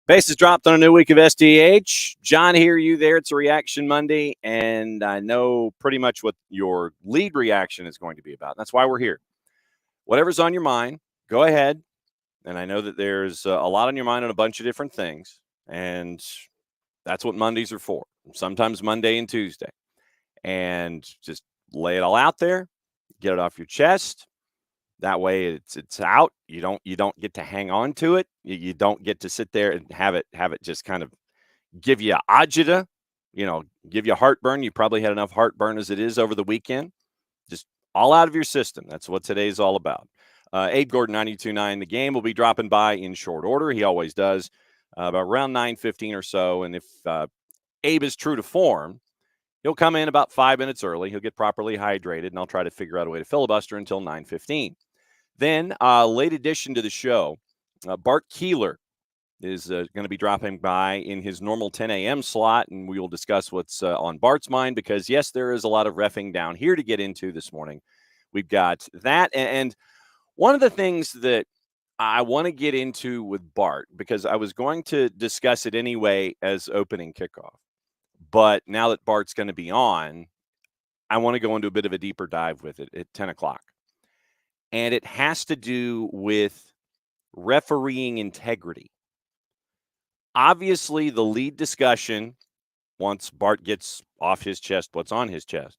Bases dropped on a new week of SDH. John here, you there. It's a Reaction Monday, and I know pretty much what your lead reaction is going to be about. That's why we're here. Whatever's on your mind, go ahead. And I know that there's a lot on your mind on a bunch of different things, and that's what Mondays are for. Sometimes Monday and Tuesday. And just lay it all out there, get it off your chest. That way it's out. You don't get to hang on to it. You don't get to sit there and have it just kind of give you agita, give you heartburn. You probably had enough heartburn as it is over the weekend. Just all out of your system. That's what today's all about. Abe Gordon, 92.9. The game will be dropping by in short order. He always does, about around 9:15 or so. And if Abe is true to form, he'll come in about 5 minutes early. He'll get properly hydrated, and I'll try to figure out a way to filibuster until 9:15. Then, late addition to the show, Bart Keeler is going to be dropping by in his normal 10 a.m. slot, and we will discuss what's on Bart's mind because, yes, there is a lot of reffing down here to get into this morning. We've got that, and one of the things that I want to get into with Bart, because I was going to discuss it anyway as opening kickoff, but now that Bart's going to be on, I want to go into a bit of a deeper dive with it at 10 o'clock. And it has to do with refereeing integrity. Obviously, the lead discussion, once Bart gets off his chest what's on his chest,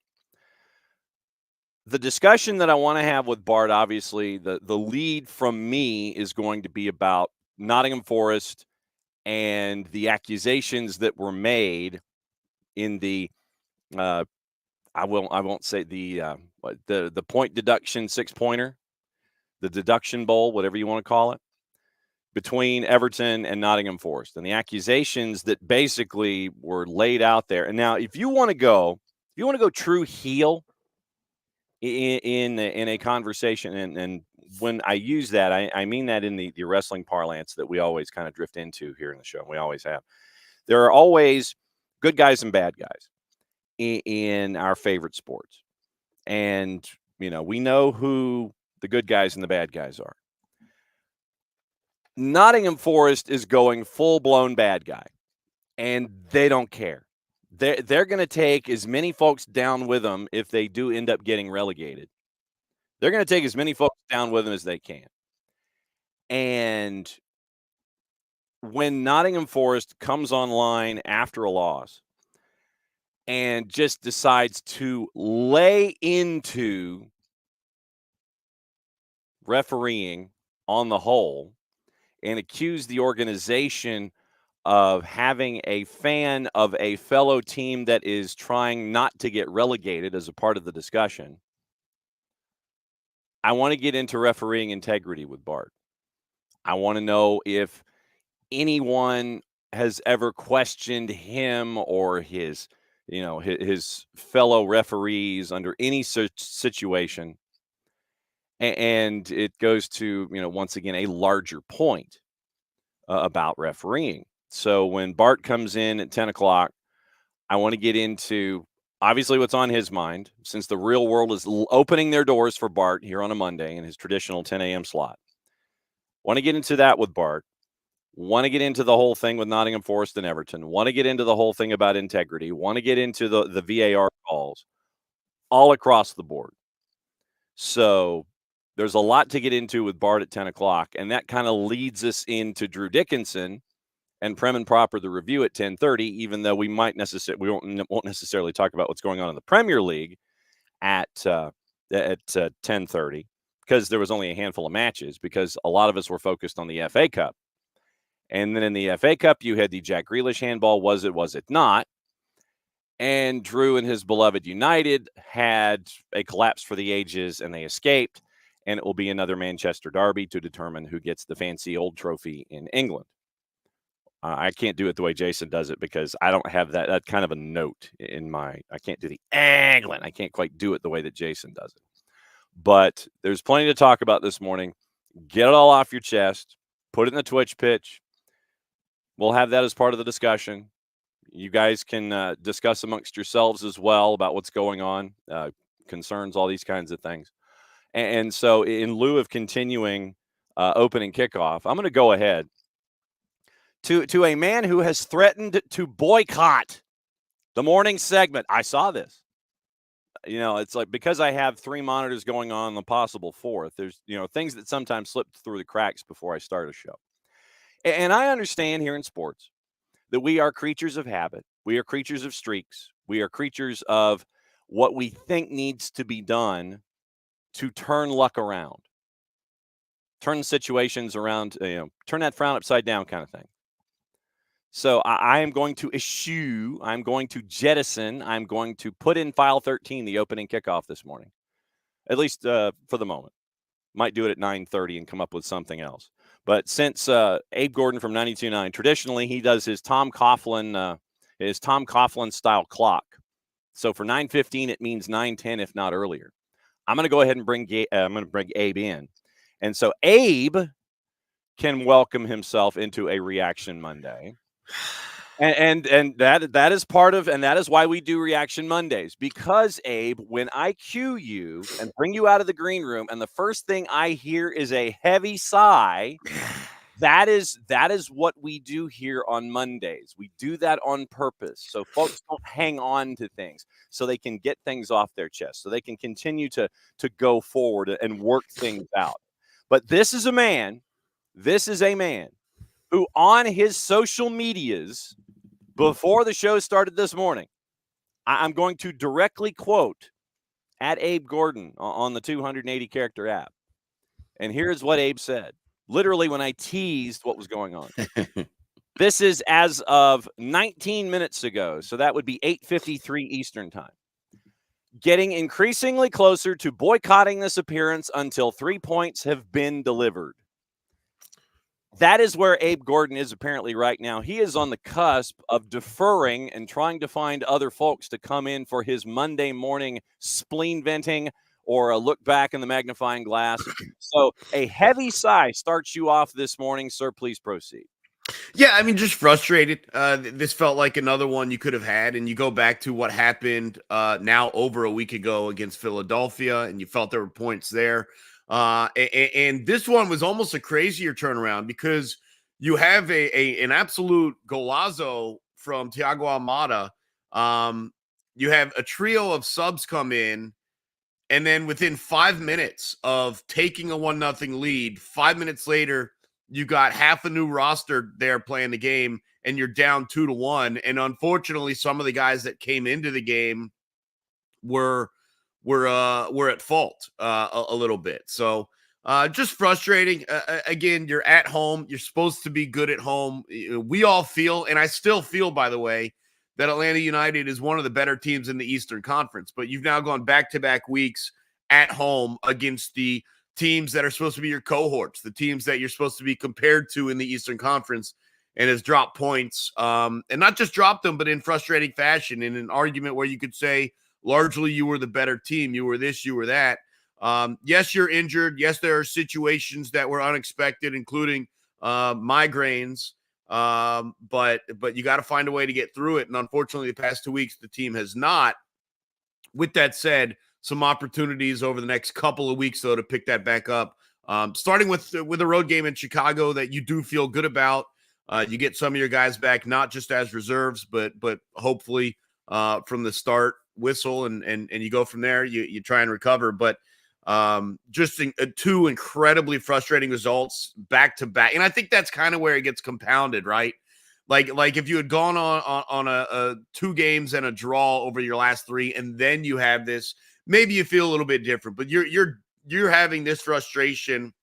the discussion that I want to have with Bart, obviously, the lead from me is going to be about Nottingham Forest and the accusations that were made in the I won't say the point deduction 6-pointer, the deduction bowl, whatever you want to call it, between Everton and Nottingham Forest, and the accusations that basically were laid out there. And now, if you want to go true heel in a conversation, and when I use that, I mean that in the wrestling parlance that we always kind of drift into here in the show. We always have. There are always good guys and bad guys in our favorite sports. And, we know who the good guys and the bad guys are. Nottingham Forest is going full-blown bad guy, and they don't care. They're going to take as many folks down with them if they do end up getting relegated. They're going to take as many folks down with them as they can. And when Nottingham Forest comes online after a loss and just decides to lay into refereeing on the whole and accuse the organization of having a fan of a fellow team that is trying not to get relegated as a part of the discussion, I want to get into refereeing integrity with Bart. I want to know if anyone has ever questioned him or his fellow referees under any such situation. And it goes to, once again, a larger point about refereeing. So when Bart comes in at 10 o'clock, I want to get into obviously what's on his mind, since the real world is opening their doors for Bart here on a Monday in his traditional 10 a.m. slot. Want to get into that with Bart. Want to get into the whole thing with Nottingham Forest and Everton. Want to get into the whole thing about integrity. Want to get into the VAR calls all across the board. So there's a lot to get into with Bart at 10 o'clock, and that kind of leads us into Drew Dickinson and Prem and Proper, the review at 10:30, even though we won't necessarily talk about what's going on in the Premier League at 10:30, because there was only a handful of matches, because a lot of us were focused on the FA Cup. And then in the FA Cup, you had the Jack Grealish handball, was it not? And Drew and his beloved United had a collapse for the ages, and they escaped. And it will be another Manchester derby to determine who gets the fancy old trophy in England. I can't do it the way Jason does it because I don't have that kind of a note in my. I can't do the angling. I can't quite do it the way that Jason does it. But there's plenty to talk about this morning. Get it all off your chest. Put it in the Twitch pitch. We'll have that as part of the discussion. You guys can discuss amongst yourselves as well about what's going on, concerns, all these kinds of things. And so in lieu of continuing opening kickoff, I'm going to go ahead to a man who has threatened to boycott the morning segment. I saw this. You know, it's like because I have 3 monitors going on the possible 4th, there's, things that sometimes slip through the cracks before I start a show. And I understand here in sports that we are creatures of habit. We are creatures of streaks. We are creatures of what we think needs to be done to turn luck around, turn situations around, turn that frown upside down kind of thing. So I am going to eschew, I'm going to jettison, I'm going to put in file 13, the opening kickoff this morning, at least for the moment. Might do it at 9:30 and come up with something else. But since Abe Gordon from 92.9, traditionally he does his Tom Coughlin style clock. So for 9:15, it means 9:10, if not earlier. I'm going to go ahead and bring Abe in. And so Abe can welcome himself into a Reaction Monday. And that is part of, and that is why we do Reaction Mondays, because Abe, when I cue you and bring you out of the green room and the first thing I hear is a heavy sigh, that is what we do here on Mondays. We do that on purpose so folks don't hang on to things, so they can get things off their chest, so they can continue to go forward and work things out. But this is a man who on his social medias before the show started this morning, I'm going to directly quote at Abe Gordon on the 280 character app. And here's what Abe said, literally when I teased what was going on. This is as of 19 minutes ago. So that would be 8:53 Eastern time. Getting increasingly closer to boycotting this appearance until 3 points have been delivered. That is where Abe Gordon is apparently right now. He is on the cusp of deferring and trying to find other folks to come in for his Monday morning spleen venting or a look back in the magnifying glass. So a heavy sigh starts you off this morning, sir. Please proceed. Yeah, I mean, just frustrated. This felt like another one you could have had, and you go back to what happened now over a week ago against Philadelphia, and you felt there were points there. And this one was almost a crazier turnaround because you have an absolute golazo from Thiago Almada. You have a trio of subs come in, and then within 5 minutes of taking a 1-0 lead, 5 minutes later, you got half a new roster there playing the game, and you're down 2-1. And unfortunately, some of the guys that came into the game were at fault a little bit. So just frustrating. Again, you're at home. You're supposed to be good at home. We all feel, and I still feel, by the way, that Atlanta United is one of the better teams in the Eastern Conference. But you've now gone back-to-back weeks at home against the teams that are supposed to be your cohorts, the teams that you're supposed to be compared to in the Eastern Conference, and has dropped points. And not just dropped them, but in frustrating fashion, in an argument where you could say, largely, you were the better team. You were this, you were that. Yes, you're injured. Yes, there are situations that were unexpected, including migraines. But you got to find a way to get through it. And unfortunately, the past 2 weeks, the team has not. With that said, some opportunities over the next couple of weeks, though, to pick that back up. Starting with a road game in Chicago that you do feel good about. You get some of your guys back, not just as reserves, but hopefully from the start whistle, and you go from there. You try and recover, but just two incredibly frustrating results back to back, and I think that's kind of where it gets compounded, right? Like if you had gone on a 2 games and a draw over your last 3, and then you have this, maybe you feel a little bit different. But you're having this frustration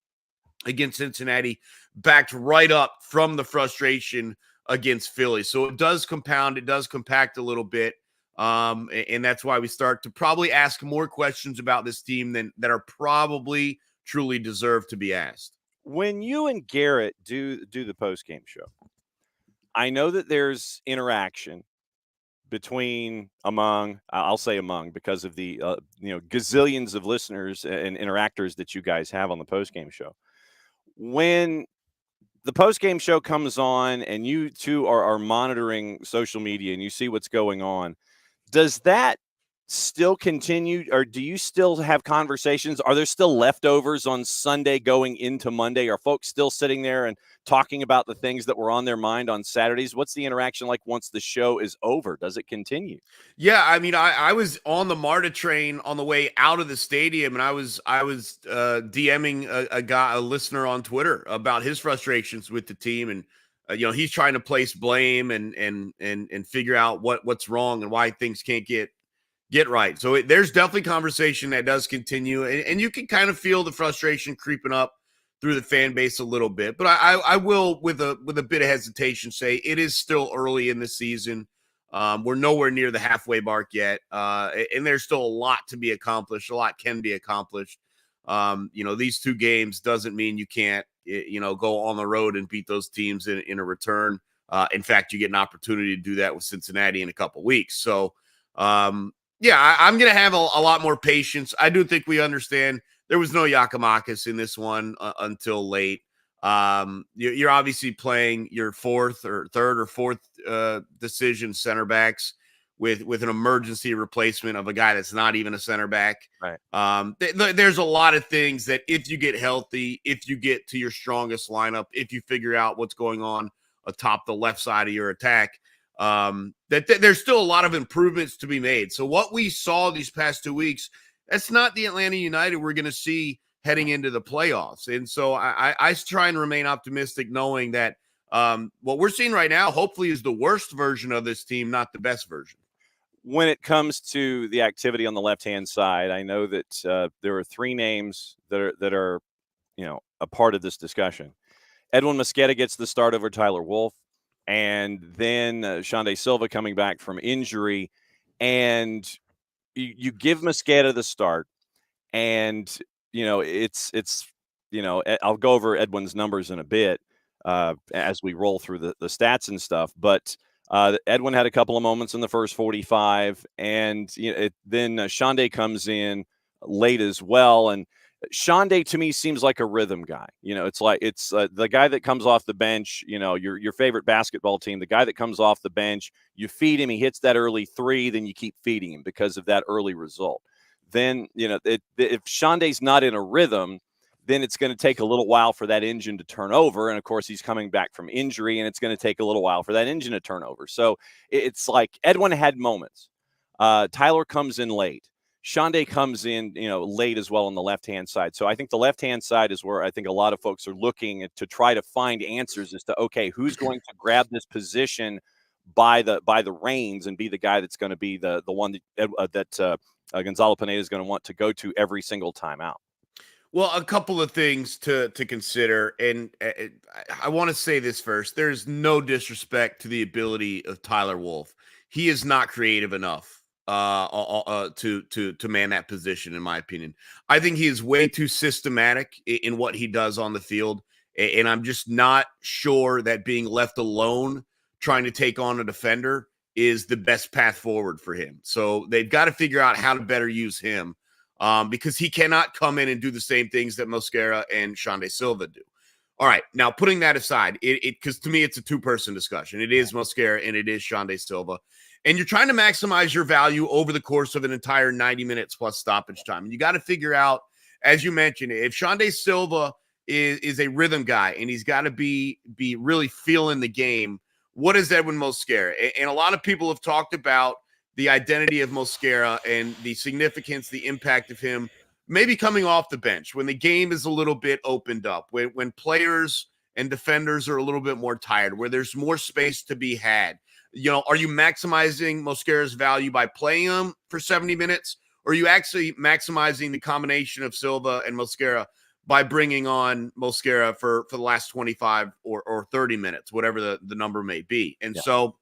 against Cincinnati, backed right up from the frustration against Philly. So it does compound, it does compact a little bit. And that's why we start to probably ask more questions about this team that are probably truly deserve to be asked. When you and Garrett do the post-game show, I know that there's interaction I'll say among, because of the gazillions of listeners and interactors that you guys have on the postgame show. When the postgame show comes on and you two are monitoring social media and you see what's going on, does that still continue, or do you still have conversations? Are there still leftovers on Sunday going into Monday? Are folks still sitting there and talking about the things that were on their mind on Saturdays? What's the interaction like once the show is over? Does it continue? Yeah, I mean, I was on the MARTA train on the way out of the stadium, and I was DMing a listener on Twitter about his frustrations with the team, and he's trying to place blame and figure out what's wrong and why things can't get right. So there's definitely conversation that does continue, and you can kind of feel the frustration creeping up through the fan base a little bit. But I will, with a bit of hesitation, say it is still early in the season. We're nowhere near the halfway mark yet, and there's still a lot to be accomplished. A lot can be accomplished. These two games doesn't mean you can't, go on the road and beat those teams in a return. In fact, you get an opportunity to do that with Cincinnati in a couple weeks. So, I'm going to have a lot more patience. I do think we understand there was no Giakoumakis in this one until late. You're obviously playing your third or fourth decision center backs with an emergency replacement of a guy that's not even a center back. Right. There's a lot of things that if you get healthy, if you get to your strongest lineup, if you figure out what's going on atop the left side of your attack, there's still a lot of improvements to be made. So what we saw these past 2 weeks, that's not the Atlanta United we're going to see heading into the playoffs. And so I try and remain optimistic, knowing that what we're seeing right now hopefully is the worst version of this team, not the best version. When it comes to the activity on the left-hand side, I know that there are three names that are a part of this discussion. Edwin Mosqueda gets the start over Tyler Wolff, and then Xande Silva coming back from injury, and you give Mosqueda the start, and it's I'll go over Edwin's numbers in a bit as we roll through the stats and stuff, but Edwin had a couple of moments in the first 45, and then Xande comes late as well, and Xande to me seems like a rhythm guy. It's the guy that comes off the bench. Your favorite basketball team, the guy that comes off the bench, you feed him, he hits that early three, then you keep feeding him because of that early result. Then if Xande's not in a rhythm, then it's going to take a little while for that engine to turn over. And of course, he's coming back from injury, and it's going to take a little while for that engine to turn over. So it's like Edwin had moments. Tyler comes in late. Xande comes in, late as well on the left-hand side. So I think the left-hand side is where I think a lot of folks are looking to try to find answers as to, okay, who's going to grab this position by the reins and be the guy that's going to be the one that Gonzalo Pineda is going to want to go to every single time out. Well, a couple of things to consider, and I want to say this first. There's no disrespect to the ability of Tyler Wolff. He is not creative enough to man that position, in my opinion. I think he is way too systematic in what he does on the field, and I'm just not sure that being left alone trying to take on a defender is the best path forward for him. So they've got to figure out how to better use him. Because he cannot come in and do the same things that Mosquera and Xande Silva do. All right, now putting that aside, because to me it's a two-person discussion. It is Mosquera and it is Xande Silva. And you're trying to maximize your value over the course of an entire 90 minutes plus stoppage time. And you got to figure out, as you mentioned, if Xande Silva is a rhythm guy and he's got to be really feeling the game, what is Edwin Mosquera? And a lot of people have talked about the identity of Mosquera and the significance, the impact of him maybe coming off the bench when the game is a little bit opened up, when players and defenders are a little bit more tired, where there's more space to be had. Are you maximizing Mosquera's value by playing him for 70 minutes? Or are you actually maximizing the combination of Silva and Mosquera by bringing on Mosquera for the last 25 or 30 minutes, whatever the number may be? And so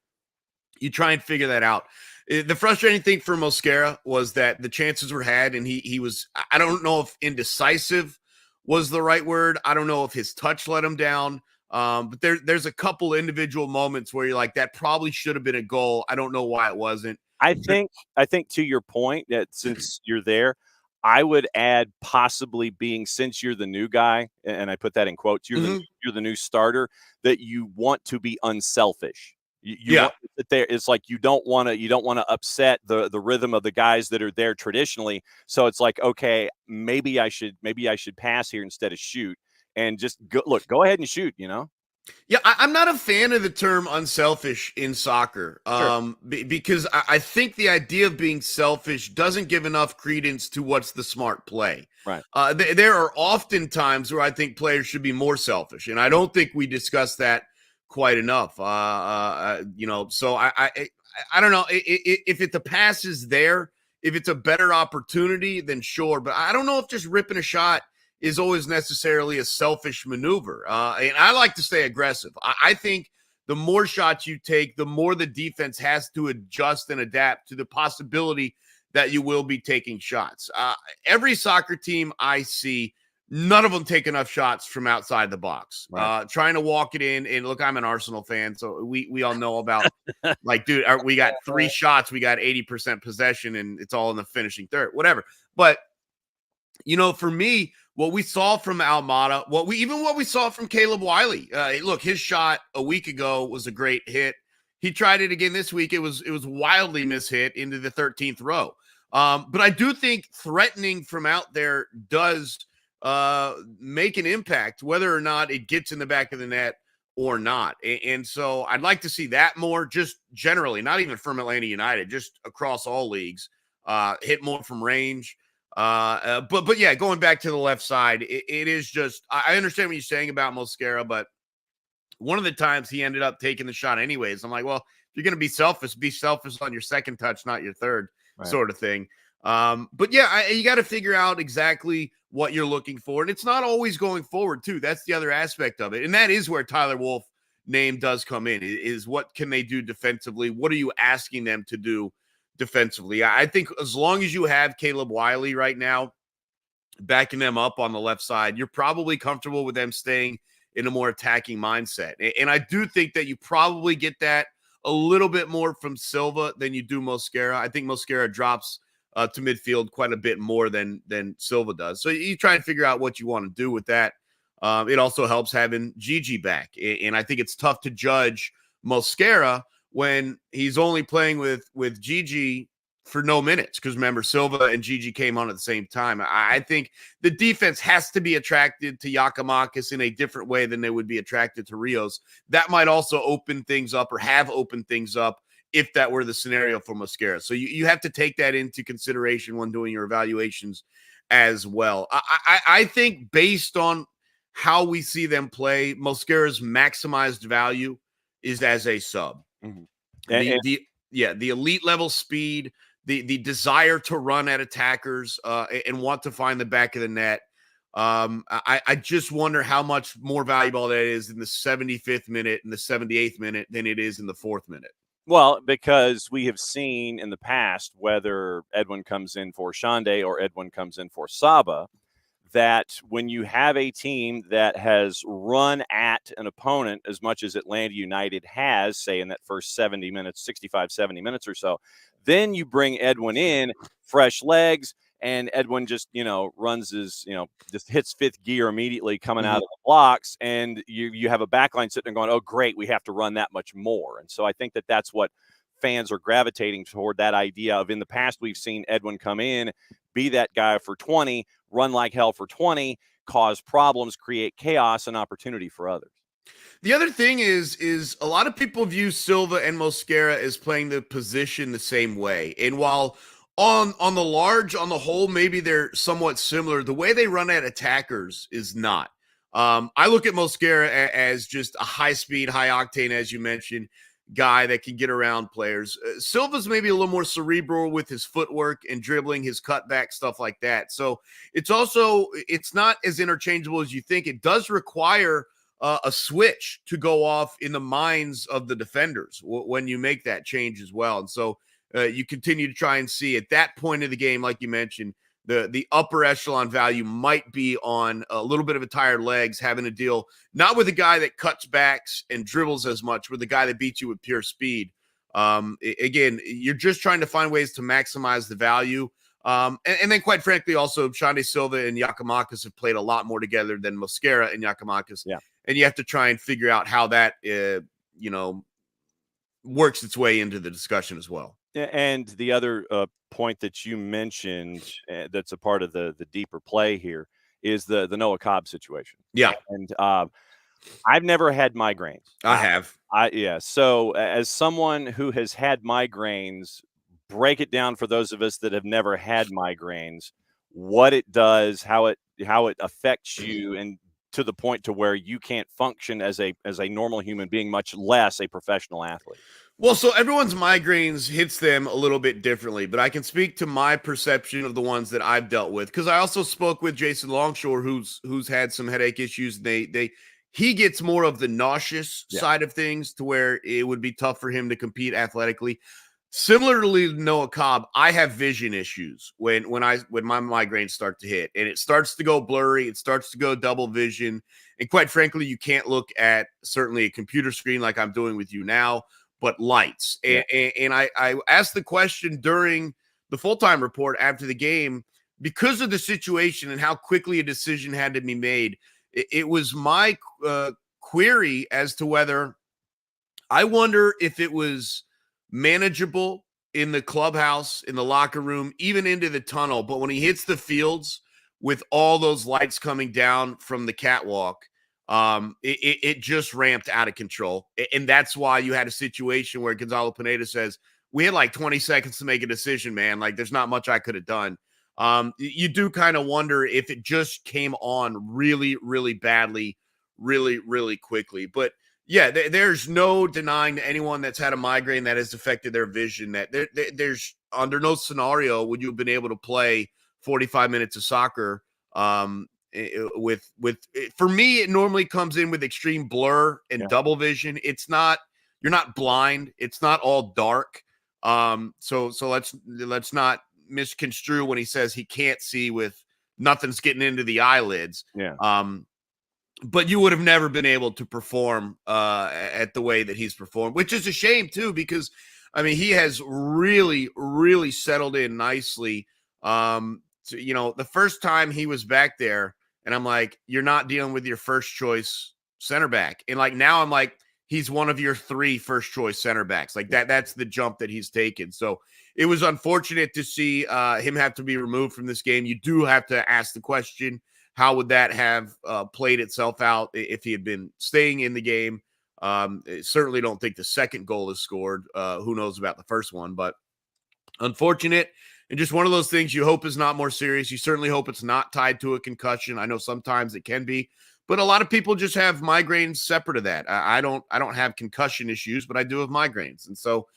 you try and figure that out. The frustrating thing for Mosquera was that the chances were had, and he was, I don't know if indecisive was the right word. I don't know if his touch let him down. But there's a couple individual moments where you're like, that probably should have been a goal. I don't know why it wasn't. I think to your point that since you're there, I would add possibly being, since you're the new guy, and I put that in quotes, you're the new starter, that you want to be unselfish. You want to sit there. It's like you don't want to upset the rhythm of the guys that are there traditionally. So it's like, okay, maybe I should pass here instead of shoot, and just go ahead and shoot. Yeah, I'm not a fan of the term unselfish in soccer, Sure. because I think the idea of being selfish doesn't give enough credence to what's the smart play. Right. There are often times where I think players should be more selfish, and I don't think we discuss that quite enough. So I don't know if the pass is there, if it's a better opportunity, then sure. But I don't know if just ripping a shot is always necessarily a selfish maneuver. And I like to stay aggressive. I think the more shots you take, the more the defense has to adjust and adapt to the possibility that you will be taking shots. Every soccer team I see, none of them take enough shots from outside the box. Right. Trying to walk it in. And look, I'm an Arsenal fan, so we all know about, like, dude, we got 3 shots, we got 80% possession, and it's all in the finishing third, whatever. But, for me, what we saw from Almada, what we saw from Caleb Wiley. Look, his shot a week ago was a great hit. He tried it again this week. It was wildly mishit into the 13th row. But I do think threatening from out there does make an impact, whether or not it gets in the back of the net or not. And so I'd like to see that more, just generally, not even from Atlanta United, just across all leagues, hit more from range. But yeah, going back to the left side, it is just, I understand what you're saying about Mosquera, but one of the times he ended up taking the shot anyways. I'm like, well, if you're going to be selfish on your second touch, not your third, right, sort of thing. But yeah, you got to figure out exactly what you're looking for. And it's not always going forward too. That's the other aspect of it. And that is where Tyler Wolff name does come in, is what can they do defensively? What are you asking them to do defensively? I think as long as you have Caleb Wiley right now backing them up on the left side, you're probably comfortable with them staying in a more attacking mindset. And I do think that you probably get that a little bit more from Silva than you do Mosquera. I think Mosquera drops to midfield quite a bit more than Silva does. So you try and figure out what you want to do with that. It also helps having Gigi back. And I think it's tough to judge Mosquera when he's only playing with Gigi for no minutes, because remember, Silva and Gigi came on at the same time. I think the defense has to be attracted to Giakoumakis in a different way than they would be attracted to Rios. That might also open things up, or have opened things up, if that were the scenario for Mosquera. So you have to take that into consideration when doing your evaluations as well. I think based on how we see them play, Mosquera's maximized value is as a sub. Mm-hmm. The elite level speed, the desire to run at attackers and want to find the back of the net. I just wonder how much more valuable that is in the 75th minute and the 78th minute than it is in the 4th minute. Well, because we have seen in the past, whether Edwin comes in for Shande or Edwin comes in for Saba, that when you have a team that has run at an opponent as much as Atlanta United has, say in that first 70 minutes, 65, 70 minutes or so, then you bring Edwin in, fresh legs, and Edwin just, runs his, just hits 5th gear immediately coming out of the blocks. And you have a backline sitting there going, oh, great, we have to run that much more. And so I think that that's what fans are gravitating toward, that idea of, in the past, we've seen Edwin come in, be that guy for 20, run like hell for 20, cause problems, create chaos and opportunity for others. The other thing is a lot of people view Silva and Mosquera as playing the position the same way. And while on the whole, maybe they're somewhat similar, the way they run at attackers is not. I look at Mosquera as just a high-speed, high-octane, as you mentioned, guy that can get around players. Silva's maybe a little more cerebral with his footwork and dribbling, his cutback, stuff like that. So it's not as interchangeable as you think. It does require a switch to go off in the minds of the defenders when you make that change as well. And so you continue to try and see at that point of the game, like you mentioned, The upper echelon value might be on a little bit of a tired legs, having to deal not with a guy that cuts backs and dribbles as much, with a guy that beats you with pure speed. Again, you're just trying to find ways to maximize the value. And then, quite frankly, also Shande Silva and Giakoumakis have played a lot more together than Mosquera and Giakoumakis. Yeah. And you have to try and figure out how that, works its way into the discussion as well. And the other point that you mentioned that's a part of the deeper play here is the Noah Cobb situation. Yeah. And I've never had migraines. I have. Yeah. So as someone who has had migraines, break it down for those of us that have never had migraines, what it does, how it affects you, and to the point to where you can't function as a normal human being, much less a professional athlete. Well, so everyone's migraines hits them a little bit differently, but I can speak to my perception of the ones that I've dealt with, because I also spoke with Jason Longshore, who's had some headache issues. He gets more of the nauseous side of things, to where it would be tough for him to compete athletically. Similarly to Noah Cobb, I have vision issues when my migraines start to hit, and it starts to go blurry. It starts to go double vision. And quite frankly, you can't look at certainly a computer screen like I'm doing with you now, but lights. And I asked the question during the full-time report after the game, because of the situation and how quickly a decision had to be made. It was my query as to whether, I wonder if it was manageable in the clubhouse, in the locker room, even into the tunnel. But when he hits the fields with all those lights coming down from the catwalk, it just ramped out of control. And that's why you had a situation where Gonzalo Pineda says, we had like 20 seconds to make a decision, man. Like, there's not much I could have done. You do kind of wonder if it just came on really, really badly, really, really quickly. But yeah, there's no denying to anyone that's had a migraine that has affected their vision that there's under no scenario would you have been able to play 45 minutes of soccer. With for me, it normally comes in with extreme blur and double vision. It's not, you're not blind. It's not all dark. So let's not misconstrue when he says he can't see with nothing's getting into the eyelids. Yeah. But you would have never been able to perform at the way that he's performed, which is a shame too, because I mean, he has really, really settled in nicely. The first time he was back there, and I'm like, you're not dealing with your first choice center back. And like, now I'm like, he's one of your 3 first choice center backs. Like that's the jump that he's taken. So it was unfortunate to see him have to be removed from this game. You do have to ask the question, how would that have played itself out if he had been staying in the game? Certainly don't think the second goal is scored. Who knows about the first one, but unfortunate. And just one of those things you hope is not more serious. You certainly hope it's not tied to a concussion. I know sometimes it can be, but a lot of people just have migraines separate of that. I don't have concussion issues, but I do have migraines. And so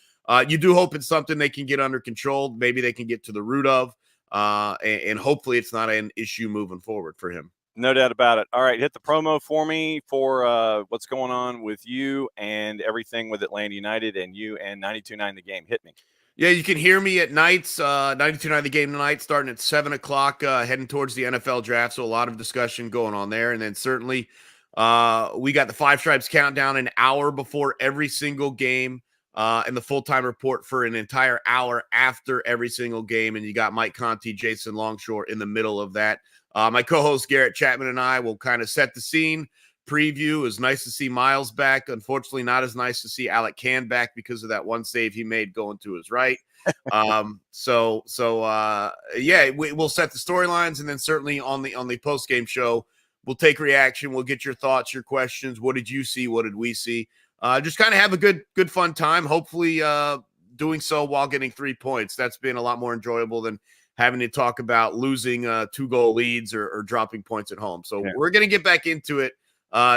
you do hope it's something they can get under control. Maybe they can get to the root of, and hopefully it's not an issue moving forward for him. No doubt about it. All right, hit the promo for me for what's going on with you and everything with Atlanta United and you and 92.9 The Game. Hit me. Yeah, you can hear me at nights, 92.9 The Game tonight, starting at 7 o'clock, heading towards the NFL draft. So a lot of discussion going on there. And then certainly we got the Five Stripes countdown an hour before every single game, and the full-time report for an entire hour after every single game. And you got Mike Conti, Jason Longshore in the middle of that. My co-host Garrett Chapman and I will kind of set the scene. Preview. It was nice to see Miles back. Unfortunately, not as nice to see Alec Can back because of that one save he made going to his right. We'll set the storylines, and then certainly on the post-game show, we'll take reaction. We'll get your thoughts, your questions. What did you see? What did we see? Just kind of have a good fun time. Hopefully, doing so while getting 3 points. That's been a lot more enjoyable than having to talk about losing 2-goal leads or dropping points at home. So we're going to get back into it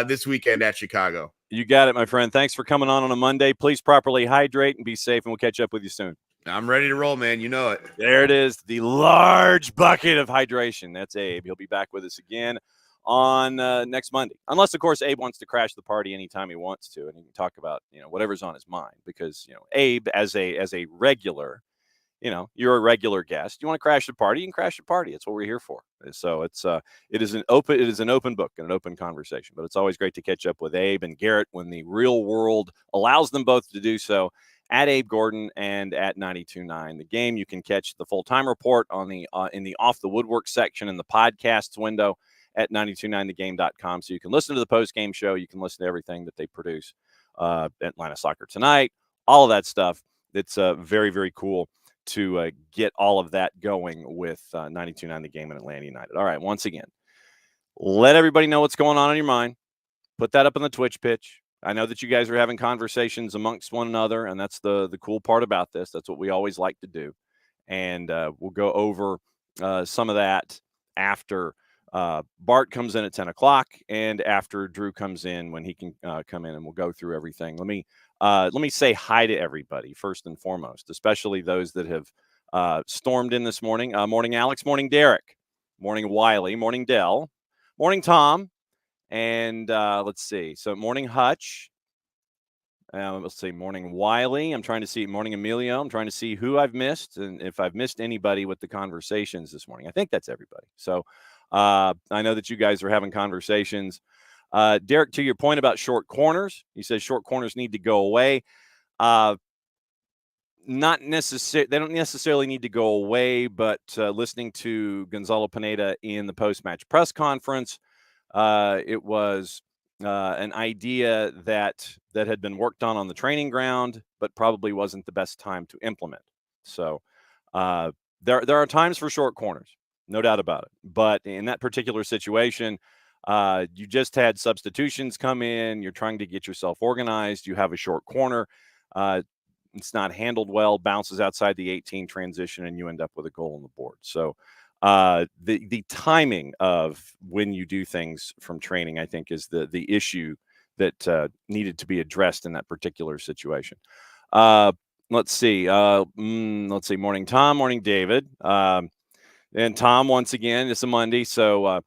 this weekend at Chicago. You got it, my friend. Thanks for coming on a Monday. Please properly hydrate and be safe, and we'll catch up with you soon. I'm ready to roll, man. You know it. There it is, the large bucket of hydration. That's Abe. He'll be back with us again on next Monday. Unless, of course, Abe wants to crash the party anytime he wants to, and he can talk about whatever's on his mind, because Abe, as a regular, you're a regular guest. You want to crash the party, you can crash the party. That's what we're here for. So it is an open book and an open conversation. But it's always great to catch up with Abe and Garrett when the real world allows them both to do so. At Abe Gordon and at 92.9 The Game. You can catch the full-time report on the in the Off the Woodwork section in the podcasts window at 929thegame.com. So you can listen to the post-game show. You can listen to everything that they produce. Atlanta Soccer Tonight, all of that stuff. It's very, very cool to get all of that going with 92.9 The Game and Atlanta United. All right, once again, let everybody know what's going on in your mind. Put that up on the Twitch pitch. I know that you guys are having conversations amongst one another, and that's the cool part about this. That's what we always like to do. And we'll go over some of that after Bart comes in at 10 o'clock and after Drew comes in when he can come in, and we'll go through everything. Let me say hi to everybody first and foremost, especially those that have stormed in this morning. Morning, Alex. Morning, Derek. Morning, Wiley. Morning, Dell. Morning, Tom. And let's see. So morning, Hutch. Let's see. Morning, Wiley. I'm trying to see. Morning, Emilio. I'm trying to see who I've missed and if I've missed anybody with the conversations this morning. I think that's everybody. So I know that you guys are having conversations. Derek, to your point about short corners, he says short corners need to go away. Not necessarily, they don't necessarily need to go away, but listening to Gonzalo Pineda in the post-match press conference, it was an idea that had been worked on the training ground, but probably wasn't the best time to implement. So there are times for short corners, no doubt about it. But in that particular situation, you just had substitutions come in. You're trying to get yourself organized. You have a short corner. It's not handled well, bounces outside the 18 transition, and you end up with a goal on the board. So the timing of when you do things from training, I think, is the issue that needed to be addressed in that particular situation. Let's see. Morning, Tom. Morning, David. And Tom, once again, it's a Monday. So,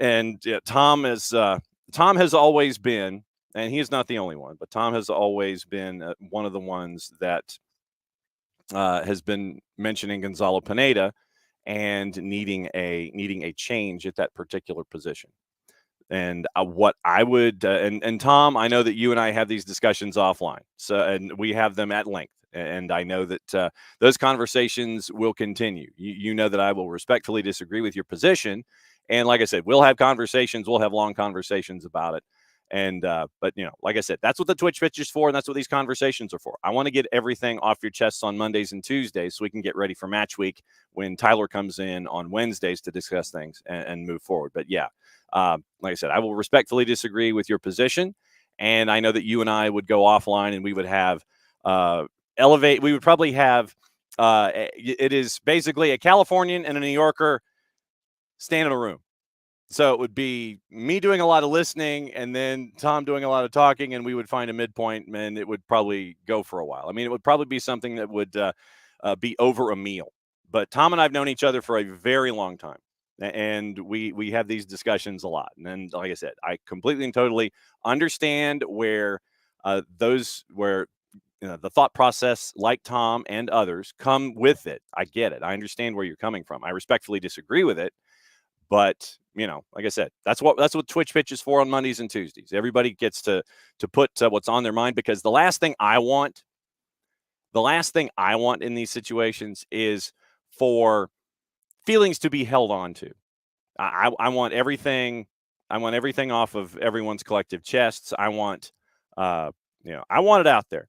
Tom has always been, and he is not the only one, but Tom has always been one of the ones that has been mentioning Gonzalo Pineda and needing a change at that particular position. And what I would and Tom, I know that you and I have these discussions offline, so and we have them at length. And I know that those conversations will continue. You know that I will respectfully disagree with your position, and like I said, we'll have conversations. We'll have long conversations about it. And but like I said, that's what the Twitch pitch is for, and that's what these conversations are for. I want to get everything off your chests on Mondays and Tuesdays so we can get ready for match week when Tyler comes in on Wednesdays to discuss things and move forward. But yeah, like I said, I will respectfully disagree with your position, and I know that you and I would go offline and we would have we would probably have it is basically a Californian and a New Yorker stand in a room. So it would be me doing a lot of listening and then Tom doing a lot of talking, and we would find a midpoint, and it would probably go for a while. I mean, it would probably be something that would be over a meal. But Tom and I have known each other for a very long time, and we have these discussions a lot. And then, like I said, I completely and totally understand where the thought process, like Tom and others, come with it. I get it. I understand where you're coming from. I respectfully disagree with it. But, like I said, that's what Twitch pitch is for on Mondays and Tuesdays. Everybody gets to put what's on their mind, because the last thing I want in these situations is for feelings to be held on to. I want everything. I want everything off of everyone's collective chests. I want it out there.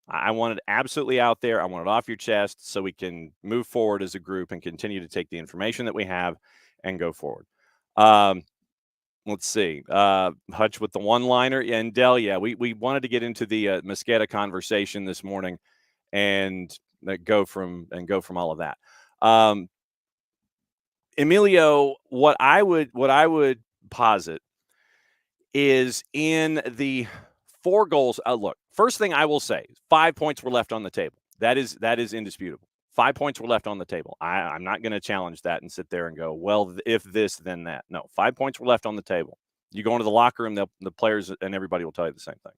I want it absolutely out there. I want it off your chest so we can move forward as a group and continue to take the information that we have and go forward. Let's see. Hutch with the one-liner. And Dell, yeah, we wanted to get into the Mosqueda conversation this morning and go from all of that. Emilio, what I would posit is in the 4 goals. Look, first thing I will say, 5 points were left on the table. That is indisputable. 5 points were left on the table. I'm not going to challenge that and sit there and go, well, if this, then that. No, 5 points were left on the table. You go into the locker room, the players and everybody will tell you the same thing.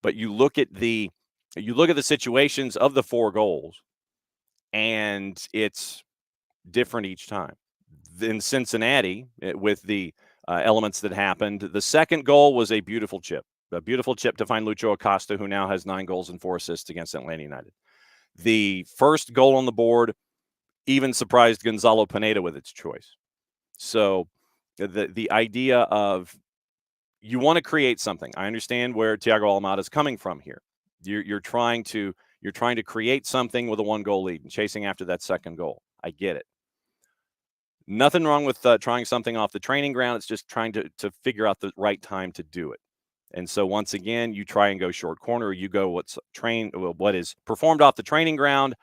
But you look at the You look at the situations of the 4 goals, and it's different each time. In Cincinnati, with the elements that happened, the second goal was a beautiful chip to find Lucho Acosta, who now has 9 goals and 4 assists against Atlanta United. The first goal on the board even surprised Gonzalo Pineda with its choice. So the idea of you want to create something. I understand where Thiago Almada is coming from here. You're trying to create something with a 1-goal lead and chasing after that second goal. I get it. Nothing wrong with trying something off the training ground. It's just trying to figure out the right time to do it. And so once again, you try and go short corner. You go what is performed off the training ground,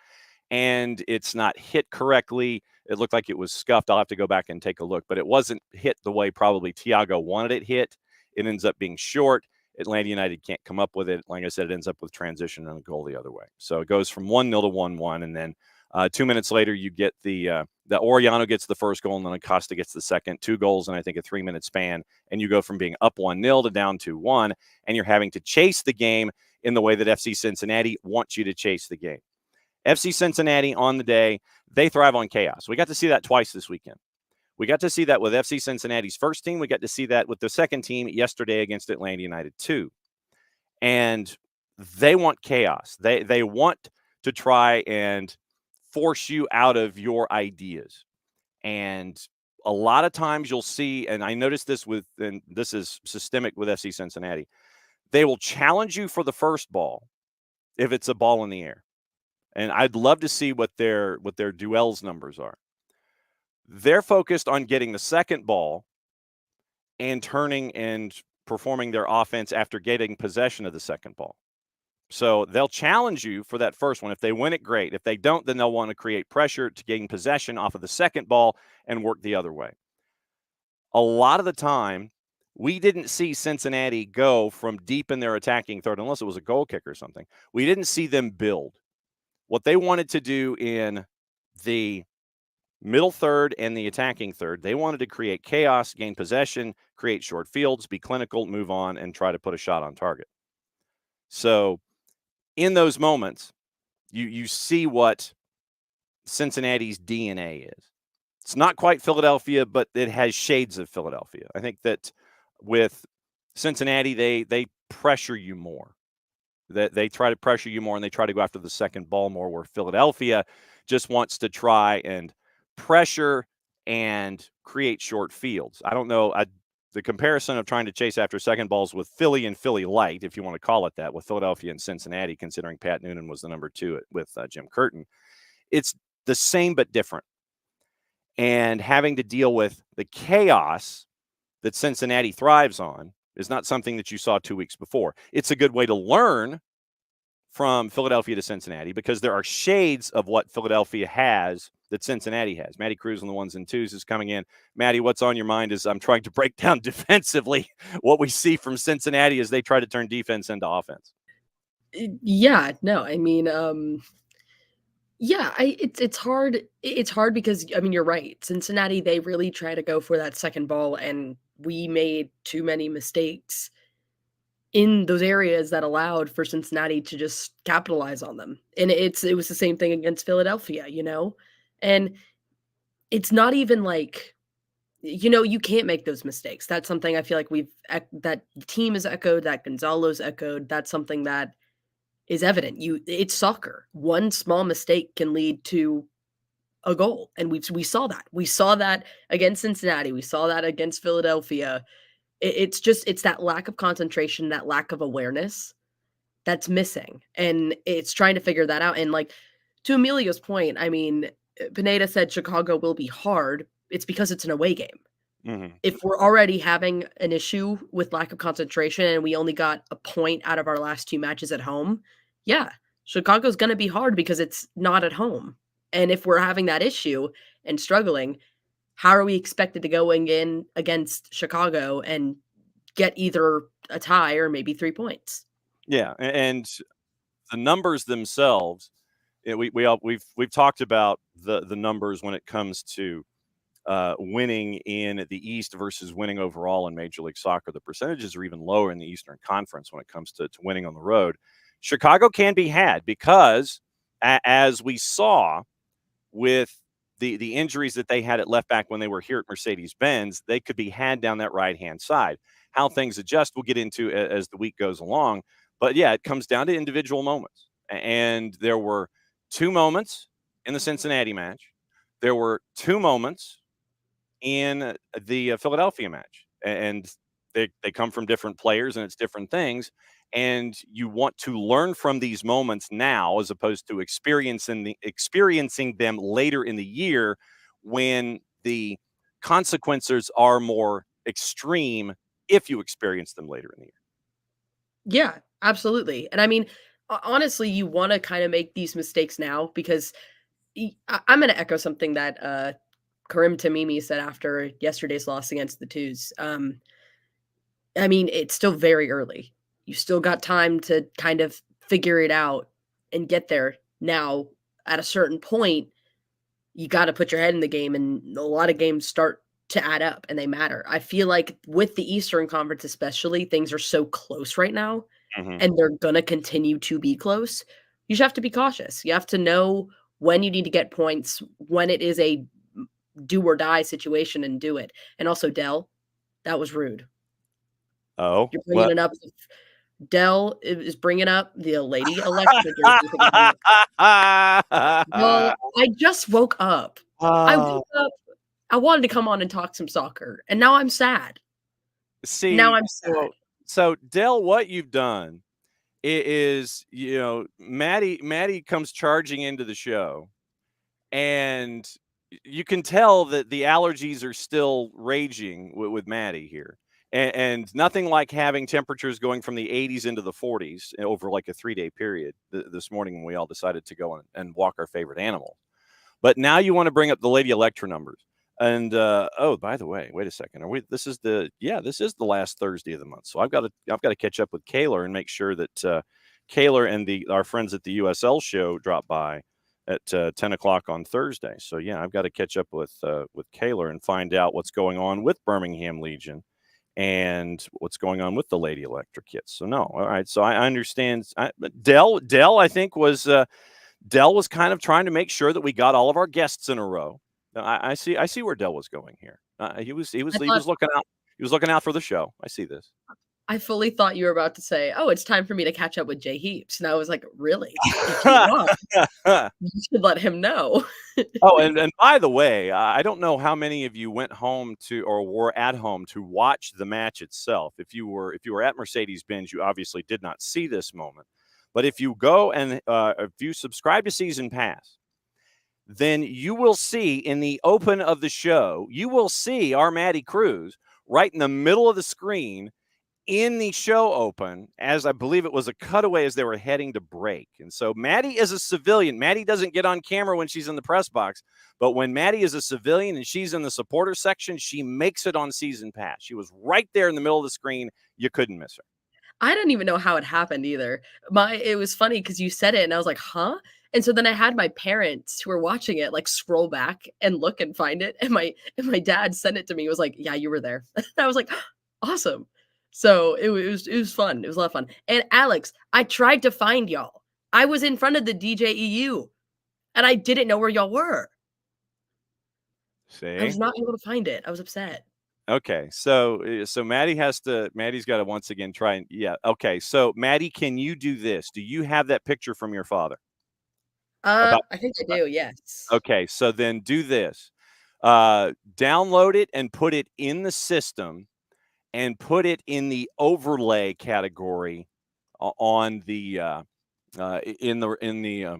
and it's not hit correctly. It looked like it was scuffed. I'll have to go back and take a look, but it wasn't hit the way probably Thiago wanted it hit. It ends up being short. Atlanta United can't come up with it. Like I said, it ends up with transition and a goal the other way. So it goes from 1-0 to 1-1, and then 2 minutes later, you get the Orellano gets the first goal, and then Acosta gets the second. 2 goals in, I think, a 3-minute span, and you go from being up 1-0 to down 2-1, and you're having to chase the game in the way that FC Cincinnati wants you to chase the game. FC Cincinnati on the day, they thrive on chaos. We got to see that twice this weekend. We got to see that with FC Cincinnati's first team. We got to see that with the second team yesterday against Atlanta United 2. And they want chaos. They want to try and force you out of your ideas. And a lot of times you'll see, and I noticed this and this is systemic with FC Cincinnati, they will challenge you for the first ball if it's a ball in the air. And I'd love to see what their duels numbers are. They're focused on getting the second ball and turning and performing their offense after getting possession of the second ball. So they'll challenge you for that first one. If they win it, great. If they don't, then they'll want to create pressure to gain possession off of the second ball and work the other way. A lot of the time, we didn't see Cincinnati go from deep in their attacking third, unless it was a goal kick or something. We didn't see them build. What they wanted to do in the middle third and the attacking third, they wanted to create chaos, gain possession, create short fields, be clinical, move on, and try to put a shot on target. So in those moments, you see what Cincinnati's DNA is. It's not quite Philadelphia, but it has shades of Philadelphia. I think that with Cincinnati, they pressure you more. They try to pressure you more, and they try to go after the second ball more, where Philadelphia just wants to try and pressure and create short fields. I don't know. The comparison of trying to chase after second balls with Philly and Philly light, if you want to call it that, with Philadelphia and Cincinnati, considering Pat Noonan was the number 2 with Jim Curtin, it's the same but different. And having to deal with the chaos that Cincinnati thrives on is not something that you saw 2 weeks before. It's a good way to learn from Philadelphia to Cincinnati, because there are shades of what Philadelphia has that Cincinnati has. Matty Cruz on the 1s and 2s is coming in. Matty, what's on your mind as I'm trying to break down defensively what we see from Cincinnati as they try to turn defense into offense? Yeah, no, I mean, it's hard. It's hard because, I mean, you're right. Cincinnati, they really try to go for that second ball, and we made too many mistakes in those areas that allowed for Cincinnati to just capitalize on them. And it was the same thing against Philadelphia, And it's not even like, you can't make those mistakes. That's something I feel like that the team has echoed, that Gonzalo's echoed. That's something that is evident. It's soccer. One small mistake can lead to a goal, and we saw that. We saw that against Cincinnati. We saw that against Philadelphia. It's that lack of concentration, that lack of awareness that's missing, and it's trying to figure that out. And like, to Emilio's point, I mean, Pineda said Chicago will be hard. It's because it's an away game. Mm-hmm. If we're already having an issue with lack of concentration and we only got a point out of our last 2 matches at home, yeah, Chicago's going to be hard because it's not at home. And if we're having that issue and struggling, how are we expected to go in against Chicago and get either a tie or maybe 3 points? Yeah, and the numbers themselves, we've talked about the numbers when it comes to winning in the East versus winning overall in Major League Soccer. The percentages are even lower in the Eastern Conference when it comes to winning on the road. Chicago can be had because, as we saw with the injuries that they had at left back when they were here at Mercedes-Benz, they could be had down that right-hand side. How things adjust, we'll get into as the week goes along. But, yeah, it comes down to individual moments. And there were 2 moments in the Cincinnati match. There were 2 moments in the Philadelphia match. And they come from different players, and it's different things. And you want to learn from these moments now as opposed to experiencing them later in the year when the consequences are more extreme if you experience them later in the year. Yeah, absolutely. And I mean, honestly, you want to kind of make these mistakes now because I'm going to echo something that Karim Tamimi said after yesterday's loss against the Twos. I mean, it's still very early. You still got time to kind of figure it out and get there. Now, at a certain point, you got to put your head in the game, and a lot of games start to add up and they matter. I feel like with the Eastern Conference, especially, things are so close right now, and they're going to continue to be close. You just have to be cautious. You have to know when you need to get points, when it is a do or die situation, and do it. And also, Dell, that was rude. Oh, You're bringing it up. Dell is bringing up the Lady Electra jersey. Well, I just woke up. I woke up. I wanted to come on and talk some soccer, and now I'm sad. See, Now I'm sad. So Dell, what you've done is, Maddie comes charging into the show, and you can tell that the allergies are still raging with Maddie here. And nothing like having temperatures going from the 80s into the 40s over like a 3-day period this morning when we all decided to go and walk our favorite animal. But now you want to bring up the Lady Electra numbers. And oh, by the way, wait a second. This is the last Thursday of the month. So I've got to catch up with Kaylor and make sure that Kaylor and our friends at the USL show drop by at 10 o'clock on Thursday. So yeah, I've got to catch up with Kaylor and find out what's going on with Birmingham Legion and what's going on with the Lady Electra kits. So no, all right. So I understand. Dell, I think Dell was kind of trying to make sure that we got all of our guests in a row. I see where Dell was going here. He was looking out. He was looking out for the show. I see this. I fully thought you were about to say, "Oh, it's time for me to catch up with Jay Heaps," and I was like, "Really? If you are, you should let him know." Oh, and by the way, I don't know how many of you went home to or were at home to watch the match itself. If you were at Mercedes-Benz, you obviously did not see this moment. But if you go and if you subscribe to Season Pass, then you will see in the open of the show, you will see our Maddie Cruz right in the middle of the screen in the show open, as I believe it was a cutaway as they were heading to break. And so Maddie is a civilian. Maddie doesn't get on camera when she's in the press box, but when Maddie is a civilian and she's in the supporter section, she makes it on Season Pass. She was right there in the middle of the screen. You couldn't miss her. I didn't even know how it happened either. It was funny because you said it and I was like, huh? And so then I had my parents who were watching it like scroll back and look and find it. And my dad sent it to me. He was like, yeah, you were there. I was like, awesome. So it was fun. It was a lot of fun. And Alex, I tried to find y'all. I was in front of the DJEU and I didn't know where y'all were. See? I was not able to find it. I was upset. Okay, so Maddie's got to once again try and yeah. Okay, so Maddie, can you do this? Do you have that picture from your father? I think I do. Yes. Okay, so then do this. Download it and put it in the system, and put it in the overlay category on the in the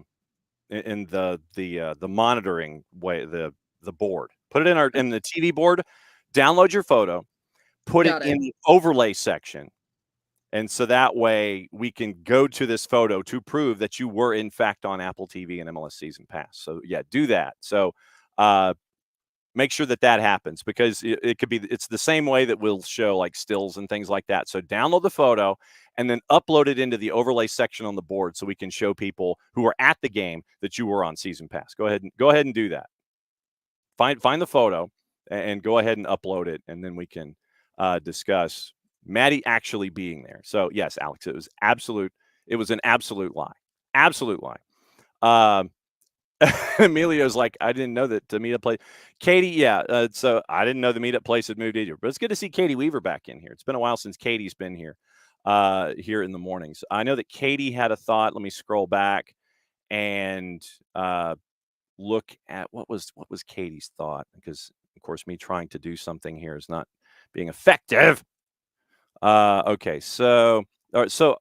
monitoring way the board. Put it in the TV board. Download your photo, put it in the overlay section. And so that way we can go to this photo to prove that you were in fact on Apple TV and MLS Season Pass. So yeah, do that. So make sure that happens because it's the same way that we'll show like stills and things like that. So download the photo and then upload it into the overlay section on the board so we can show people who are at the game that you were on Season Pass. Go ahead and do that. Find the photo and go ahead and upload it, and then we can discuss Maddie actually being there. So yes, Alex, it was absolute It was an absolute lie. Absolute lie. Emilio's like, I didn't know that the meetup place. Katie, yeah. So I didn't know the meetup place had moved either. But it's good to see Katie Weaver back in here. It's been a while since Katie's been here, here in the mornings. I know that Katie had a thought. Let me scroll back and look at what was Katie's thought, because of course me trying to do something here is not being effective. Okay, so all right, so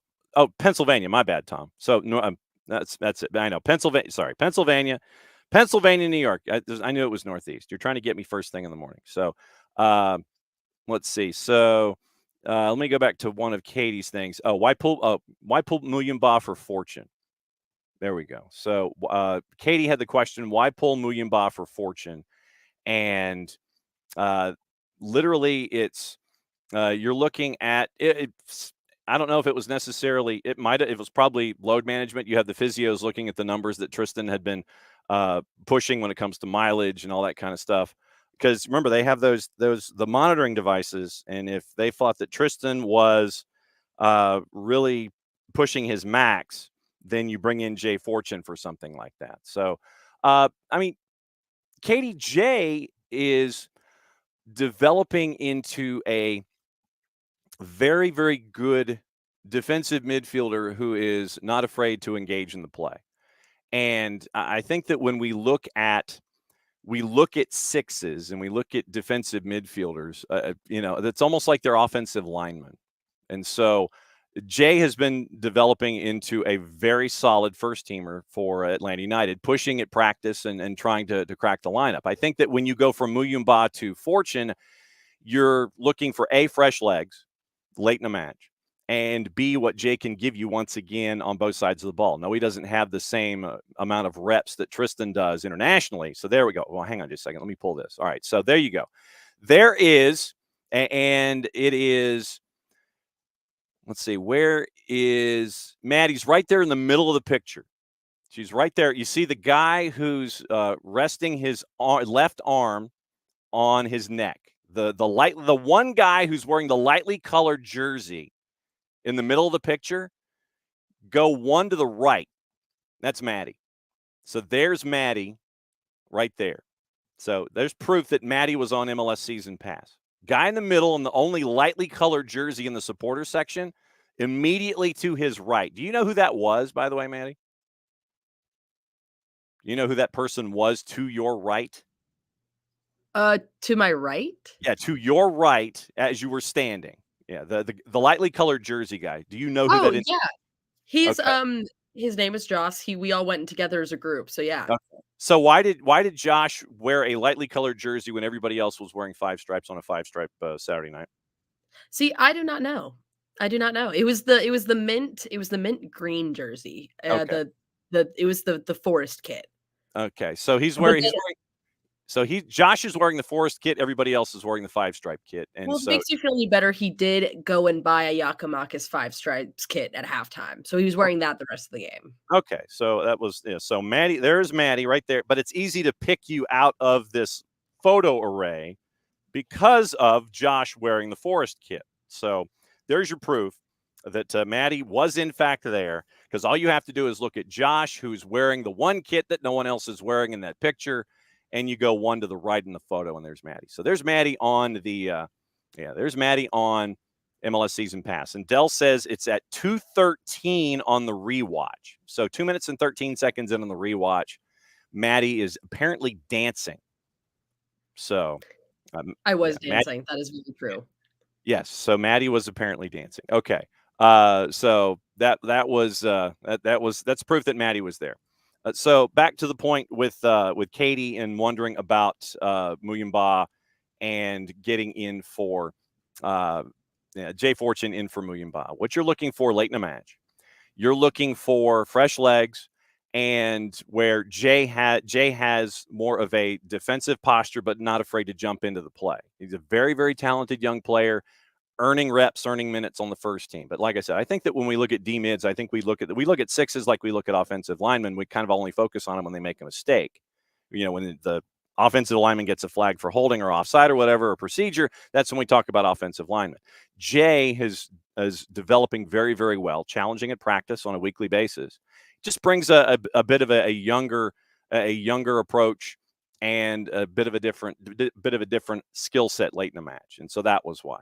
Pennsylvania, my bad, Tom. So no, that's it. I know Pennsylvania. Sorry, Pennsylvania, New York. I knew it was Northeast. You're trying to get me first thing in the morning. So let's see. So let me go back to one of Katie's things. Oh, why pull Muyumba for fortune? There we go. So Katie had the question, why pull Muyumba for fortune? And literally it's you're looking at it. I don't know if it was necessarily, it was probably load management. You have the physios looking at the numbers that Tristan had been pushing when it comes to mileage and all that kind of stuff. Because remember, they have the monitoring devices. And if they thought that Tristan was really pushing his max, then you bring in Jay Fortune for something like that. So, I mean, Katie J is developing into a very, very good defensive midfielder who is not afraid to engage in the play. And I think that when we look at sixes and we look at defensive midfielders, that's almost like they're offensive linemen. And so Jay has been developing into a very solid first teamer for Atlanta United, pushing at practice and trying to crack the lineup. I think that when you go from Muyumba to Fortune, you're looking for A, fresh legs late in a match, and B, what Jay can give you once again on both sides of the ball. No, he doesn't have the same amount of reps that Tristan does internationally. So there we go. Well, hang on just a second. Let me pull this. All right. So there you go. There is, and it is, let's see, where is Maddie's? Right there in the middle of the picture. She's right there. You see the guy who's resting his left arm on his neck. The one guy who's wearing the lightly colored jersey in the middle of the picture, go one to the right. That's Maddie. So there's Maddie right there. So there's proof that Maddie was on MLS Season Pass. Guy in the middle and the only lightly colored jersey in the supporter section, immediately to his right. Do you know who that was, by the way, Maddie? You know who that person was to your right? To my right? Yeah, to your right as you were standing. Yeah, the lightly colored jersey guy. Do you know who that is? Yeah. He's Okay. his name is Joss. We all went together as a group. So yeah. Okay. So why did Josh wear a lightly colored jersey when everybody else was wearing five stripes on a five-stripe Saturday night? See, I do not know. It was the mint green jersey. Okay. It was the forest kit. Okay. So Josh is wearing the forest kit. Everybody else is wearing the five-stripe kit. And Well, if it so makes you feel any better, he did go and buy a Yakimakis 5 stripes kit at halftime. So he was wearing that the rest of the game. okay. So that was so Maddie, there's Maddie right there. But it's easy to pick you out of this photo array because of Josh wearing the forest kit. So there's your proof that Maddie was in fact there, because all you have to do is look at Josh, who's wearing the one kit that no one else is wearing in that picture, and you go one to the right in the photo, and there's Maddie. So there's Maddie on there's Maddie on MLS Season Pass. And Dell says it's at 2:13 on the rewatch. So 2 minutes and 13 seconds in on the rewatch, Maddie is apparently dancing. So I was dancing. Maddie, That is really true. yes. So Maddie was apparently dancing. Okay. So that's proof that Maddie was there. So back to the point with Katie and wondering about Muyumba and getting in for Jay Fortune in for Muyumba. What you're looking for late in a match, you're looking for fresh legs, and where Jay has more of a defensive posture, but not afraid to jump into the play. He's a very, very talented young player, earning reps, earning minutes on the first team. But like I said, I think that when we look at D mids, I think we look at sixes like we look at offensive linemen. We kind of only focus on them when they make a mistake. When the offensive lineman gets a flag for holding or offside or whatever, or procedure, that's when we talk about offensive lineman. Jay is developing very, very well, challenging at practice on a weekly basis. Just brings a bit of a younger approach and a bit of a different skill set late in the match, and so that was why.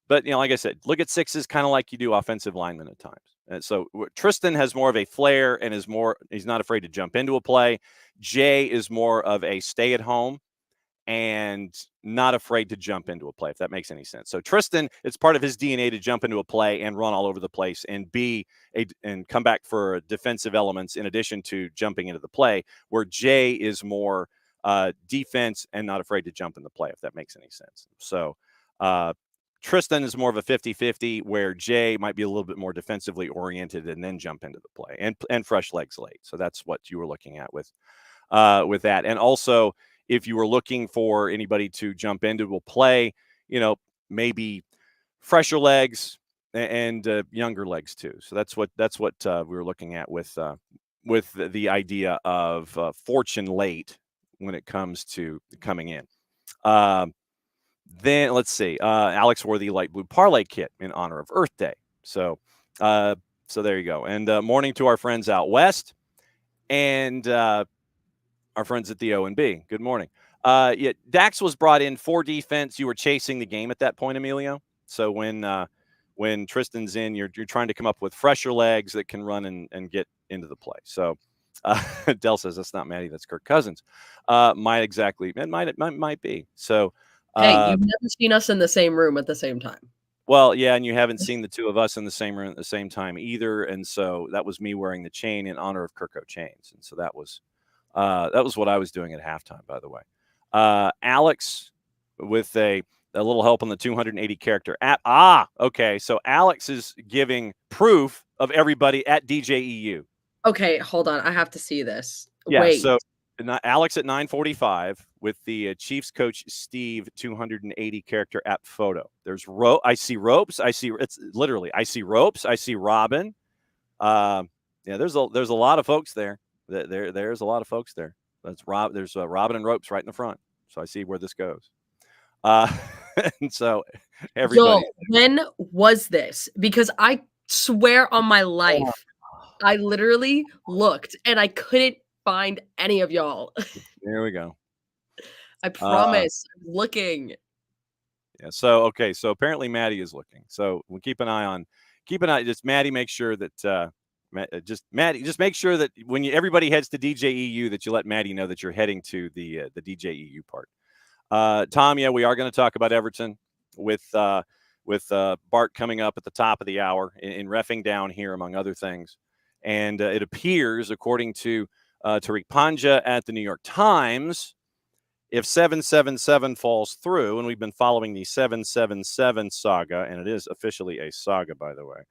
But like I said, look at sixes kind of like you do offensive linemen at times. And so Tristan has more of a flair and he's not afraid to jump into a play. Jay is more of a stay at home and not afraid to jump into a play, if that makes any sense. So Tristan, it's part of his DNA to jump into a play and run all over the place and and come back for defensive elements in addition to jumping into the play, where Jay is more defense and not afraid to jump in the play, if that makes any sense. So Tristan is more of a 50-50, where Jay might be a little bit more defensively oriented and then jump into the play and fresh legs late. So that's what you were looking at with that. And also, if you were looking for anybody to jump into a play, maybe fresher legs and younger legs too. So that's what we were looking at with the idea of fortune late when it comes to coming in. Then let's see. Alex wore the light blue parlay kit in honor of Earth Day. So there you go. And morning to our friends out west and our friends at the O&B. Good morning. Dax was brought in for defense. You were chasing the game at that point, Emilio. So when Tristan's in, you're trying to come up with fresher legs that can run and get into the play. So Dell says that's not Maddie, that's Kirk Cousins. Might be. So hey, you've never seen us in the same room at the same time. Well, yeah, and you haven't seen the two of us in the same room at the same time either. And so that was me wearing the chain in honor of Kirko Chains. And so that was what I was doing at halftime, by the way. Alex with a little help on the 280 character app. Okay. So Alex is giving proof of everybody at DJEU. Okay, hold on. I have to see this. Yeah. Wait. So Alex at 9:45 with the Chiefs coach Steve 280 character app photo. There's I see ropes. I see ropes. I see Robin. There's a lot of folks there. There's a lot of folks there. There's Robin and ropes right in the front. So I see where this goes. And so everybody. When was this? Because I swear on my life, I literally looked and I couldn't find any of y'all. There we go. I promise. I'm looking. Yeah. So apparently Maddie is looking. So we'll keep an eye. Just Maddie, make sure that just make sure that when everybody heads to DJEU that you let Maddie know that you're heading to the DJEU part. Tom, yeah, we are going to talk about Everton with Bart coming up at the top of the hour in reffing down here, among other things. And it appears, according to Tariq Panja at the New York Times, if 777 falls through, and we've been following the 777 saga, and it is officially a saga, by the way,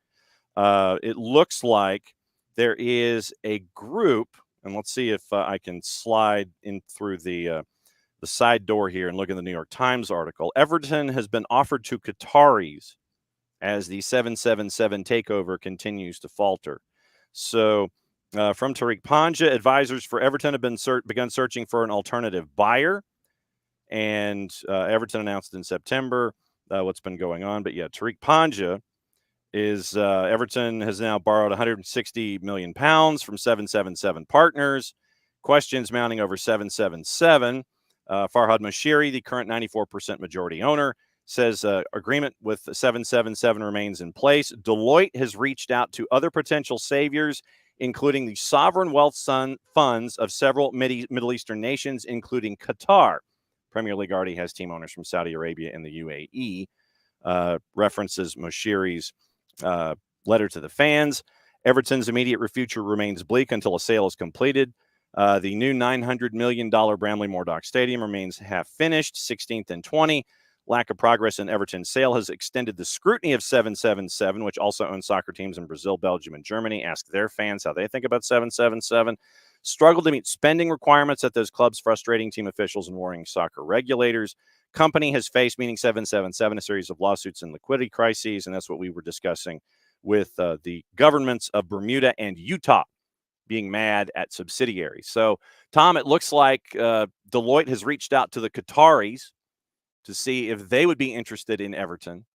it looks like there is a group, and let's see if I can slide in through the side door here and look at the New York Times article. Everton has been offered to Qataris as the 777 takeover continues to falter. So from Tariq Panja, advisors for Everton have begun searching for an alternative buyer. And Everton announced in September what's been going on. But yeah, Tariq Panja is Everton has now borrowed 160 million pounds from 777 partners. Questions mounting over 777. Farhad Moshiri, the current 94% majority owner, says agreement with 777 remains in place. Deloitte has reached out to other potential saviors, including the sovereign wealth funds of several Middle Eastern nations, including Qatar. Premier League already has team owners from Saudi Arabia and the UAE. References Moshiri's letter to the fans. Everton's immediate future remains bleak until a sale is completed. The new $900 million Bramley Moordock Stadium remains half finished, 16th and 20. Lack of progress in Everton's sale has extended the scrutiny of 777, which also owns soccer teams in Brazil, Belgium, and Germany. Ask their fans how they think about 777. Struggled to meet spending requirements at those clubs, frustrating team officials and worrying soccer regulators. Company has faced, meaning 777, a series of lawsuits and liquidity crises, and that's what we were discussing with the governments of Bermuda and Utah. being mad at subsidiaries. So, Tom, it looks like Deloitte has reached out to the Qataris to see if they would be interested in Everton,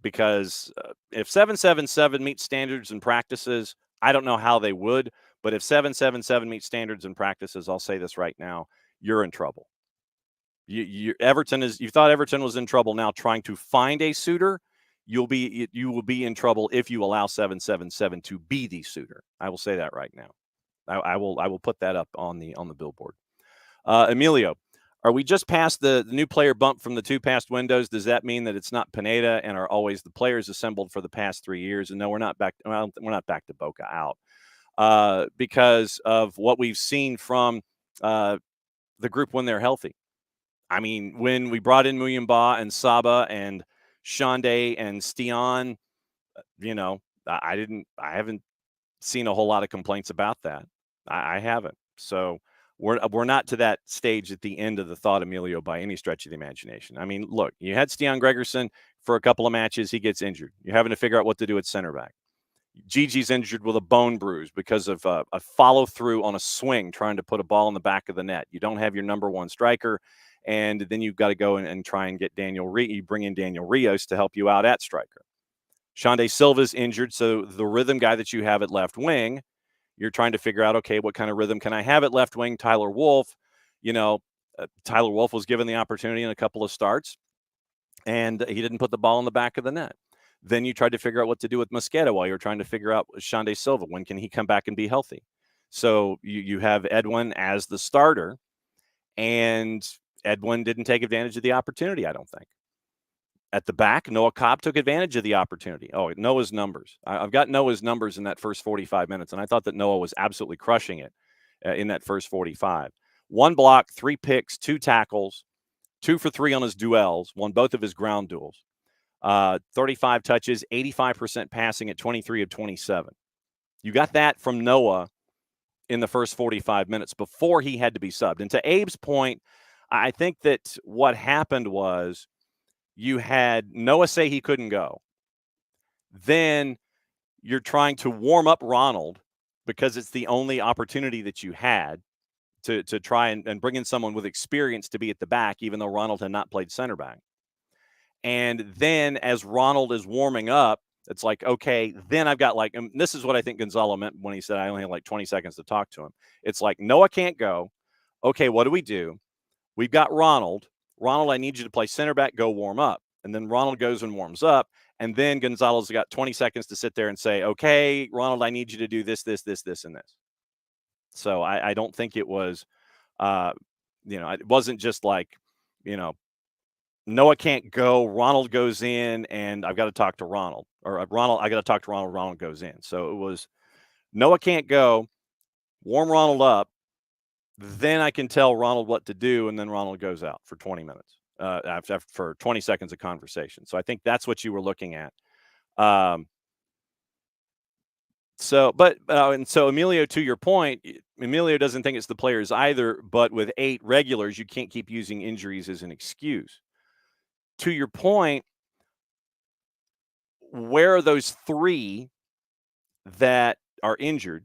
because if 777 meets standards and practices, I don't know how they would, but if 777 meets standards and practices, I'll say this right now, you're in trouble. You thought Everton was in trouble. Now trying to find a suitor, you will be in trouble if you allow 777 to be the suitor. I will say that right now. I will put that up on the billboard. Emilio, are we just past the new player bump from the 2 past windows? Does that mean that it's not Pineda and are always the players assembled for the past 3 years? And no, we're not back. Well, we're not back to Boca out because of what we've seen from the group when they're healthy. I mean, when we brought in Muyumba and Saba and Shande and Stian, I haven't seen a whole lot of complaints about that. I haven't. So we're not to that stage at the end of the thought, Emilio, by any stretch of the imagination. I mean, look, you had Stian Gregerson for a couple of matches. He gets injured. You're having to figure out what to do at center back. Gigi's injured with a bone bruise because of a follow through on a swing, trying to put a ball in the back of the net. You don't have your number one striker. And then you've got to go and try and get you bring in Daniel Rios to help you out at striker. Shande Silva's injured, so the rhythm guy that you have at left wing, you're trying to figure out, okay, what kind of rhythm can I have at left wing? Tyler Wolff, Tyler Wolff was given the opportunity in a couple of starts, and he didn't put the ball in the back of the net. Then you tried to figure out what to do with Mosqueda while you're trying to figure out Shande Silva. When can he come back and be healthy? So you have Edwin as the starter, and Edwin didn't take advantage of the opportunity, I don't think. At the back, Noah Cobb took advantage of the opportunity. Oh, Noah's numbers. I've got Noah's numbers in that first 45 minutes, and I thought that Noah was absolutely crushing it in that first 45. 1 block, 3 picks, 2 tackles, 2 for 3 on his duels, won both of his ground duels. 35 touches, 85% passing at 23 of 27. You got that from Noah in the first 45 minutes before he had to be subbed. And to Abe's point, I think that what happened was you had Noah say he couldn't go. Then you're trying to warm up Ronald because it's the only opportunity that you had to try and bring in someone with experience to be at the back, even though Ronald had not played center back. And then as Ronald is warming up, it's like, okay, then I've got and this is what I think Gonzalo meant when he said I only had 20 seconds to talk to him. It's like, Noah can't go. Okay, what do? We've got Ronald. Ronald, I need you to play center back, go warm up. And then Ronald goes and warms up. And then Gonzalo's got 20 seconds to sit there and say, okay, Ronald, I need you to do this, and this. So I don't think it was, it wasn't just Noah can't go, Ronald goes in, and I've got to talk to Ronald. Or I got to talk to Ronald, Ronald goes in. So it was Noah can't go, warm Ronald up, then I can tell Ronald what to do, and then Ronald goes out for 20 minutes, for 20 seconds of conversation. So I think that's what you were looking at. So Emilio, to your point, Emilio doesn't think it's the players either, but with 8 regulars, you can't keep using injuries as an excuse. To your point, where are those 3 that are injured?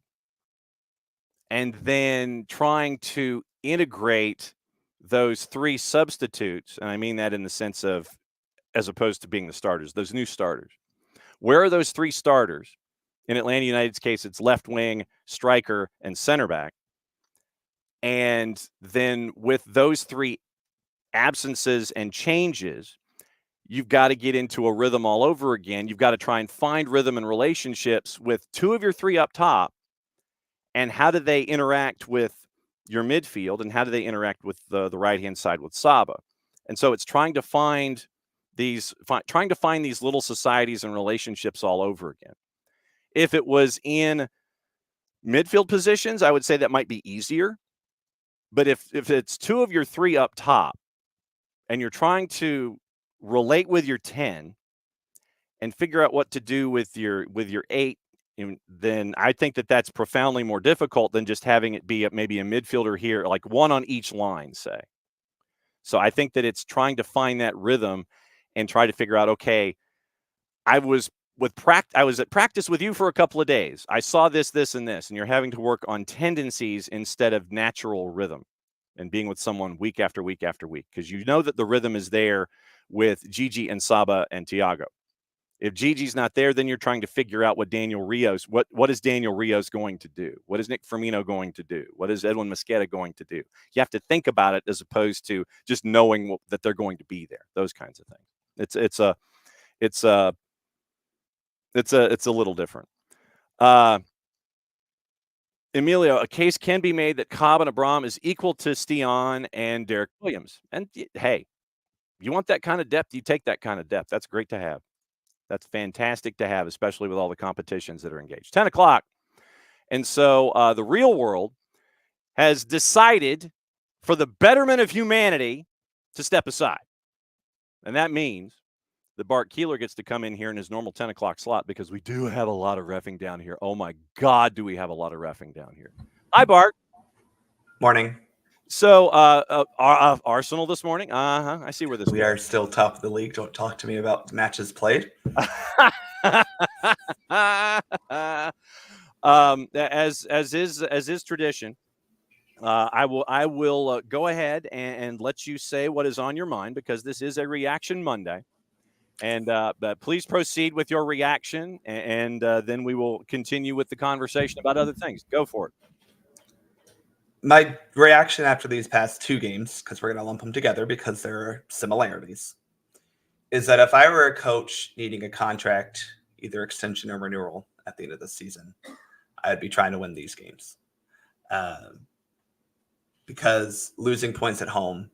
And then trying to integrate those 3 substitutes, and I mean that in the sense of as opposed to being the starters, those new starters. Where are those 3 starters? In Atlanta United's case, it's left wing, striker, and center back. And then with those 3 absences and changes, you've got to get into a rhythm all over again. You've got to try and find rhythm and relationships with 2 of your 3 up top. And how do they interact with your midfield, and how do they interact with the right-hand side with Saba? And so it's trying to find these little societies and relationships all over again. If it was in midfield positions, I would say that might be easier. But if it's 2 of your 3 up top, and you're trying to relate with your 10 and figure out what to do with your 8, then I think that that's profoundly more difficult than just having it be maybe a midfielder here, like 1 on each line, say. So I think that it's trying to find that rhythm and try to figure out, okay, I was I was at practice with you for a couple of days. I saw this, and this, and you're having to work on tendencies instead of natural rhythm and being with someone week after week after week, because you know that the rhythm is there with Gigi and Saba and Thiago. If Gigi's not there, then you're trying to figure out what is Daniel Rios going to do? What is Nick Firmino going to do? What is Edwin Mosqueda going to do? You have to think about it as opposed to just knowing that they're going to be there. Those kinds of things. It's a little different. Emilio, a case can be made that Cobb and Abram is equal to Stian and Derek Williams. And hey, you want that kind of depth, you take that kind of depth. That's great to have. That's fantastic to have, especially with all the competitions that are engaged. 10 o'clock. And so the real world has decided, for the betterment of humanity, to step aside. And that means that Bart Keeler gets to come in here in his normal 10 o'clock slot, because we do have a lot of reffing down here. Oh, my God, do we have a lot of reffing down here. Hi, Bart. Morning. So Arsenal this morning. I see where this We goes. are still top of the league. Don't talk to me about matches played. As is tradition, I will go ahead and let you say what is on your mind, because this is a Reaction Monday. And but please proceed with your reaction, and then we will continue with the conversation about other things. Go for it. My reaction after these past two games, because we're going to lump them together because there are similarities, is that if I were a coach needing a contract, either extension or renewal at the end of the season, I'd be trying to win these games. Because losing points at home,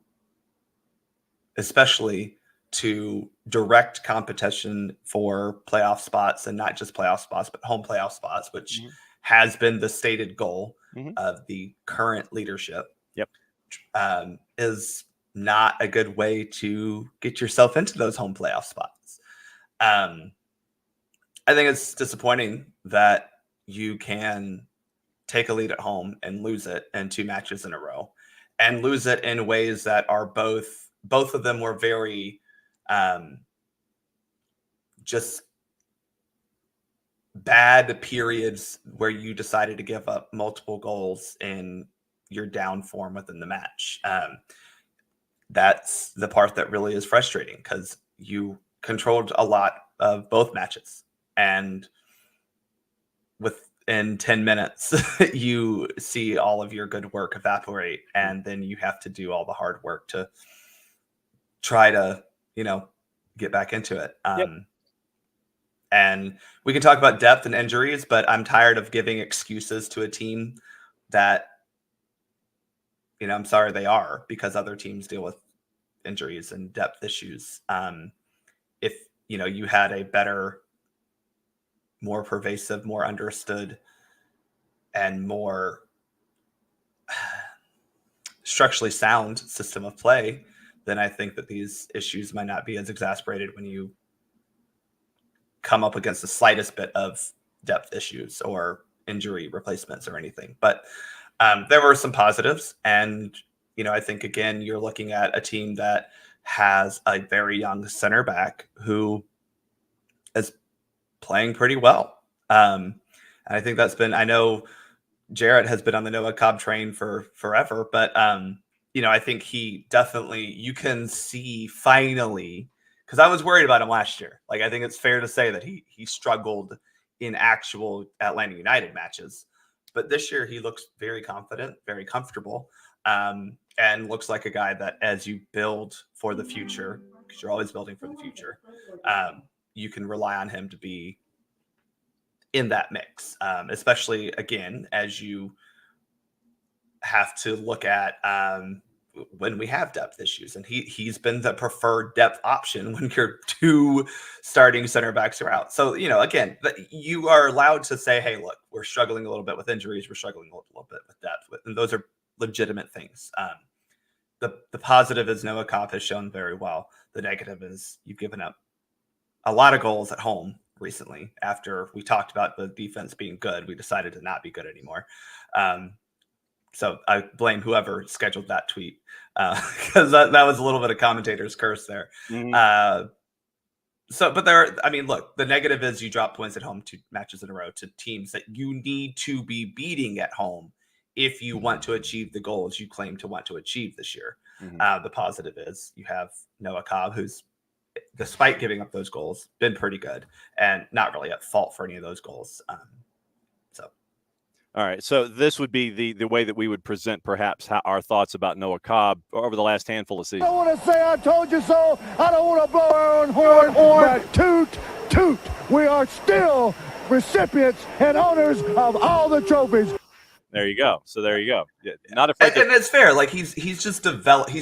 especially to direct competition for playoff spots, and not just playoff spots, but home playoff spots, which has been the stated goal of the current leadership. Yep. Is not a good way to get yourself into those home playoff spots. I think it's disappointing that you can take a lead at home and lose it in two matches in a row, and lose it in ways that are both of them were very just bad periods where you decided to give up multiple goals in your down form within the match. That's the part that really is frustrating, because you controlled a lot of both matches, and within 10 minutes you see all of your good work evaporate, and then you have to do all the hard work to try to get back into it. And we can talk about depth and injuries, but I'm tired of giving excuses to a team that, I'm sorry they are, because other teams deal with injuries and depth issues. If, you had a better, more pervasive, more understood, and more structurally sound system of play, then I think that these issues might not be as exasperated when you come up against the slightest bit of depth issues or injury replacements or anything. But there were some positives. And, I think, again, you're looking at a team that has a very young center back who is playing pretty well. And I think I know Jarrett has been on the Noah Cobb train for forever, but, I think he definitely, you can see finally, because I was worried about him last year. Like, I think it's fair to say that he struggled in actual Atlanta United matches. But this year he looks very confident, very comfortable, and looks like a guy that, as you build for the future, because you're always building for the future, you can rely on him to be in that mix, especially, again, as you have to look at when we have depth issues. And he's been the preferred depth option when your two starting center backs are out. So, again, you are allowed to say, hey, look, we're struggling a little bit with injuries. We're struggling a little bit with depth. And those are legitimate things. The positive is Noah Kopp has shown very well. The negative is you've given up a lot of goals at home recently. After we talked about the defense being good, we decided to not be good anymore. So I blame whoever scheduled that tweet, because that was a little bit of commentator's curse there. So, but there, I mean, look, the negative is you drop points at home 2 matches in a row to teams that you need to be beating at home if you want to achieve the goals you claim to want to achieve this year. The positive is you have Noah Cobb, who's, despite giving up those goals, been pretty good and not really at fault for any of those goals. All right, so this would be the way that we would present perhaps our thoughts about Noah Cobb over the last handful of seasons. I don't want to say I told you so. I don't want to blow our own horn, but toot, toot. We are still recipients and owners of all the trophies. There you go. So there you go. Yeah, not afraid. And it's fair. Like he's just developed. He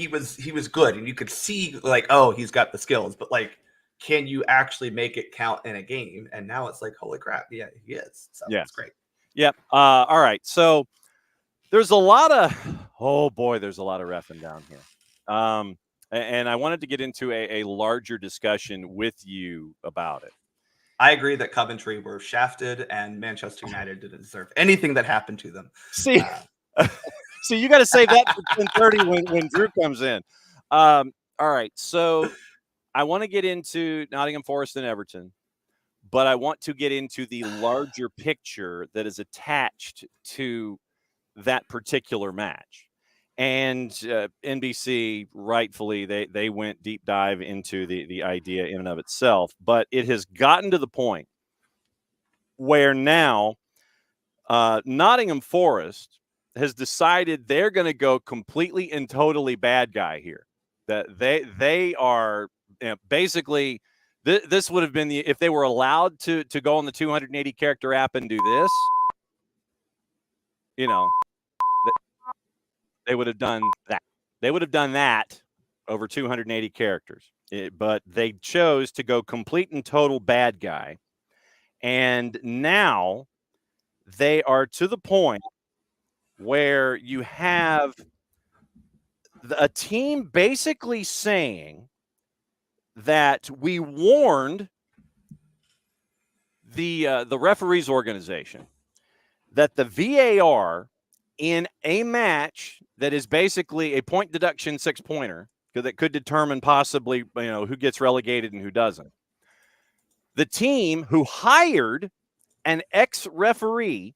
was good, and you could see like, oh, he's got the skills, but like, can you actually make it count in a game? And now it's like, holy crap, yeah, he is. So it's great. Yep. All right. So there's a lot of there's a lot of reffing down here. And I wanted to get into a larger discussion with you about it. I agree that Coventry were shafted and Manchester United didn't deserve anything that happened to them. See, so you got to save that for 10:30 when Drew comes in. All right. So I want to get into Nottingham Forest and Everton, but I want to get into the larger picture that is attached to that particular match. And NBC, rightfully, they went deep dive into the idea in and of itself. But it has gotten to the point where now Nottingham Forest has decided they're going to go completely and totally bad guy here. That they are basically – this would have been if they were allowed to go on the 280 character app and do this, they would have done that. They would have done that over 280 characters. But they chose to go complete and total bad guy. And now they are to the point where you have a team basically saying that we warned the referees organization that the VAR in a match that is basically a point deduction 6-pointer that could determine possibly who gets relegated and who doesn't. The team who hired an ex-referee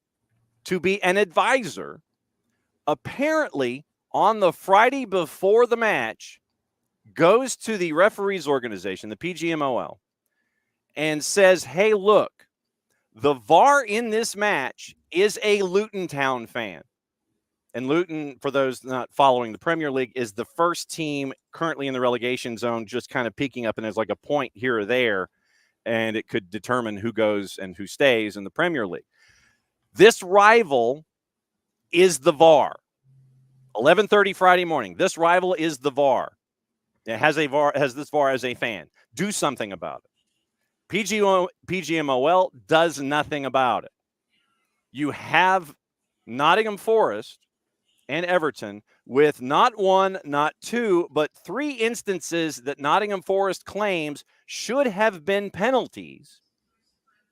to be an advisor apparently on the Friday before the match goes to the referees organization, the PGMOL, and says, hey, look, the VAR in this match is a Luton Town fan. And Luton, for those not following the Premier League, is the first team currently in the relegation zone, just kind of peeking up, and there's like a point here or there, and it could determine who goes and who stays in the Premier League. This rival is the VAR. 11:30 Friday morning. This rival is the VAR. It has this VAR as a fan. Do something about it. PGMOL does nothing about it. You have Nottingham Forest and Everton with not one, not two, but 3 instances that Nottingham Forest claims should have been penalties.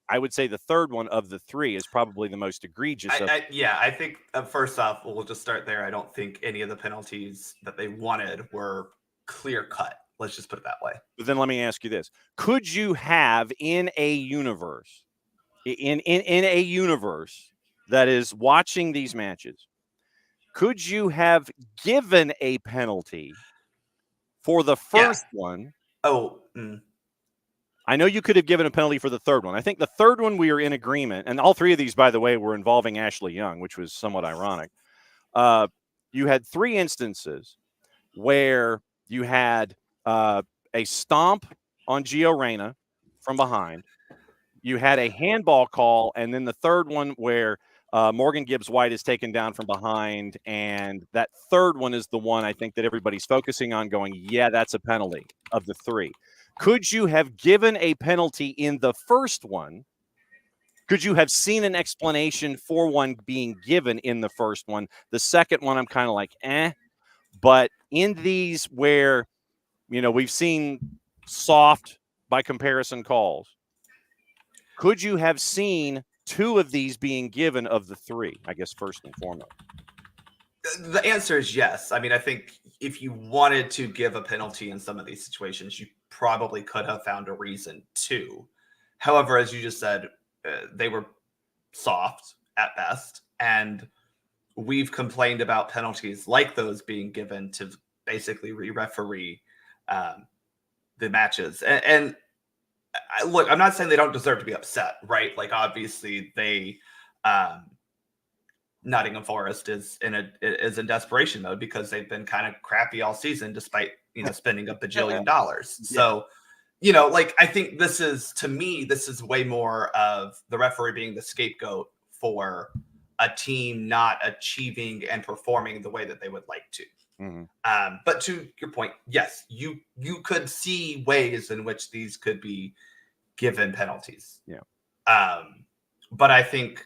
I would say the third one of the 3 is probably the most egregious. I think first off, we'll just start there. I don't think any of the penalties that they wanted were clear cut. Let's just put it that way. But then let me ask you this. Could you have in a universe that is watching these matches, could you have given a penalty for the first one? I know you could have given a penalty for the third one. I think the third one we are in agreement, and all 3 of these, by the way, were involving Ashley Young, which was somewhat ironic. You had 3 instances where you had a stomp on Gio Reyna from behind. You had a handball call, and then the third one where Morgan Gibbs-White is taken down from behind, and that third one is the one I think that everybody's focusing on going, yeah, that's a penalty of the 3. Could you have given a penalty in the first one? Could you have seen an explanation for one being given in the first one? The second one, I'm kind of like, But in these where, we've seen soft by comparison calls, could you have seen 2 of these being given of the 3, I guess, first and foremost? The answer is yes. I mean, I think if you wanted to give a penalty in some of these situations, you probably could have found a reason to. However, as you just said, they were soft at best. And we've complained about penalties like those being given to basically re-referee the matches. And look, I'm not saying they don't deserve to be upset, right? Like, obviously, they Nottingham Forest is in desperation mode because they've been kind of crappy all season, despite spending a bajillion dollars. Yeah. So, like, I think this is way more of the referee being the scapegoat for a team not achieving and performing the way that they would like to. Mm-hmm. But to your point, yes, you could see ways in which these could be given penalties. Yeah. But I think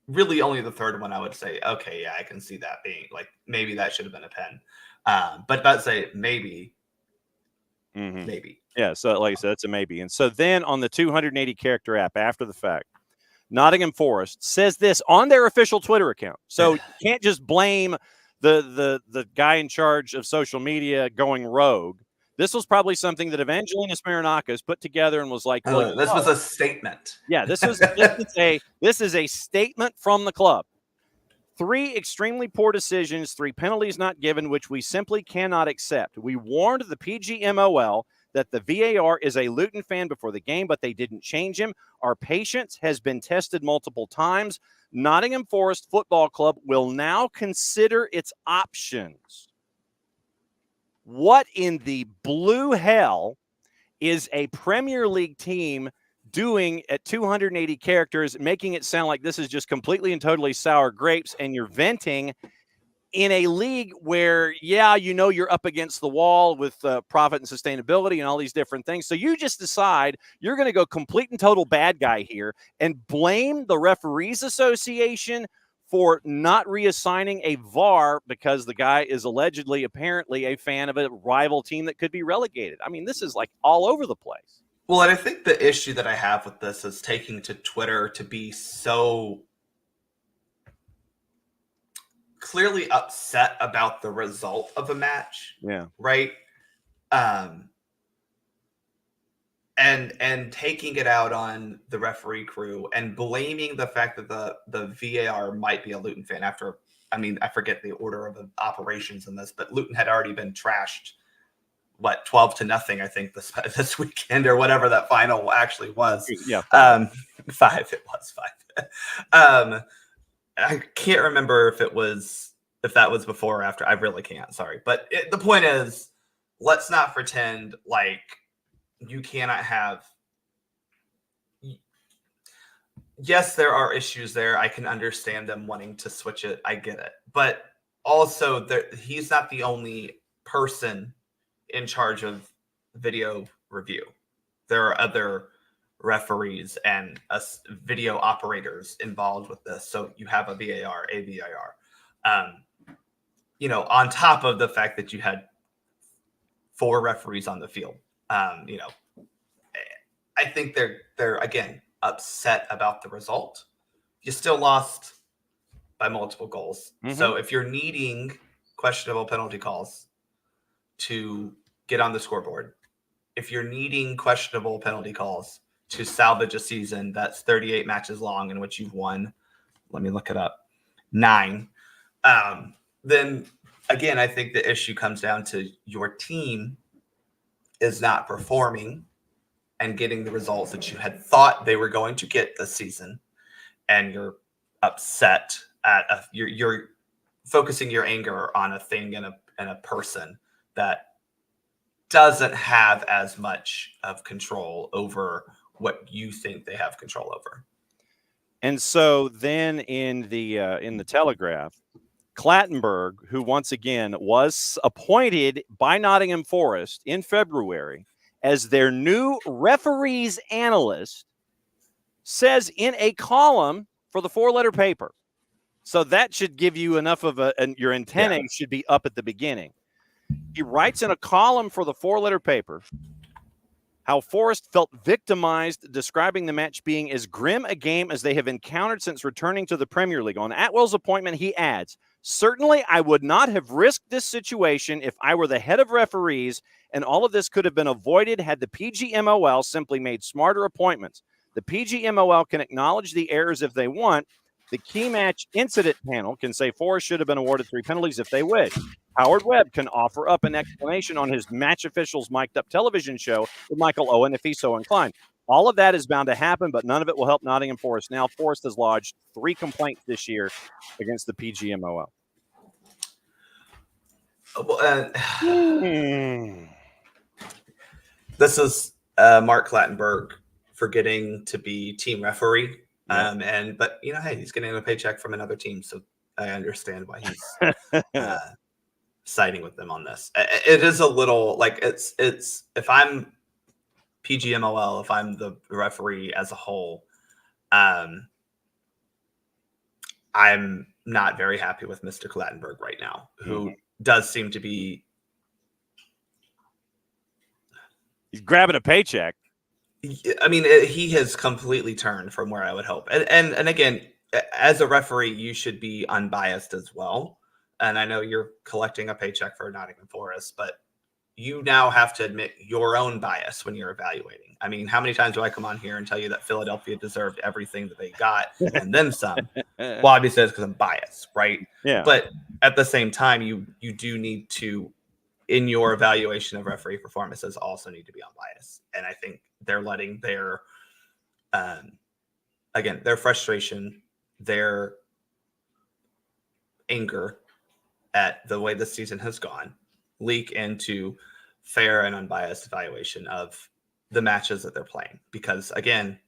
really only the third one I would say, okay, yeah, I can see that being like, maybe that should have been a pen. But I'd say maybe. Mm-hmm. Maybe. Yeah, so like I said, it's a maybe. And so then on the 280 character app after the fact, Nottingham Forest says this on their official Twitter account. So you can't just blame the guy in charge of social media going rogue. This was probably something that Evangelinos Marinakis put together and was like, well, this was a statement. Yeah, this is a statement from the club. 3 extremely poor decisions, 3 penalties not given, which we simply cannot accept. We warned the PGMOL that the VAR is a Luton fan before the game, but they didn't change him. Our patience has been tested multiple times. Nottingham Forest Football Club will now consider its options. What in the blue hell is a Premier League team doing at 280 characters, making it sound like this is just completely and totally sour grapes, and you're venting in a league where, you're up against the wall with profit and sustainability and all these different things. So you just decide you're going to go complete and total bad guy here and blame the Referees Association for not reassigning a VAR because the guy is apparently a fan of a rival team that could be relegated. I mean, this is like all over the place. Well, and I think the issue that I have with this is taking to Twitter to be so clearly upset about the result of a match. Yeah. Right. And taking it out on the referee crew and blaming the fact that the VAR might be a Luton fan after, I forget the order of the operations in this, but Luton had already been trashed, 12-0, I think, this weekend, or whatever that final actually was. Yeah. 5. It was 5. I can't remember if that was before or after. I really can't. Sorry. But the point is, let's not pretend like you cannot have. Yes, there are issues there. I can understand them wanting to switch it. I get it. But also, he's not the only person in charge of video review. There are other referees and video operators involved with this. So you have a VAR. On top of the fact that you had 4 referees on the field. I think they're again upset about the result. You still lost by multiple goals. Mm-hmm. So if you're needing questionable penalty calls to get on the scoreboard, if you're needing questionable penalty calls to salvage a season that's 38 matches long in which you've won, let me look it up, 9, then again, I think the issue comes down to your team is not performing and getting the results that you had thought they were going to get this season, and you're upset at you're focusing your anger on a thing and a person that doesn't have as much of control over what you think they have control over. And so then in the Telegraph, Clattenburg, who once again was appointed by Nottingham Forest in February as their new referees analyst, says in a column for the 4-letter paper. So that should give you enough of your antennae should be up at the beginning. He writes in a column for the 4-letter paper how Forest felt victimized, describing the match being as grim a game as they have encountered since returning to the Premier League. On Atwell's appointment, he adds, Certainly, I would not have risked this situation if I were the head of referees, and all of this could have been avoided had the PGMOL simply made smarter appointments. The PGMOL can acknowledge the errors if they want. The key match incident panel can say Forrest should have been awarded 3 penalties if they wish. Howard Webb can offer up an explanation on his match officials mic'd up television show with Michael Owen if he's so inclined. All of that is bound to happen, but none of it will help Nottingham Forest. Now, Forest has lodged 3 complaints this year against the PGMOL. This is Mark Clattenburg forgetting to be team referee. But hey, he's getting a paycheck from another team, so I understand why he's siding with them on this. It is a little like it's if I'm PGMOL, if I'm the referee as a whole, I'm not very happy with Mr. Clattenburg right now, who does seem to be. He's grabbing a paycheck. I mean, he has completely turned from where I would hope. And again, as a referee, you should be unbiased as well. And I know you're collecting a paycheck for Nottingham Forest, but you now have to admit your own bias when you're evaluating. I mean, how many times do I come on here and tell you that Philadelphia deserved everything that they got and then some? Well, obviously it's because I'm biased, right? Yeah. But at the same time, you do need to, in your evaluation of referee performances, also need to be unbiased. And I think they're letting their, again, their frustration, their anger at the way this season has gone leak into fair and unbiased evaluation of the matches that they're playing. Because again,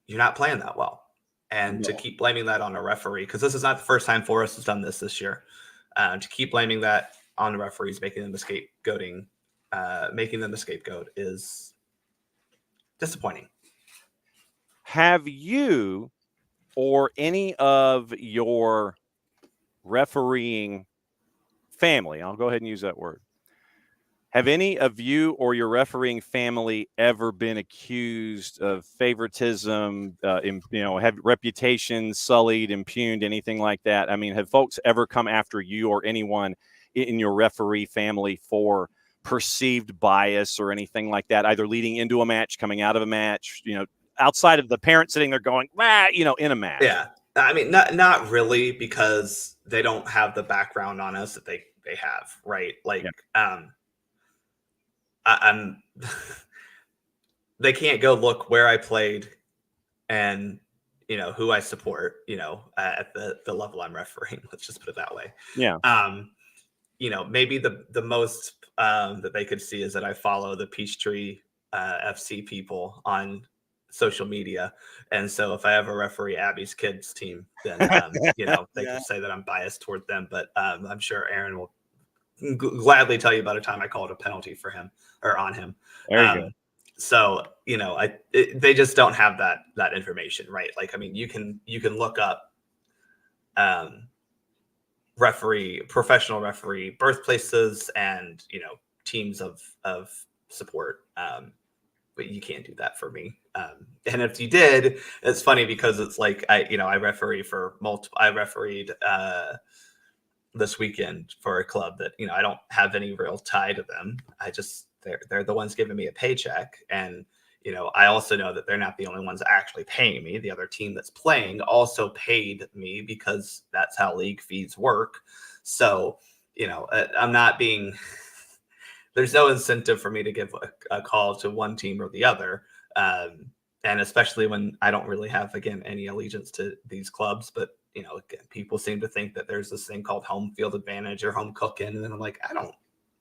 you're not playing that well. And to keep blaming that on a referee, because this is not the first time Forrest has done this year, to keep blaming that on the referees, making them the scapegoat is disappointing. Have you or any of your refereeing family, I'll go ahead and use that word, have any of you or your refereeing family ever been accused of favoritism, have reputations sullied, impugned, anything like that? I mean, have folks ever come after you or anyone in your referee family for perceived bias or anything like that, either leading into a match, coming out of a match, outside of the parent sitting there going, in a match? Yeah. I mean, not really, because they don't have the background on us that they have, right? Like, I'm they can't go look where I played and who I support, at the level I'm refereeing. Let's just put it that way. Yeah. Maybe the most that they could see is that I follow the Peachtree FC people on social media, and so if I ever referee Abby's kids team, then they can say that I'm biased toward them. But I'm sure Aaron will gladly tell you about a time I called a penalty for him or on him. There you go. So they just don't have that information, right? Like, I mean, you can look up professional referee birthplaces and teams of support, but you can't do that for me. And if you did, it's funny because it's like I referee for multiple. I refereed this weekend for a club that I don't have any real tie to them. They're the ones giving me a paycheck, and I also know that they're not the only ones actually paying me. The other team that's playing also paid me because that's how league fees work. So I'm not being. There's no incentive for me to give a call to one team or the other. And especially when I don't really have, again, any allegiance to these clubs. But, again, people seem to think that there's this thing called home field advantage or home cooking. And then I'm like, I don't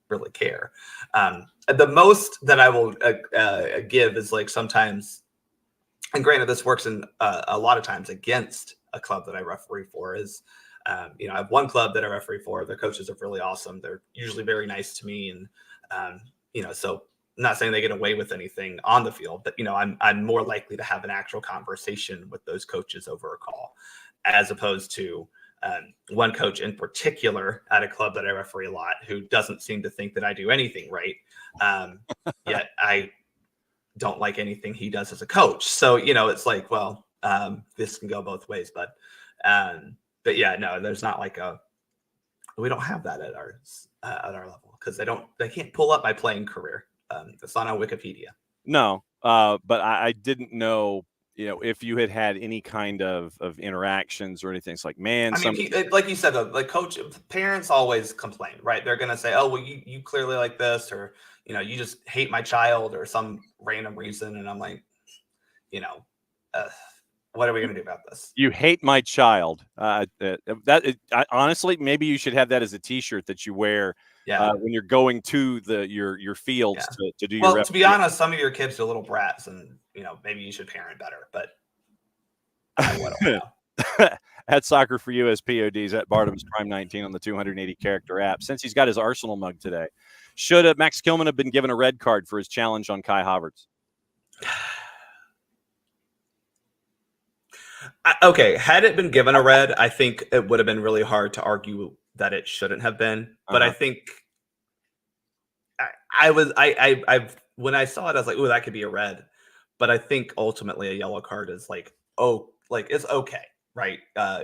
really care. The most that I will give is like sometimes, and granted, this works in a lot of times against a club that I referee for, is, I have one club that I referee for. Their coaches are really awesome. They're usually very nice to me. And, so I'm not saying they get away with anything on the field, but, I'm more likely to have an actual conversation with those coaches over a call, as opposed to one coach in particular at a club that I referee a lot, who doesn't seem to think that I do anything right. Yet I don't like anything he does as a coach. So, it's like, well, this can go both ways, but But yeah, no, there's not like we don't have that at our level because they can't pull up my playing career. It's not on Wikipedia. No, but I didn't know, if you had any kind of interactions or anything. It's like, man, I mean, like you said, though, like parents always complain, right? They're gonna say, "Oh, well, you clearly like this," or you just hate my child, or some random reason, and I'm like, what are we gonna do about this? You hate my child. Honestly, maybe you should have that as a T-shirt that you wear. Yeah. When you're going to your fields to do your. Well, to be honest, some of your kids are little brats, and maybe you should parent better. But I don't know. At Soccer for US PODs at Bartum's Prime 19 on the 280 character app. Since he's got his Arsenal mug today, should Max Kilman have been given a red card for his challenge on Kai Havertz? Okay, had it been given a red, I think it would have been really hard to argue that it shouldn't have been. But I think when I saw it, I was like, "Oh, that could be a red." But I think ultimately a yellow card is like, it's okay, right?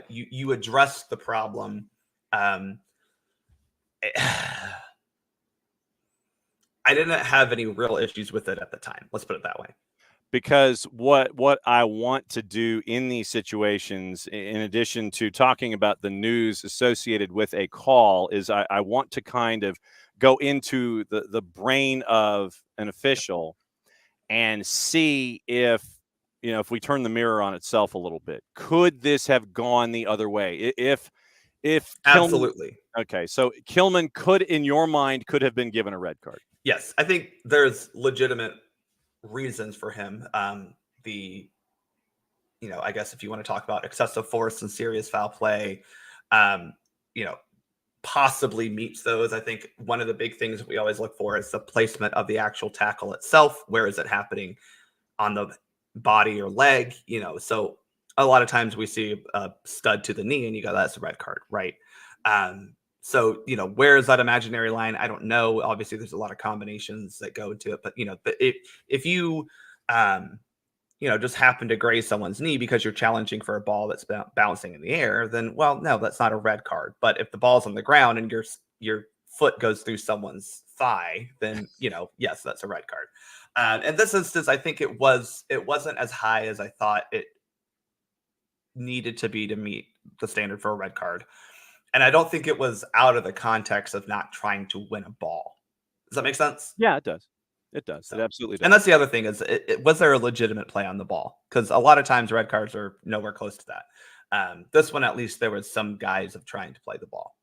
You address the problem. I didn't have any real issues with it at the time. Let's put it that way. Because what I want to do in these situations, in addition to talking about the news associated with a call, is I want to kind of go into the brain of an official and see if we turn the mirror on itself a little bit. Could this have gone the other way? If Absolutely. Okay, so Kilman could have been given a red card. Yes, I think there's legitimate reasons for him. I guess if you want to talk about excessive force and serious foul play, possibly meets those. I think one of the big things that we always look for is the placement of the actual tackle itself. Where is it happening on the body or leg? So a lot of times we see a stud to the knee and you go, that's a red card, right? So, where is that imaginary line? I don't know. Obviously, there's a lot of combinations that go into it. But, if you, just happen to graze someone's knee because you're challenging for a ball that's bouncing in the air, then, well, no, that's not a red card. But if the ball's on the ground and your foot goes through someone's thigh, then, yes, that's a red card. In this instance, I think it wasn't as high as I thought it needed to be to meet the standard for a red card. And I don't think it was out of the context of not trying to win a ball. Does that make sense? Yeah, it does. It does. So, it absolutely does. And that's the other thing is, was there a legitimate play on the ball? Because a lot of times red cards are nowhere close to that. This one, at least, there was some guise of trying to play the ball.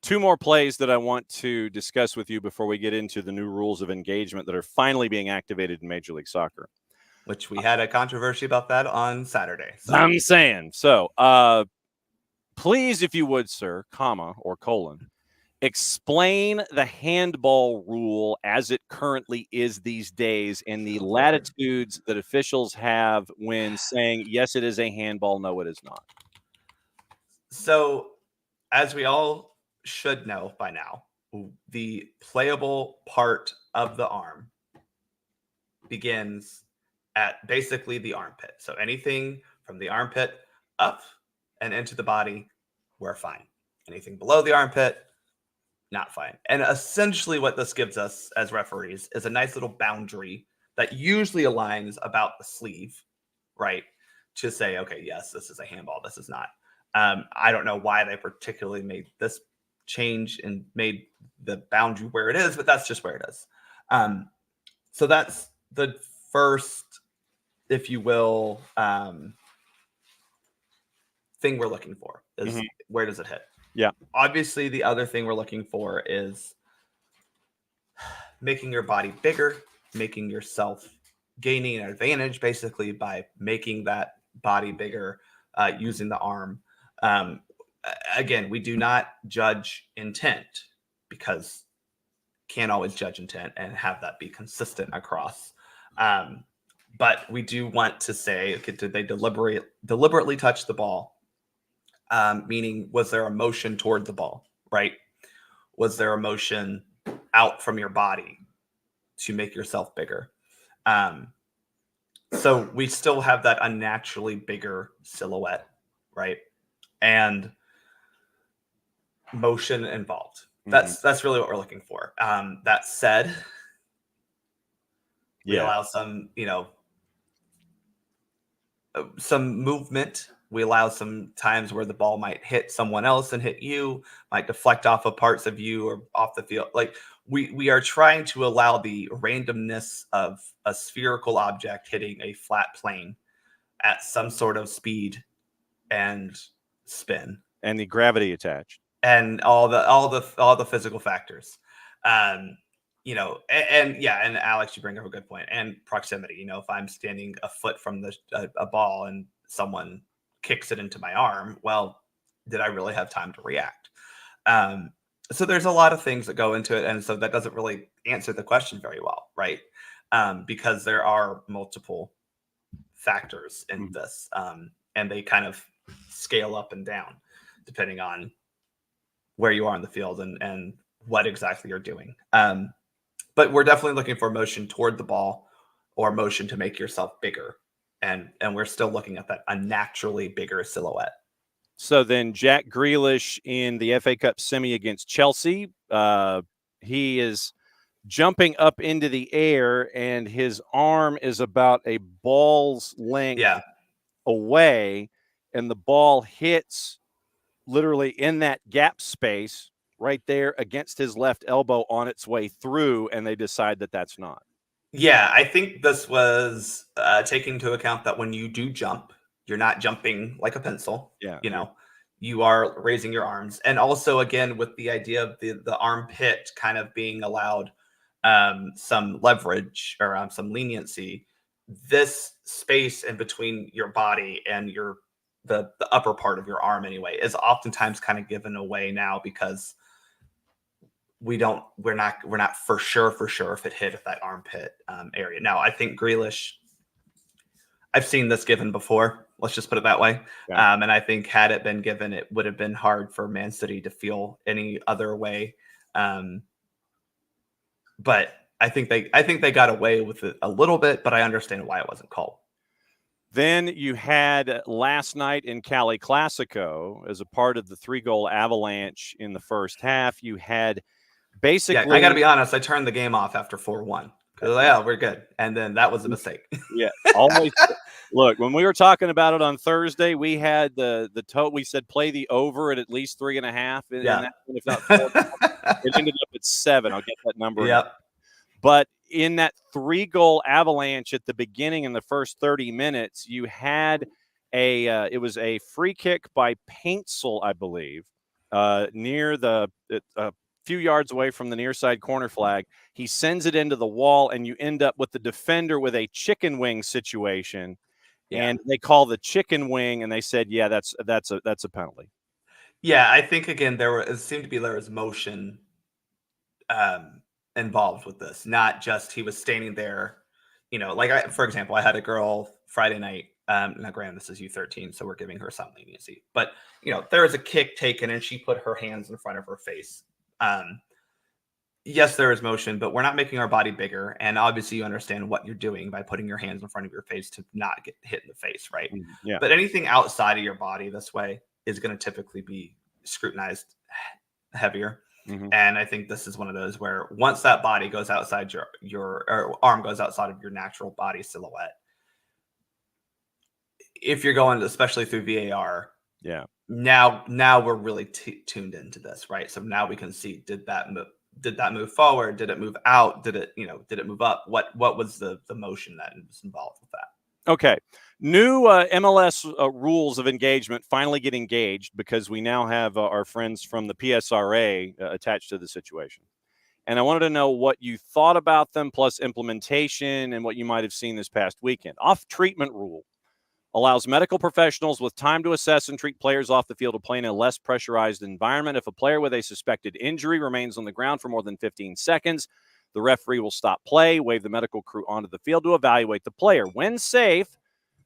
Two more plays that I want to discuss with you before we get into the new rules of engagement that are finally being activated in Major League Soccer. Which we had a controversy about that on Saturday. So. I'm saying. So, please, if you would, sir, explain the handball rule as it currently is these days and the latitudes that officials have when saying, yes, it is a handball, no, it is not. So, as we all should know by now, the playable part of the arm begins at basically the armpit. So anything from the armpit up and into the body, we're fine. Anything below the armpit, not fine. And essentially what this gives us as referees is a nice little boundary that usually aligns about the sleeve, right? To say, okay, yes, this is a handball, this is not. I don't know why they particularly made this change and made the boundary where it is, but that's just where it is. So that's the first, if you will, thing we're looking for is where does it hit? Yeah. Obviously, the other thing we're looking for is making your body bigger, making yourself gaining an advantage basically by making that body bigger using the arm. Again, we do not judge intent because can't always judge intent and have that be consistent across. But we do want to say, okay, did they deliberately touch the ball? Meaning, was there a motion toward the ball, right? Was there a motion out from your body to make yourself bigger? So we still have that unnaturally bigger silhouette, right? and motion involved. That's really what we're looking for. That said, we allow some, some movement. We allow some times where the ball might hit someone else and hit you, might deflect off of parts of you or off the field. Like we are trying to allow the randomness of a spherical object hitting a flat plane at some sort of speed and spin, and the gravity attached, and all the physical factors. And Alex, you bring up a good point. And proximity. If I'm standing a foot from a ball and someone kicks it into my arm, well, did I really have time to react? So there's a lot of things that go into it, and so that doesn't really answer the question very well, right? Because there are multiple factors in this, and they kind of scale up and down depending on where you are in the field and what exactly you're doing. But we're definitely looking for motion toward the ball or motion to make yourself bigger. And we're still looking at that unnaturally bigger silhouette. So then Jack Grealish in the FA Cup semi against Chelsea, he is jumping up into the air and his arm is about a ball's length away, and the ball hits literally in that gap space right there against his left elbow on its way through, and they decide that that's not. Yeah, I think this was taking into account that when you do jump, you're not jumping like a pencil. You are raising your arms. And also, again, with the idea of the armpit kind of being allowed some leverage or some leniency, this space in between your body and the upper part of your arm anyway is oftentimes kind of given away now because we're not for sure if it hit at that armpit area. Now, I think Grealish, I've seen this given before. Let's just put it that way. Yeah. And I think had it been given, it would have been hard for Man City to feel any other way. But I think they got away with it a little bit, but I understand why it wasn't called. Then you had last night in Cali Classico, as a part of the 3-goal avalanche in the first half, you had basically... I got to be honest, I turned the game off after 4-1. Because, we're good. And then that was a mistake. Yeah, always. Look, when we were talking about it on Thursday, we had the total. We said play the over at least 3.5. In that one, if not 4. It ended up at 7. I'll get that number. Yep. But in that 3-goal avalanche at the beginning in the first 30 minutes, you had it was a free kick by Paintsel, I believe, near the few yards away from the near side corner flag. He sends it into the wall, and you end up with the defender with a chicken wing situation. And they call the chicken wing, and they said, yeah, that's a penalty. Yeah, I think again there was motion involved with this, not just he was standing there. For example, I had a girl Friday night. Now, granted, this is U13, so we're giving her some leniency. But there was a kick taken, and she put her hands in front of her face. Yes, there is motion, but we're not making our body bigger. And obviously you understand what you're doing by putting your hands in front of your face to not get hit in the face, right? Yeah. But anything outside of your body this way is going to typically be scrutinized heavier. Mm-hmm. And I think this is one of those where once that body goes outside your or arm goes outside of your natural body silhouette, if you're going, especially through VAR, now we're really tuned into this, right? So now we can see, did that move forward? Did it move out? Did it move up? What was the motion that was involved with that? Okay. New MLS rules of engagement finally get engaged because we now have our friends from the PSRA attached to the situation. And I wanted to know what you thought about them, plus implementation and what you might have seen this past weekend. Off-treatment rule allows medical professionals with time to assess and treat players off the field to play in a less pressurized environment. If a player with a suspected injury remains on the ground for more than 15 seconds, the referee will stop play, wave the medical crew onto the field to evaluate the player. When safe,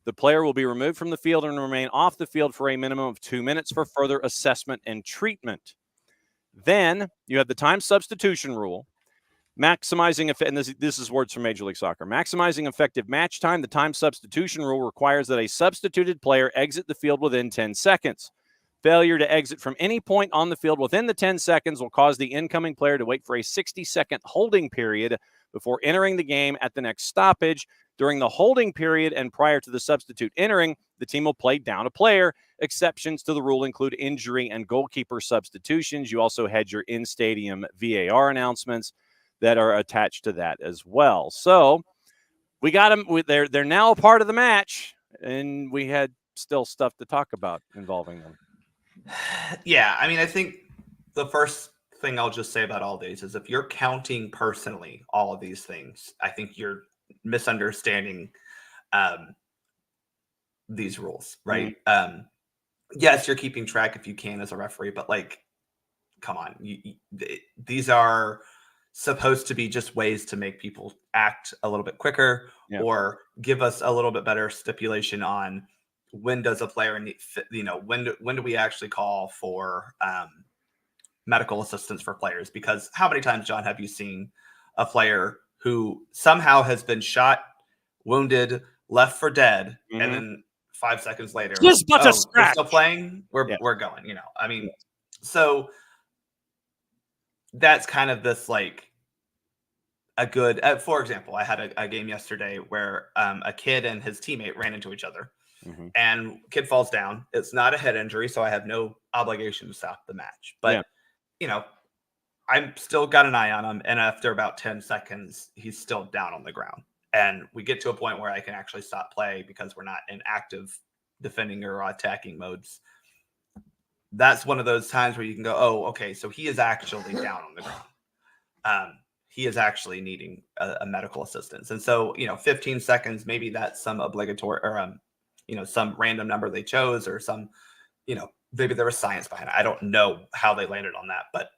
the player will be removed from the field and remain off the field for a minimum of 2 minutes for further assessment and treatment. Then you have the time substitution rule. Maximizing, and this is words from Major League Soccer. Maximizing effective match time. The time substitution rule requires that a substituted player exit the field within 10 seconds. Failure to exit from any point on the field within the 10 seconds will cause the incoming player to wait for a 60-second holding period before entering the game at the next stoppage. During the holding period and prior to the substitute entering, the team will play down a player. Exceptions to the rule include injury and goalkeeper substitutions. You also had your in-stadium VAR announcements that are attached to that as well. So we got them. They're now a part of the match, and we had still stuff to talk about involving them. Yeah, I mean, I think the first thing I'll just say about all these is if you're counting personally all of these things, I think you're misunderstanding these rules, right? Yes, you're keeping track if you can as a referee, but like, come on, these are supposed to be just ways to make people act a little bit quicker or give us a little bit better stipulation on when does a player need, when do we actually call for medical assistance for players? Because how many times, John, have you seen a player who somehow has been shot, wounded, left for dead, and then 5 seconds later, Just but a we're still playing, we're going, I mean, so that's kind of this like a good, for example, I had a game yesterday where a kid and his teammate ran into each other. And kid falls down. It's not a head injury, so I have no obligation to stop the match. But, I'm still got an eye on him. And after about 10 seconds, he's still down on the ground. And we get to a point where I can actually stop play because we're not in active defending or attacking modes. That's one of those times where you can go, oh, okay, so he is actually down on the ground. He is actually needing a medical assistance. And so, 15 seconds, maybe that's some obligatory or, some random number they chose or some, maybe there was science behind it. I don't know how they landed on that, but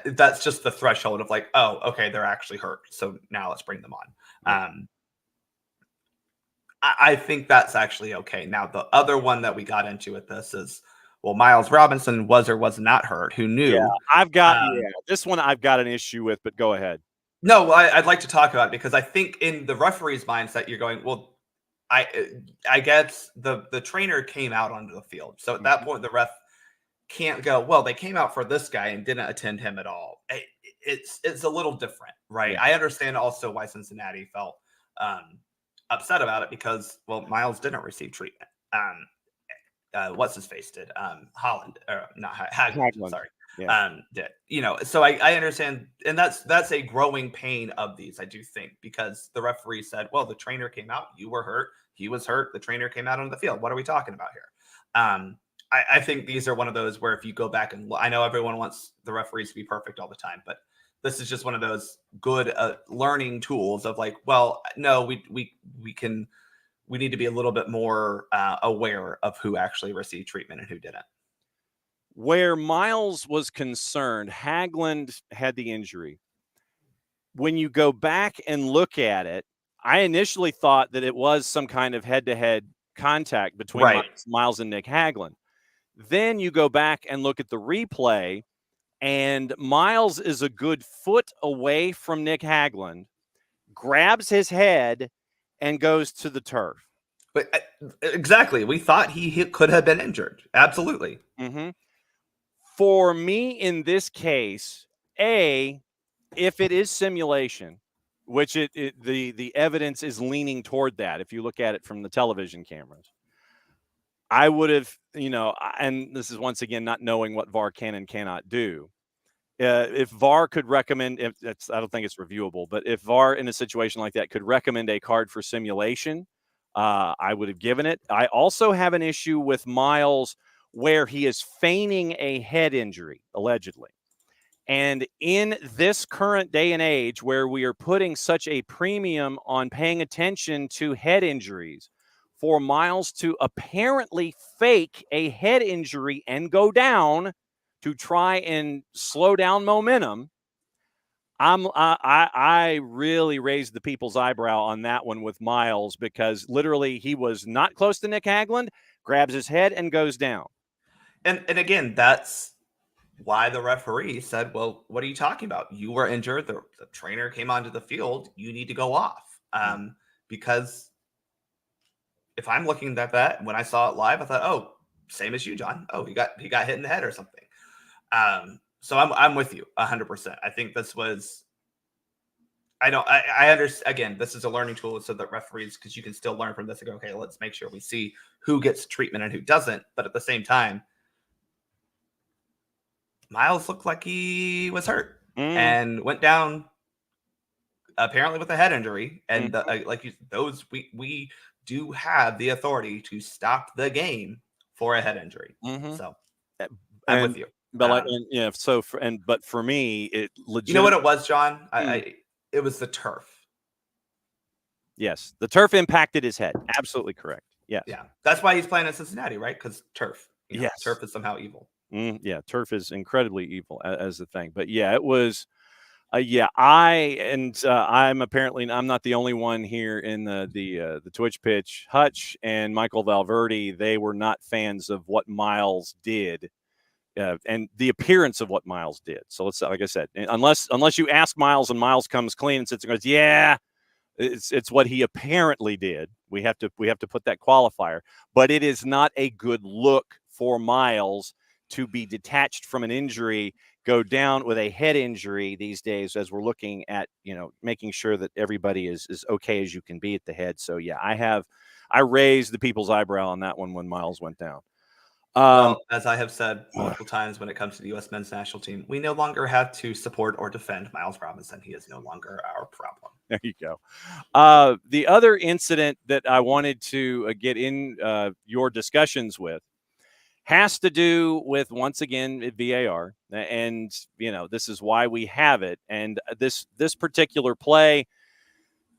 that's just the threshold of like, oh, okay, they're actually hurt. So now let's bring them on. I think that's actually okay. Now, the other one that we got into with this is, well, Miles Robinson was or was not hurt. Who knew? Yeah, I've got this one I've got an issue with, but go ahead. No, I'd like to talk about it because I think in the referee's mindset, you're going, well, I guess the trainer came out onto the field. So at that point, the ref can't go, well, they came out for this guy and didn't attend him at all. It's a little different, right? I understand also why Cincinnati felt upset about it because, well, Miles didn't receive treatment. What's his face did? Holland, or not Haglund, sorry. Did. So I understand, and that's a growing pain of these, I do think, because the referee said, well, the trainer came out, you were hurt, he was hurt, the trainer came out on the field. What are we talking about here? I think these are one of those where if you go back and I know everyone wants the referees to be perfect all the time, but this is just one of those good learning tools of like, well, no, we need to be a little bit more aware of who actually received treatment and who didn't. Where Miles was concerned, Haglund had the injury. When you go back and look at it, I initially thought that it was some kind of head-to-head contact between Miles and Nick Haglund. Then you go back and look at the replay, and Miles is a good foot away from Nick Haglund, grabs his head, and goes to the turf. But exactly. We thought he could have been injured. Absolutely. For me, in this case, if it is simulation, which the evidence is leaning toward that, if you look at it from the television cameras, I would have, and this is once again not knowing what VAR can and cannot do. If VAR could recommend, I don't think it's reviewable, but if VAR in a situation like that could recommend a card for simulation, I would have given it. I also have an issue with Miles where he is feigning a head injury, allegedly. And in this current day and age where we are putting such a premium on paying attention to head injuries, for Miles to apparently fake a head injury and go down to try and slow down momentum, I really raised the people's eyebrow on that one with Miles because literally he was not close to Nick Haglund, grabs his head and goes down. And again, that's why the referee said, well, what are you talking about? You were injured. The trainer came onto the field. You need to go off. Because if I'm looking at that, when I saw it live, I thought, oh, same as you, John. Oh, he got hit in the head or something. So I'm with you 100%. I think this was. I understand. Again, this is a learning tool so that referees, because you can still learn from this and go, okay, let's make sure we see who gets treatment and who doesn't. But at the same time, Miles looked like he was hurt and went down apparently with a head injury. And we do have the authority to stop the game for a head injury. So I'm with you. But but for me, it legit. You know what it was, John? It was the turf. Yes, the turf impacted his head. Absolutely correct. Yes. Yeah, that's why he's playing at Cincinnati, right? Because turf. Yes, turf is somehow evil. Yeah, turf is incredibly evil as the thing. But yeah, it was. I'm not the only one here in the Twitch pitch. Hutch and Michael Valverde, they were not fans of what Miles did. And the appearance of what Miles did. So let's, like I said, unless you ask Miles and Miles comes clean and sits and goes, yeah, it's what he apparently did. We have to put that qualifier, but it is not a good look for Miles to be detached from an injury, go down with a head injury these days, as we're looking at, making sure that everybody is okay as you can be at the head. So yeah, I raised the people's eyebrow on that one when Miles went down. Well, as I have said multiple times when it comes to the U.S. men's national team, we no longer have to support or defend Miles Robinson. He is no longer our problem. There you go. The other incident that I wanted to get in your discussions with has to do with, once again, VAR. And, this is why we have it. And this particular play,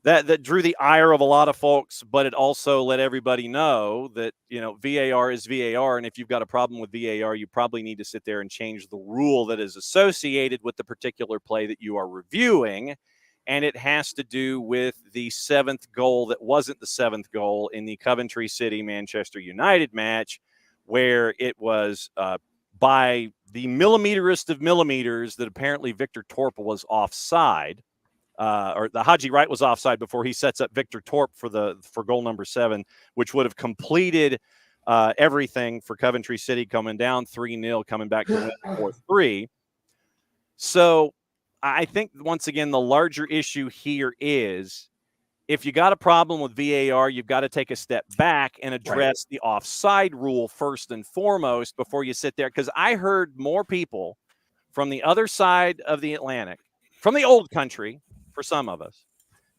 that drew the ire of a lot of folks, but it also let everybody know that, VAR is VAR. And if you've got a problem with VAR, you probably need to sit there and change the rule that is associated with the particular play that you are reviewing. And it has to do with the seventh goal that wasn't the seventh goal in the Coventry City Manchester United match, where it was by the millimeterist of millimeters that apparently Victor Torp was offside. Or the Haji Wright was offside before he sets up Victor Torp for goal number 7, which would have completed everything for Coventry City, coming down 3-0, coming back to win 4-3. So I think, once again, the larger issue here is, if you got a problem with VAR, you've got to take a step back and address the offside rule first and foremost before you sit there. Because I heard more people from the other side of the Atlantic, from the old country, for some of us,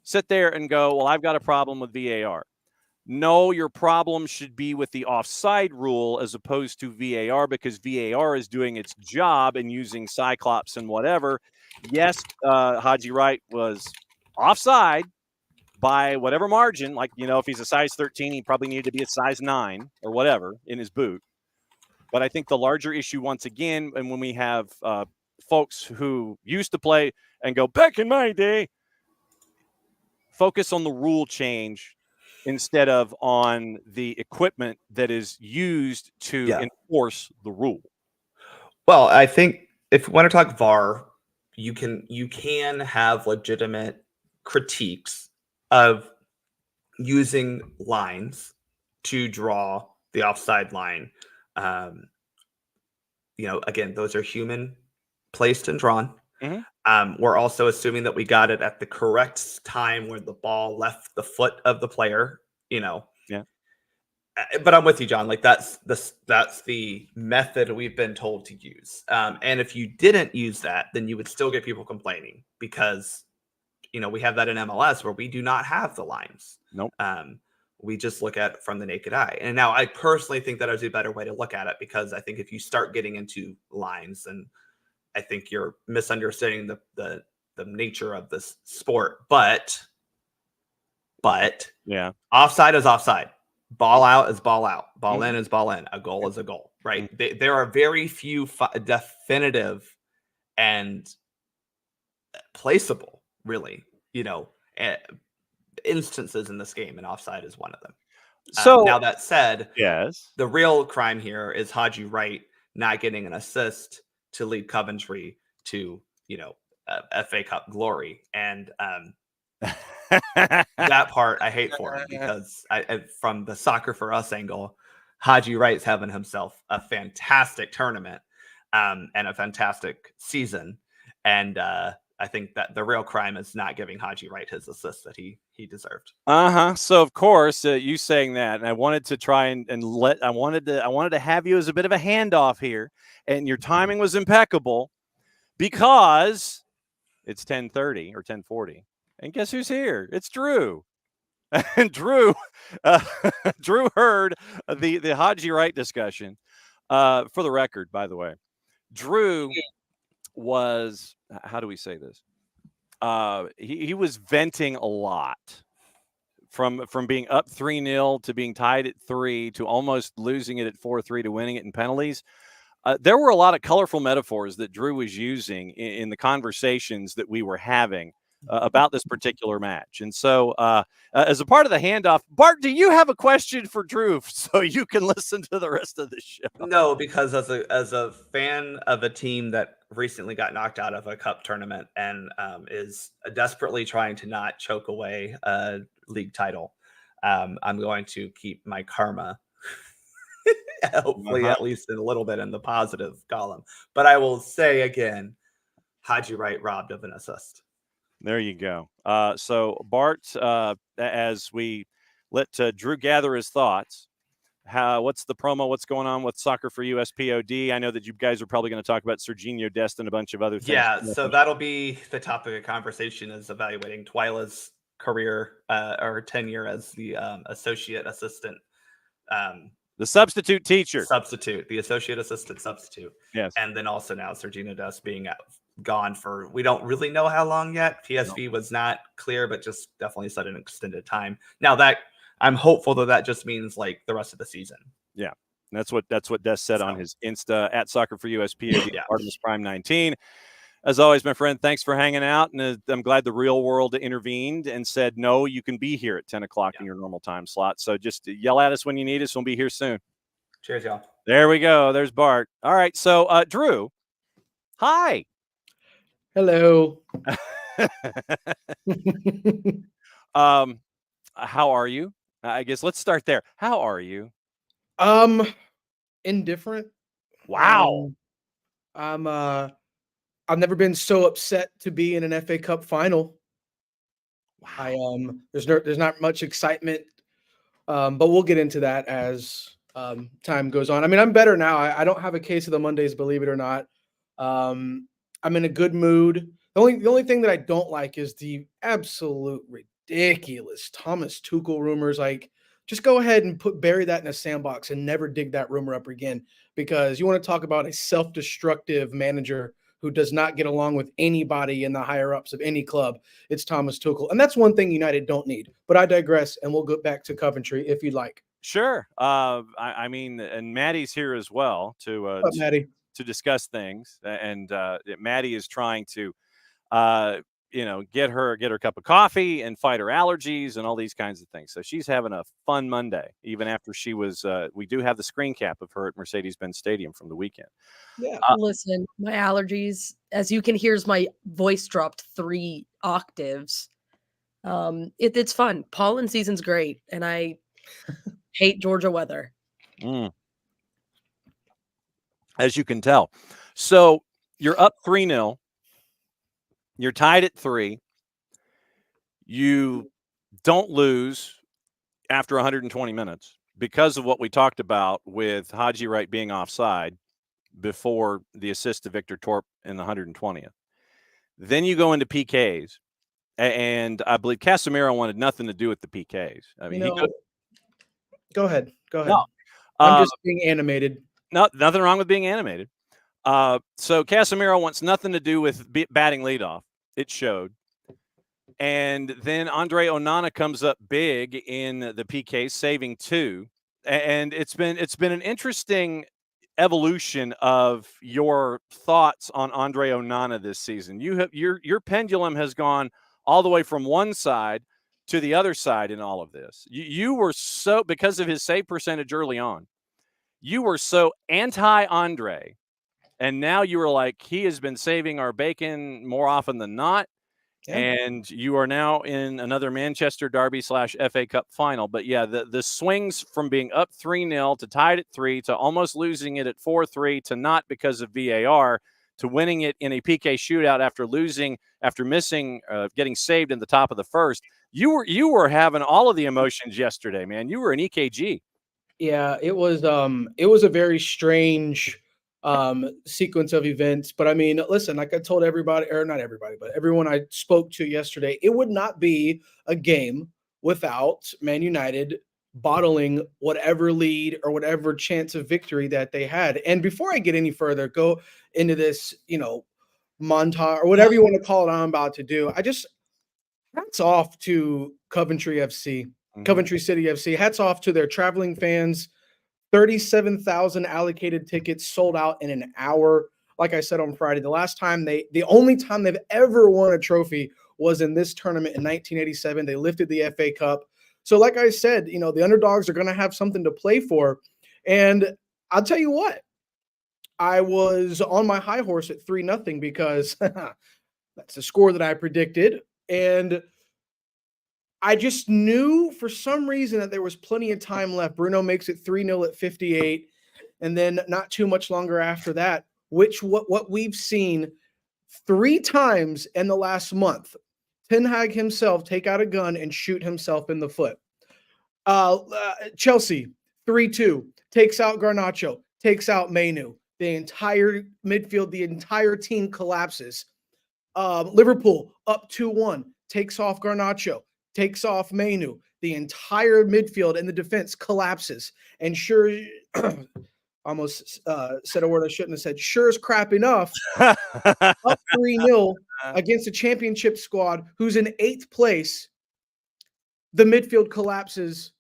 sit there and go, well, I've got a problem with VAR. No, your problem should be with the offside rule as opposed to VAR, because VAR is doing its job and using Cyclops and whatever. Yes, Haji Wright was offside by whatever margin. Like, if he's a size 13, he probably needed to be a size 9 or whatever in his boot. But I think the larger issue, once again, and when we have folks who used to play and go, back in my day, focus on the rule change instead of on the equipment that is used to enforce the rule. Well, I think if we want to talk VAR, you can have legitimate critiques of using lines to draw the offside line. Again, those are human placed and drawn. Mm-hmm. We're also assuming that we got it at the correct time where the ball left the foot of the player, Yeah. But I'm with you, John. Like, that's the method we've been told to use. And if you didn't use that, then you would still get people complaining, because, we have that in MLS where we do not have the lines. Nope. We just look at it from the naked eye. And now I personally think that is a better way to look at it, because I think if you start getting into lines, then I think you're misunderstanding the nature of this sport. But yeah, offside is offside. Ball out is ball out. Ball in is ball in. A goal is a goal, right? There are very few definitive and placeable, really, instances in this game, and offside is one of them. So now, that said, yes, the real crime here is Haji Wright not getting an assist to lead Coventry to, FA Cup glory. And that part I hate for him, because from the Soccer for Us angle, Haji Wright's having himself a fantastic tournament and a fantastic season. And I think that the real crime is not giving Haji Wright his assist that he deserved. So of course, you saying that, and I wanted to try and I wanted to have you as a bit of a handoff here, and your timing was impeccable because it's 10:30 or 10:40, and guess who's here? It's Drew. And Drew heard the Haji Wright discussion. For the record, by the way, Drew was, how do we say this? He was venting a lot from being up 3-0 to being tied at 3 to almost losing it at 4-3 to winning it in penalties. There were a lot of colorful metaphors that Drew was using in the conversations that we were having about this particular match. And so as a part of the handoff, Bart, do you have a question for Drew so you can listen to the rest of the show? No, because as a fan of a team that recently got knocked out of a cup tournament and is desperately trying to not choke away a league title, I'm going to keep my karma hopefully at least a little bit in the positive column. But I will say again, Haji Wright robbed of an assist. There you go. So Bart, as we let Drew gather his thoughts, what's the promo? What's going on with Soccer for US POD? I know that you guys are probably going to talk about Serginho Dest and a bunch of other things. Yeah, so that'll be the topic of conversation, is evaluating Twyla's career or tenure as the associate assistant. The substitute teacher. The associate assistant substitute. Yes. And then also now Serginho Dest being gone for, we don't really know how long yet. PSV was not clear, but just definitely said an extended time. Now that I'm hopeful that just means like the rest of the season. Yeah. That's what Dest said on his Insta at Soccer for US POD, Artemis Prime 19. As always, my friend, thanks for hanging out. And I'm glad the real world intervened and said, no, you can be here at 10 o'clock in your normal time slot. So just yell at us when you need us. We'll be here soon. Cheers, y'all. There we go. There's Bart. All right. So, Drew, hi. Hello. How are you? I guess let's start there. How are you? Indifferent. Wow. I've never been so upset to be in an FA Cup final. Wow. There's not much excitement, but we'll get into that as time goes on. I mean, I'm better now. I don't have a case of the Mondays, believe it or not. I'm in a good mood. The only thing that I don't like is the absolute ridiculous Thomas Tuchel rumors. Like, just go ahead and bury that in a sandbox and never dig that rumor up again, because you want to talk about a self-destructive manager who does not get along with anybody in the higher ups of any club. It's Thomas Tuchel. And that's one thing United don't need. But I digress, and we'll go back to Coventry if you'd like. Sure. I mean, and Maddie's here as well to discuss things. And Maddie is trying to, get her cup of coffee and fight her allergies and all these kinds of things. So she's having a fun Monday, even after she was. We do have the screen cap of her at Mercedes-Benz Stadium from the weekend. Yeah. Listen, my allergies, as you can hear, my voice dropped 3 octaves. It's fun. Pollen season's great, and I hate Georgia weather. As you can tell. So you're up 3-0. You're tied at 3. You don't lose after 120 minutes because of what we talked about with Haji Wright being offside before the assist to Victor Torp in the 120th. Then you go into PKs, and I believe Casemiro wanted nothing to do with the PKs. I mean, go ahead. No, I'm just being animated. No, nothing wrong with being animated. So Casemiro wants nothing to do with batting leadoff. It showed. And then Andre Onana comes up big in the PK, saving 2. And it's been an interesting evolution of your thoughts on Andre Onana this season. Your pendulum has gone all the way from one side to the other side in all of this. You were so, because of his save percentage early on, you were so anti-Andre. And now you were like, he has been saving our bacon more often than not. Yeah. And you are now in another Manchester Derby / FA Cup final. But yeah, the swings from being up 3-0 to tied at 3 to almost losing it at 4-3 to not because of VAR to winning it in a PK shootout after missing, getting saved in the top of the first. You were having all of the emotions yesterday, man. You were an EKG. Yeah, it was a very strange sequence of events. But I mean, listen, like I told everybody, or not everybody, but everyone I spoke to yesterday, it would not be a game without Man United bottling whatever lead or whatever chance of victory that they had. And before I get any further, go into this, montage or whatever you want to call it I'm about to do. I just hats off to Coventry FC. Coventry City FC. Hats off to their traveling fans. 37,000 allocated tickets sold out in an hour. Like I said on Friday, the only time they've ever won a trophy was in this tournament in 1987. They lifted the FA Cup. So like I said, the underdogs are going to have something to play for. And I'll tell you what, I was on my high horse at 3-0 because that's the score that I predicted. And I just knew for some reason that there was plenty of time left. Bruno makes it 3-0 at 58. And then not too much longer after that, what we've seen 3 times in the last month, Ten Hag himself take out a gun and shoot himself in the foot. Chelsea, 3-2, takes out Garnacho, takes out Mainu. The entire midfield, the entire team collapses. Liverpool, up 2-1, takes off Garnacho, takes off Mainu. The entire midfield and the defense collapses. And sure, almost said a word I shouldn't have said. Sure as crap enough, up 3-0 against a championship squad who's in 8th place. The midfield collapses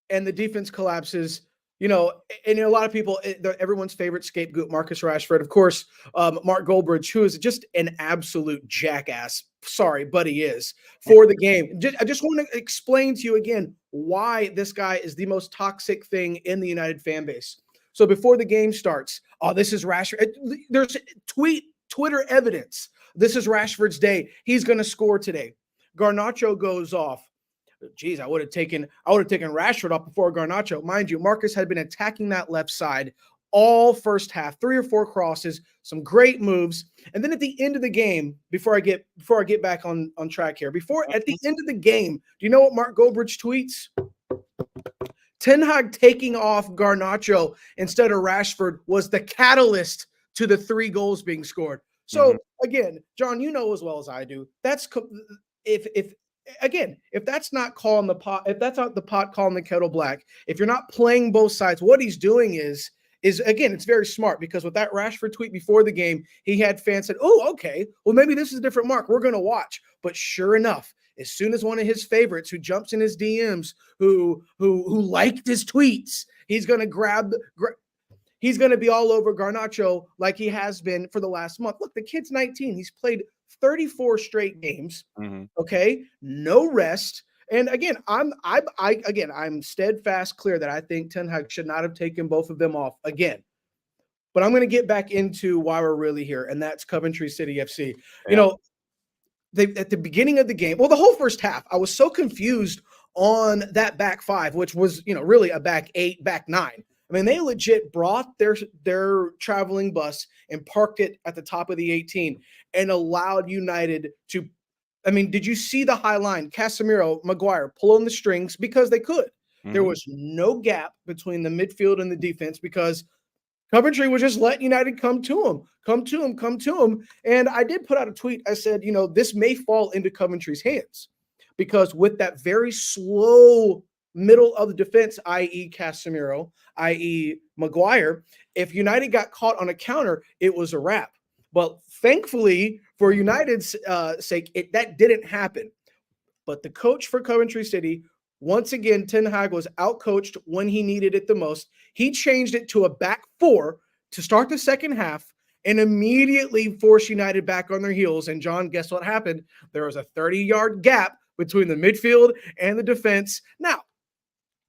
and the defense collapses. And a lot of people, everyone's favorite scapegoat, Marcus Rashford, of course, Mark Goldbridge, who is just an absolute jackass. Sorry, but he is for the game. I just want to explain to you again why this guy is the most toxic thing in the United fan base. So before the game starts, this is Rashford. There's Twitter evidence. This is Rashford's day. He's going to score today. Garnacho goes off. Geez, I would have taken Rashford off before Garnacho. Mind you, Marcus had been attacking that left side all first half, 3 or 4 crosses, some great moves. And then at the end of the game, before I get back on track here, at the end of the game, do you know what Mark Goldbridge tweets? Ten Hag taking off Garnacho instead of Rashford was the catalyst to the 3 goals being scored. So again, John, you know as well as I do, that's if that's not calling the pot, if that's not the pot calling the kettle black, if you're not playing both sides, what he's doing is again, it's very smart, because with that Rashford tweet before the game, he had fans said, "Oh, okay, well maybe this is a different Mark. We're going to watch." But sure enough, as soon as one of his favorites who jumps in his DMs, who liked his tweets, he's going to he's going to be all over Garnacho like he has been for the last month. Look, the kid's 19. He's played 34 straight games. Okay, no rest. And again, I'm steadfast clear that I think Ten Hag should not have taken both of them off again. But I'm going to get back into why we're really here, and that's Coventry City FC. Yeah. At the beginning of the game, well, the whole first half, I was so confused on that back 5, which was, really a back 8, back 9. I mean, they legit brought their traveling bus and parked it at the top of the 18 and allowed United to. I mean, did you see the high line? Casemiro, Maguire pulling the strings because they could. There was no gap between the midfield and the defense because Coventry was just letting United come to him. And I did put out a tweet. I said, this may fall into Coventry's hands because with that very slow middle of the defense, i.e. Casemiro, i.e. Maguire, if United got caught on a counter, it was a wrap. But thankfully, for United's sake, that didn't happen. But the coach for Coventry City, once again, Ten Hag was outcoached when he needed it the most. He changed it to a back 4 to start the second half and immediately forced United back on their heels. And John, guess what happened? There was a 30-yard gap between the midfield and the defense. Now,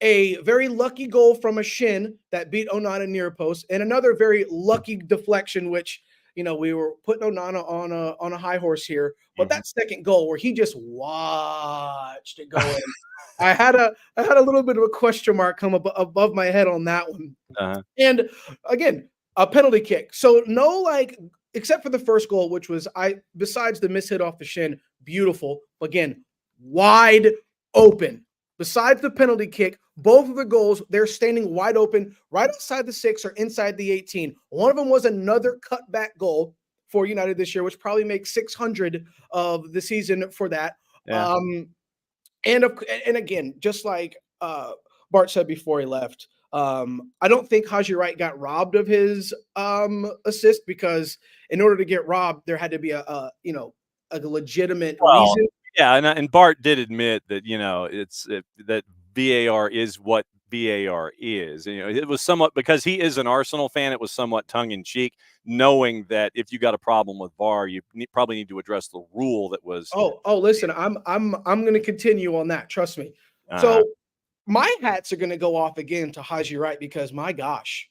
a very lucky goal from a shin that beat Onana near post, and another very lucky deflection, which we were putting Onana on a high horse here, but that second goal where he just watched it go in, I had a little bit of a question mark come up above my head on that one. And again, a penalty kick. So no, except for the first goal, which was besides the miss hit off the shin, beautiful. Again, wide open. Besides the penalty kick, both of the goals, they're standing wide open right outside the 6 or inside the 18. One of them was another cutback goal for United this year, which probably makes 600 of the season for that. Yeah. And again, just like Bart said before he left, I don't think Haji Wright got robbed of his assist, because in order to get robbed, there had to be a legitimate reason. Yeah, and Bart did admit that that VAR is what VAR is. It was somewhat, because he is an Arsenal fan, it was somewhat tongue in cheek, knowing that if you got a problem with VAR, you probably need to address the rule that was. Oh, listen, I'm going to continue on that. Trust me. So my hats are going to go off again to Haji Wright, because my gosh,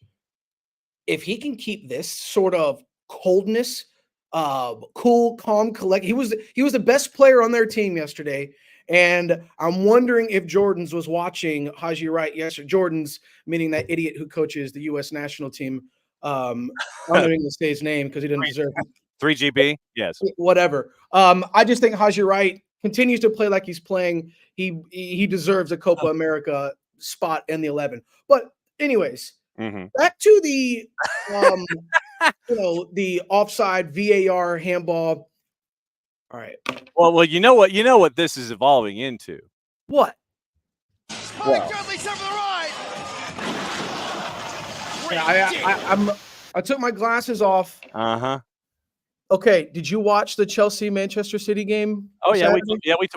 if he can keep this sort of coldness, cool, calm, collect. He was the best player on their team yesterday, and I'm wondering if Jordan's was watching Haji Wright yesterday. Jordan's meaning that idiot who coaches the U.S. national team. I'm not going to say his name because he didn't deserve it. 3GB, yes, whatever. I just think Haji Wright continues to play like he's playing. He deserves a Copa America spot in the 11. But anyways, back to the the offside VAR handball. All right. Well, you know what this is evolving into. What? I took my glasses off. Okay, did you watch the Chelsea-Manchester City game? Oh yeah,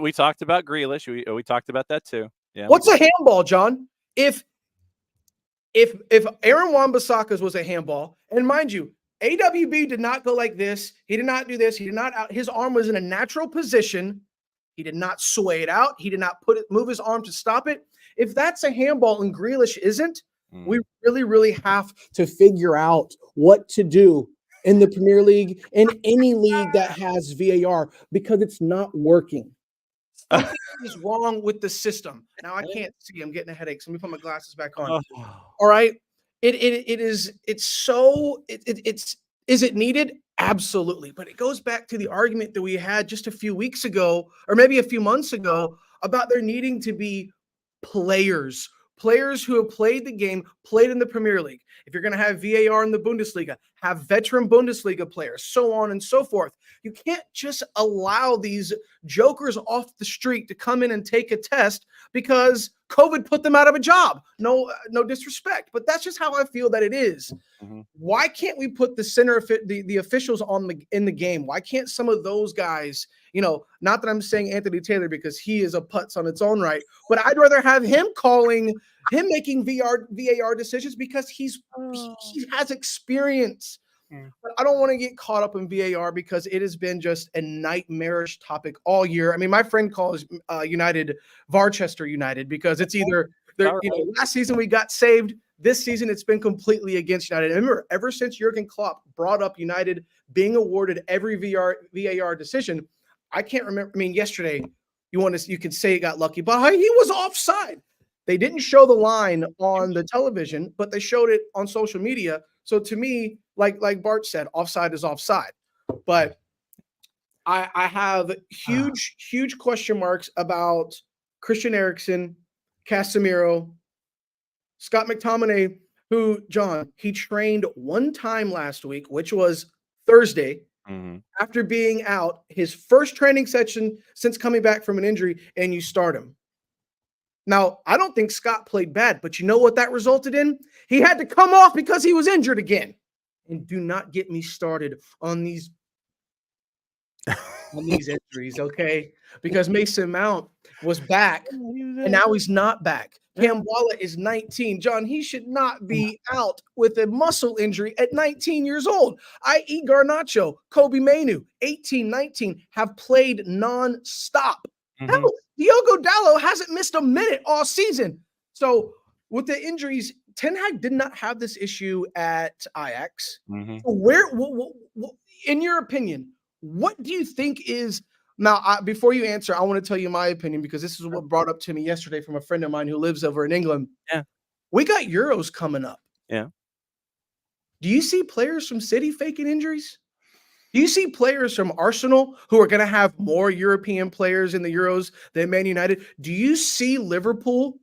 we talked about Grealish. We talked about that too. Yeah. What's a handball, John? If Aaron Wan-Bissaka's was a handball, and mind you, AWB did not go like this. He did not do this. He did not out. His arm was in a natural position. He did not sway it out. He did not move his arm to stop it. If that's a handball and Grealish isn't, we really, really have to figure out what to do in the Premier League, in any league that has VAR, because it's not working. Something is wrong with the system. Now I can't see. I'm getting a headache. So let me put my glasses back on. All right. Is it needed? Absolutely. But it goes back to the argument that we had just a few weeks ago, or maybe a few months ago, about there needing to be players who have played the game, played in the Premier League. If you're going to have VAR in the Bundesliga, have veteran Bundesliga players, so on and so forth. You can't just allow these jokers off the street to come in and take a test because COVID put them out of a job. No disrespect, but that's just how I feel that it is. Why can't we put the officials in the game? Why can't some of those guys, not that I'm saying Anthony Taylor because he is a putz on its own right, but I'd rather have him making VAR decisions because he has experience. But I don't want to get caught up in VAR because it has been just a nightmarish topic all year. I mean, my friend calls United Varchester United because it's either last season we got saved. This season it's been completely against United. And remember, ever since Jurgen Klopp brought up United being awarded every VAR decision, I can't remember. I mean, yesterday you can say it got lucky, but he was offside. They didn't show the line on the television, but they showed it on social media. So to me, like Bart said, offside is offside. But I have huge question marks about Christian Eriksen, Casemiro, Scott McTominay, who, John, he trained one time last week, which was Thursday, after being out his first training session since coming back from an injury, and you start him. Now, I don't think Scott played bad, but you know what that resulted in? He had to come off because he was injured again. And do not get me started on these injuries, okay? Because Mason Mount was back, and now he's not back. Kambala is 19. John, he should not be out with a muscle injury at 19 years old. I.e. Garnacho, Kobe Mainu, 18, 19, have played nonstop. Hell, Diogo Dalot hasn't missed a minute all season. So with the injuries Ten Hag did not have this issue at Ajax. Mhm. Where, in your opinion, what do you think is now? Before you answer, I want to tell you my opinion because this is what brought up to me yesterday from a friend of mine who lives over in England. Yeah. We got Euros coming up. Yeah. Do you see players from City faking injuries? Do you see players from Arsenal who are going to have more European players in the Euros than Man United? Do you see Liverpool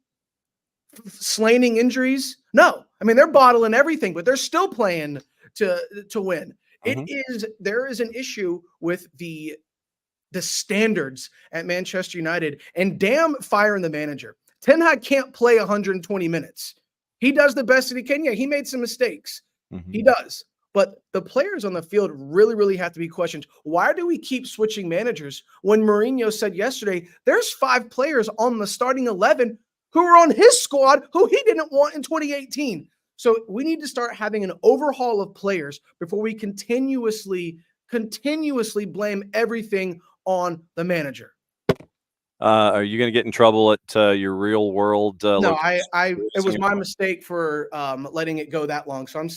slaining injuries? No. I mean, they're bottling everything, but they're still playing to win. There is an issue with the standards at Manchester United, and damn firing the manager. Ten Hag can't play 120 minutes. He does the best that he can. Yeah, he made some mistakes. He does. But the players on the field really, really have to be questioned. Why do we keep switching managers when Mourinho said yesterday there's 5 players on the starting 11 who were on his squad who he didn't want in 2018? So we need to start having an overhaul of players before we continuously blame everything on the manager. Are you going to get in trouble at your real world? No, it was my mistake for letting it go that long. So I'm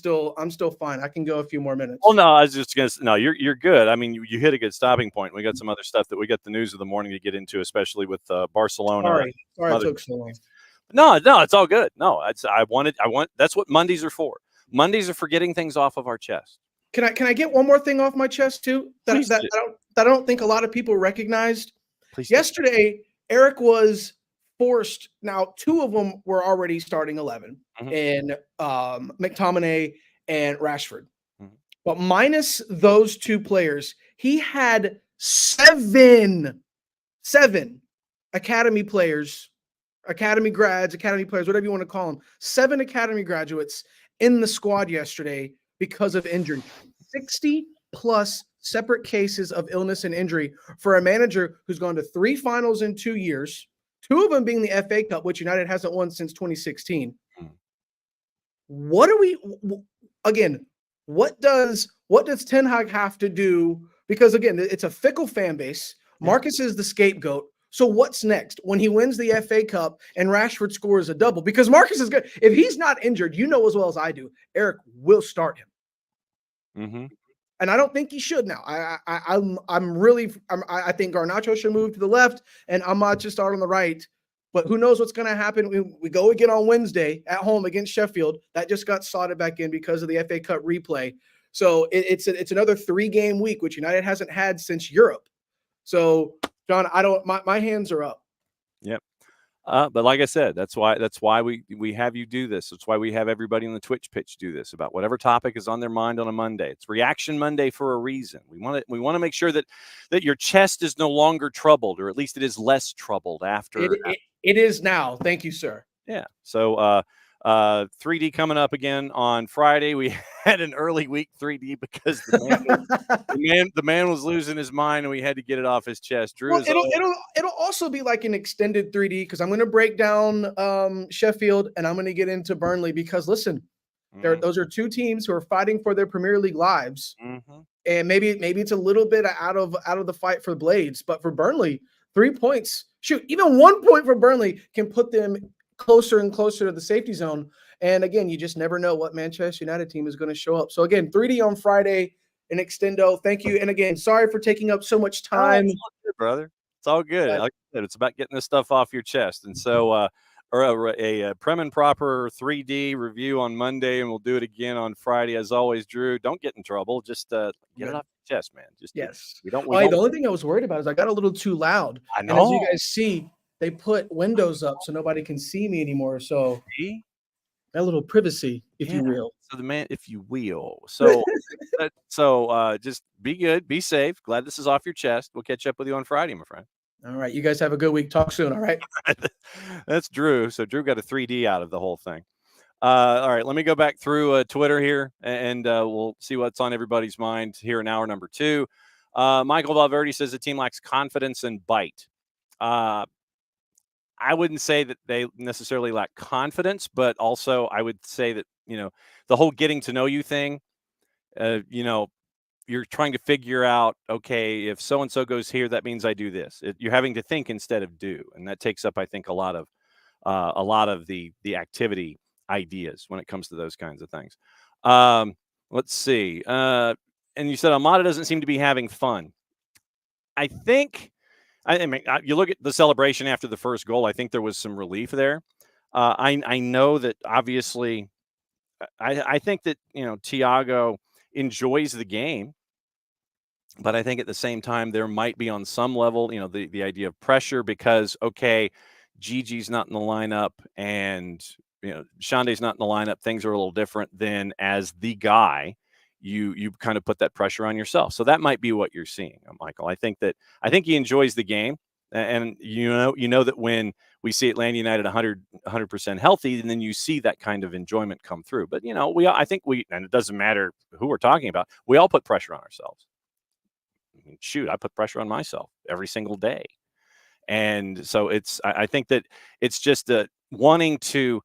still fine. I can go a few more minutes. Well, no, I was just going to. No, you're good. I mean, you hit a good stopping point. We got some other stuff that we got the news of the morning to get into, especially with Barcelona. Sorry, it took so long. No, it's all good. No, I want. That's what Mondays are for. Mondays are for getting things off of our chest. Can I get one more thing off my chest too? That I don't think a lot of people recognized. Please. Yesterday, Eric was forced. Now, 2 of them were already starting 11, and McTominay and Rashford. But minus those 2 players, he had 7 academy players, academy grads, academy players, whatever you want to call them, 7 academy graduates in the squad yesterday because of injury. 60 plus separate cases of illness and injury for a manager who's gone to 3 finals in 2 years, 2 of them being the FA Cup, which United hasn't won since 2016. What does Ten Hag have to do? Because again, it's a fickle fan base. Marcus is the scapegoat. So what's next when he wins the FA Cup and Rashford scores a double? Because Marcus is good. If he's not injured, you know as well as I do, Eric will start him. And I don't think he should now. I think Garnacho should move to the left and Ahmad should start on the right. But who knows what's going to happen? We go again on Wednesday at home against Sheffield. That just got slotted back in because of the FA Cup replay. So it's another 3-game week, which United hasn't had since Europe. So, John, my hands are up. Yep. But like I said, that's why we have you do this. That's why we have everybody on the Twitch pitch do this about whatever topic is on their mind on a Monday. It's Reaction Monday for a reason. We want to make sure that your chest is no longer troubled, or at least it is less troubled after. It is now. Thank you, sir. Yeah. So 3D coming up again on Friday. We had an early week 3D because the man was losing his mind and we had to get it off his chest. Drew, it'll also be like an extended 3D because I'm going to break down Sheffield and I'm going to get into Burnley because listen, those are 2 teams who are fighting for their Premier League lives, and maybe it's a little bit out of the fight for Blades, but for Burnley, 3 points, even 1 point for Burnley can put them closer and closer to the safety zone. And again, you just never know what Manchester United team is going to show up. So again, 3D on Friday in Extendo. Thank you. And again, sorry for taking up so much time. It's all good, brother. It's all good. Like I said, it's about getting this stuff off your chest. And so a Prem and Proper 3D review on Monday, and we'll do it again on Friday. As always, Drew, don't get in trouble. Just get it off your chest, man. The only thing I was worried about is I got a little too loud. I know. And as you guys see, they put windows up so nobody can see me anymore. So a little privacy, if you will. So if you will. So, just be good, be safe. Glad this is off your chest. We'll catch up with you on Friday, my friend. All right. You guys have a good week. Talk soon. All right. That's Drew. So Drew got a 3D out of the whole thing. All right. Let me go back through Twitter here and we'll see what's on everybody's mind here in hour number 2. Michael Valverde says the team lacks confidence and bite. I wouldn't say that they necessarily lack confidence, but also I would say that, the whole getting to know you thing, you're trying to figure out, okay, if so-and-so goes here, that means I do this. You're having to think instead of do. And that takes up, I think, a lot of the activity ideas when it comes to those kinds of things. Let's see. And you said Almada doesn't seem to be having fun. I think, I mean, you look at the celebration after the first goal. I think there was some relief there. I know that obviously, I think that Thiago enjoys the game, but I think at the same time there might be on some level, the idea of pressure because Gigi's not in the lineup and Shande's not in the lineup. Things are a little different than as the guy. You kind of put that pressure on yourself. So that might be what you're seeing, Michael. I think he enjoys the game, and you know that when we see Atlanta United 100% healthy, and then you see that kind of enjoyment come through. But I think and it doesn't matter who we're talking about. We all put pressure on ourselves. I mean, shoot, I put pressure on myself every single day, and so I think that it's just wanting to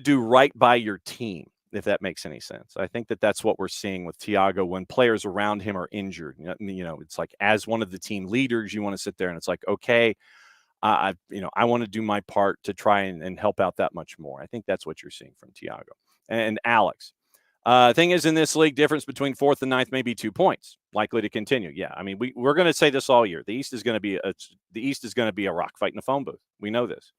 do right by your team, if that makes any sense. I think that that's what we're seeing with Thiago when players around him are injured. It's like as one of the team leaders, you want to sit there and it's like, okay, I want to do my part to try and help out that much more. I think that's what you're seeing from Thiago. And Alex, thing is, in this league, difference between 4th and 9th may be 2 points, likely to continue. Yeah, I mean, we're going to say this all year. The East is going to be a rock fight in a phone booth. We know this.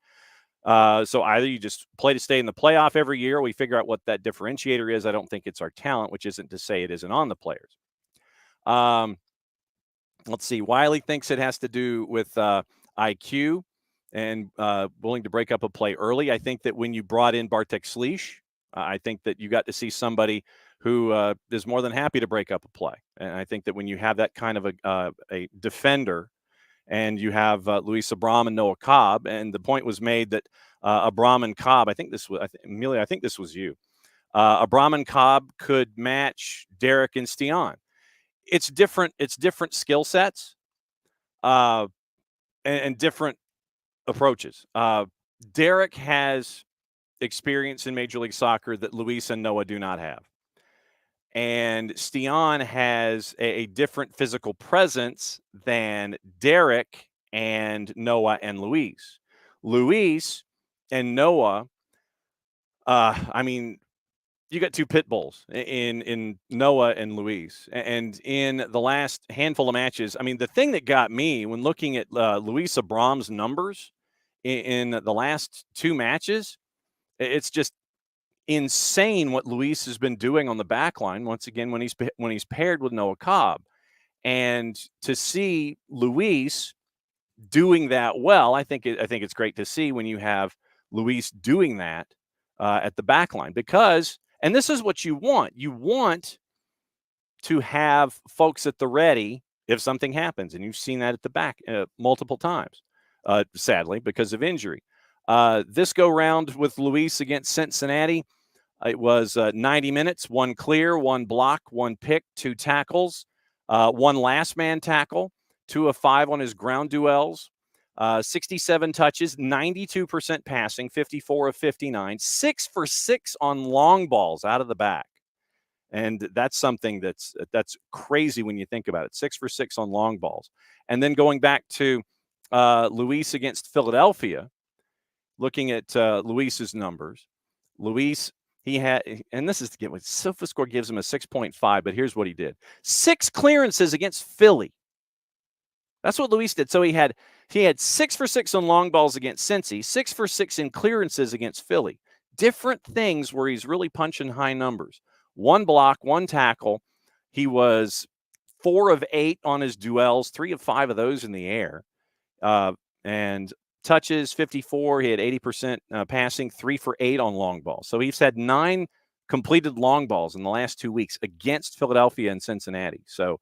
So either you just play to stay in the playoff every year, or we figure out what that differentiator is. I don't think it's our talent, which isn't to say it isn't on the players. Let's see. Wiley thinks it has to do with IQ and willing to break up a play early. I think that when you brought in Bartek Sliš, I think that you got to see somebody who is more than happy to break up a play. And I think that when you have that kind of a defender, and you have Luis Abram and Noah Cobb, and the point was made that Abram and Cobb, Amelia, I think this was you. Abram and Cobb could match Derek and Stian. It's different skill sets and different approaches. Derek has experience in Major League Soccer that Luis and Noah do not have. And Stian has a different physical presence than Derek and Noah and Luis. Luis and Noah, I mean, you got 2 pit bulls in Noah and Luis. And in the last handful of matches, I mean, the thing that got me when looking at Luis Abram's numbers in the last 2 matches, it's just insane what Luis has been doing on the back line once again when he's paired with Noah Cobb. And to see Luis doing that well, I think it's great to see when you have Luis doing that at the back line, because and this is what you want to have folks at the ready if something happens, and you've seen that at the back multiple times, sadly, because of injury. This go round with Luis against Cincinnati, it was 90 minutes, 1 clear, 1 block, 1 pick, 2 tackles, 1 last man tackle, 2 of 5 on his ground duels, 67 touches, 92% passing, 54 of 59, 6 for 6 on long balls out of the back. And that's something that's crazy when you think about it. 6 for 6 on long balls. And then going back to Luis against Philadelphia, looking at Luis's numbers, Luis, he had, and this is to get what SofaScore gives him a 6.5, but here's what he did. 6 clearances against Philly. That's what Luis did. So he had 6 for 6 on long balls against Cincy, 6 for 6 in clearances against Philly. Different things where he's really punching high numbers. 1 block, 1 tackle. He was 4 of 8 on his duels, 3 of 5 of those in the air. And touches, 54. He had 80% passing, 3 for 8 on long balls. So he's had 9 completed long balls in the last 2 weeks against Philadelphia and Cincinnati. So,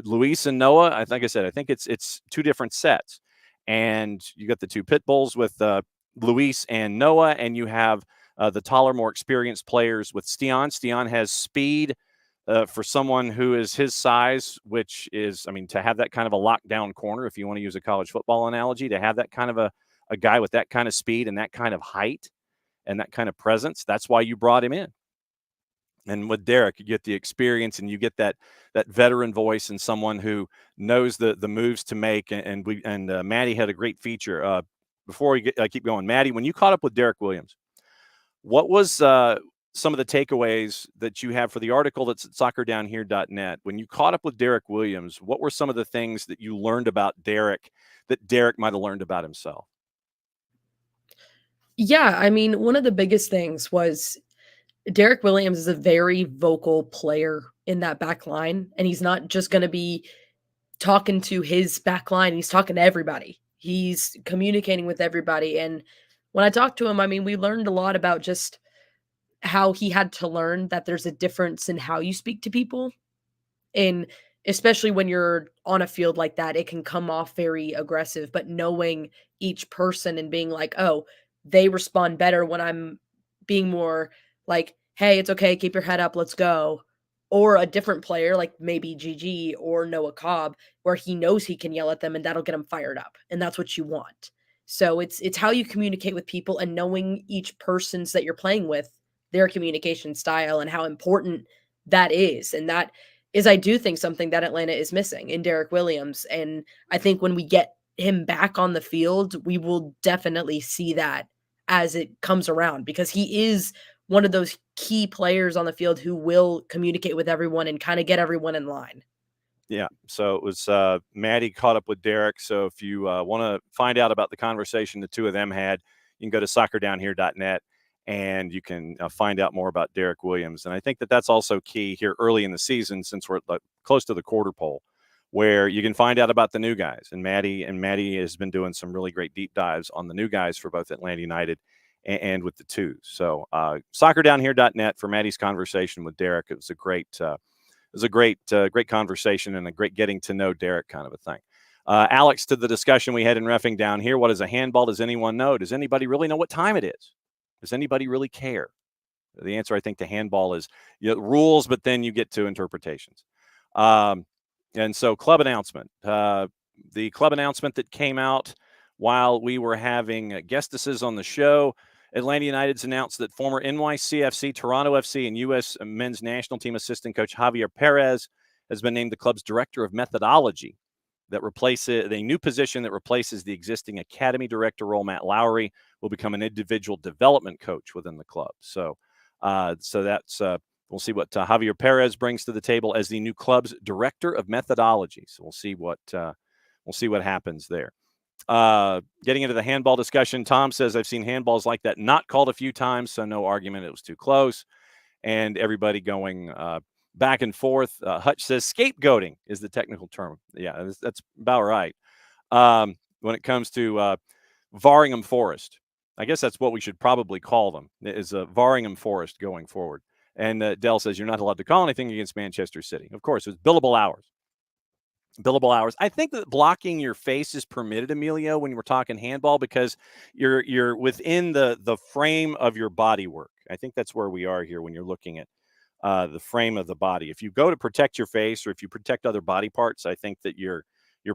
Luis and Noah, like I said, I think it's 2 different sets. And you got the 2 pit bulls with Luis and Noah, and you have the taller, more experienced players with Stian. Stian has speed for someone who is his size, which is, I mean, to have that kind of a lockdown corner, if you want to use a college football analogy, to have that kind of a guy with that kind of speed and that kind of height and that kind of presence, that's why you brought him in. And with Derek, you get the experience and you get that veteran voice and someone who knows the moves to make. And Maddie had a great feature. Before we keep going, Maddie, when you caught up with Derek Williams, What was some of the takeaways that you have for the article that's at soccerdownhere.net? When you caught up with Derek Williams, what were some of the things that you learned about Derek that Derek might have learned about himself? Yeah, I mean, one of the biggest things was Derek Williams is a very vocal player in that back line, and he's not just going to be talking to his back line, he's talking to everybody. He's communicating with everybody. And when I talked to him, I mean, we learned a lot about just how he had to learn that there's a difference in how you speak to people. And especially when you're on a field like that, it can come off very aggressive, but knowing each person and being like, oh, they respond better when I'm being more like, hey, it's okay, keep your head up, let's go. Or a different player like maybe GG or Noah Cobb, where he knows he can yell at them and that'll get him fired up. And that's what you want. So it's how you communicate with people and knowing each person's that you're playing with, their communication style and how important that is. And that is, I do think, something that Atlanta is missing in Derek Williams. And I think when we get him back on the field, we will definitely see that as it comes around, because he is one of those key players on the field who will communicate with everyone and kind of get everyone in line. Yeah. So it was Maddie caught up with Derek. So if you want to find out about the conversation the two of them had, you can go to soccerdownhere.net and you can find out more about Derek Williams. And I think that that's also key here early in the season, since we're close to the quarter pole, where you can find out about the new guys. And Maddie has been doing some really great deep dives on the new guys for both Atlanta United and with the twos. So soccerdownhere.net for Maddie's conversation with Derek. It was a great great conversation and a great getting to know Derek kind of a thing. Alex, to the discussion we had in Reffing Down Here, what is a handball? Does anyone know? Does anybody really know what time it is? Does anybody really care? The answer, I think, to handball is rules, but then you get to interpretations. And so club announcement. The club announcement that came out while we were having guestesses on the show, Atlanta United's announced that former NYCFC, Toronto FC, and U.S. men's national team assistant coach Javier Perez has been named the club's director of methodology. That replaces a new position that replaces the existing academy director role. Matt Lowry will become an individual development coach within the club. So that's we'll see what Javier Perez brings to the table as the new club's director of methodology. So we'll see what happens there. Getting into the handball discussion, Tom says, I've seen handballs like that not called a few times, so no argument. It was too close. And everybody going back and forth. Hutch says scapegoating is the technical term. Yeah, that's about right. When it comes to Varingham Forest, I guess that's what we should probably call them, is Varingham Forest going forward. And Dell says you're not allowed to call anything against Manchester City. Of course, it's billable hours. Billable hours. I think that blocking your face is permitted, Emilio, when we're talking handball, because you're within the frame of your body work. I think that's where we are here when you're looking at the frame of the body. If you go to protect your face or if you protect other body parts, I think that you're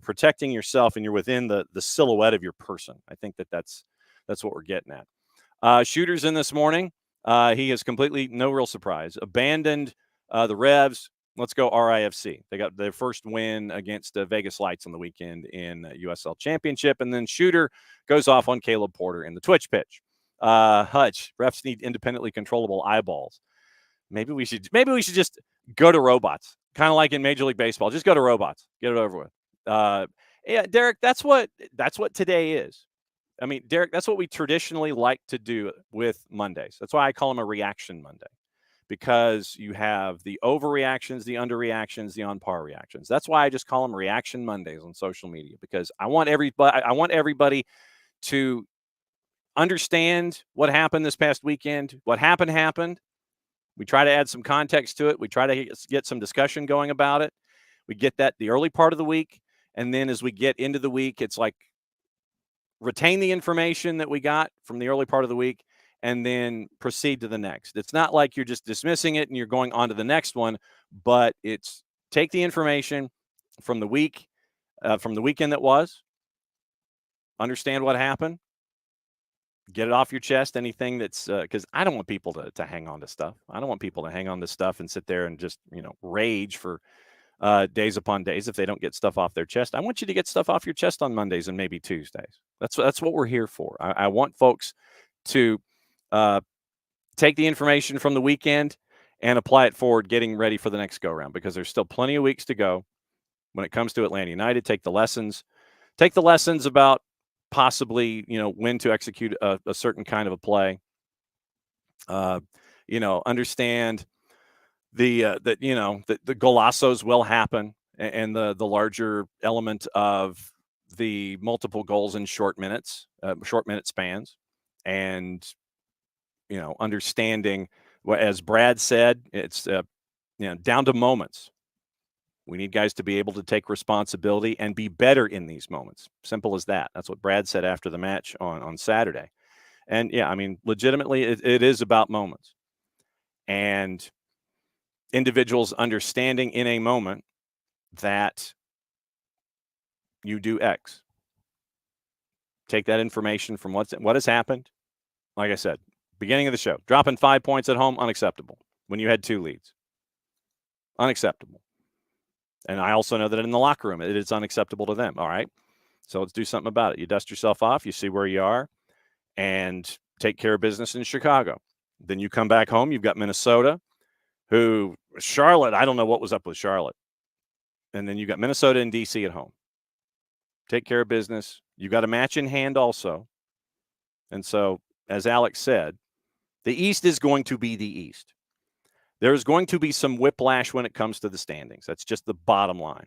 protecting yourself and you're within the silhouette of your person. I think that's what we're getting at. Shooters in this morning. He has completely, no real surprise, abandoned the Revs. Let's go RIFC. They got their first win against Vegas Lights on the weekend in USL Championship. And then Shooter goes off on Caleb Porter in the twitch pitch. Hutch, refs need independently controllable eyeballs. Maybe we should just go to robots, kind of like in Major League Baseball. Just go to robots. Get it over with. Yeah, Derek, that's what today is. I mean, Derek, that's what we traditionally like to do with Mondays. That's why I call them a reaction Monday, because you have the overreactions, the underreactions, the on par reactions. That's why I just call them reaction Mondays on social media, because I want everybody to understand what happened this past weekend. What happened. We try to add some context to it. We try to get some discussion going about it. We get that the early part of the week. And then as we get into the week, it's like retain the information that we got from the early part of the week and then proceed to the next. It's not like you're just dismissing it and you're going on to the next one, but it's take the information from the week, from the weekend that was, understand what happened, get it off your chest, anything that's because I don't want people to hang on to stuff. I don't want people to hang on to stuff and sit there and just, rage for days upon days if they don't get stuff off their chest. I want you to get stuff off your chest on Mondays and maybe Tuesdays. That's what we're here for. I want folks to take the information from the weekend and apply it forward, getting ready for the next go-round, because there's still plenty of weeks to go when it comes to Atlanta United. Take the lessons about possibly, when to execute a certain kind of a play. Understand that the golazos will happen, and the larger element of the multiple goals in short minute spans, and understanding what, as Brad said, it's down to moments. We need guys to be able to take responsibility and be better in these moments. Simple as that. That's what Brad said after the match on Saturday. And yeah, I mean, legitimately, it is about moments and individuals understanding in a moment that you do X. Take that information from what has happened. Like I said, beginning of the show, dropping 5 points at home, unacceptable. When you had 2 leads, unacceptable. And I also know that in the locker room, it is unacceptable to them. All right, so let's do something about it. You dust yourself off, you see where you are, and take care of business in Chicago. Then you come back home, you've got Minnesota, Charlotte, I don't know what was up with Charlotte. And then you got Minnesota and DC at home. Take care of business. You got a match in hand also. And so, as Alex said, the East is going to be the East. There's going to be some whiplash when it comes to the standings. That's just the bottom line.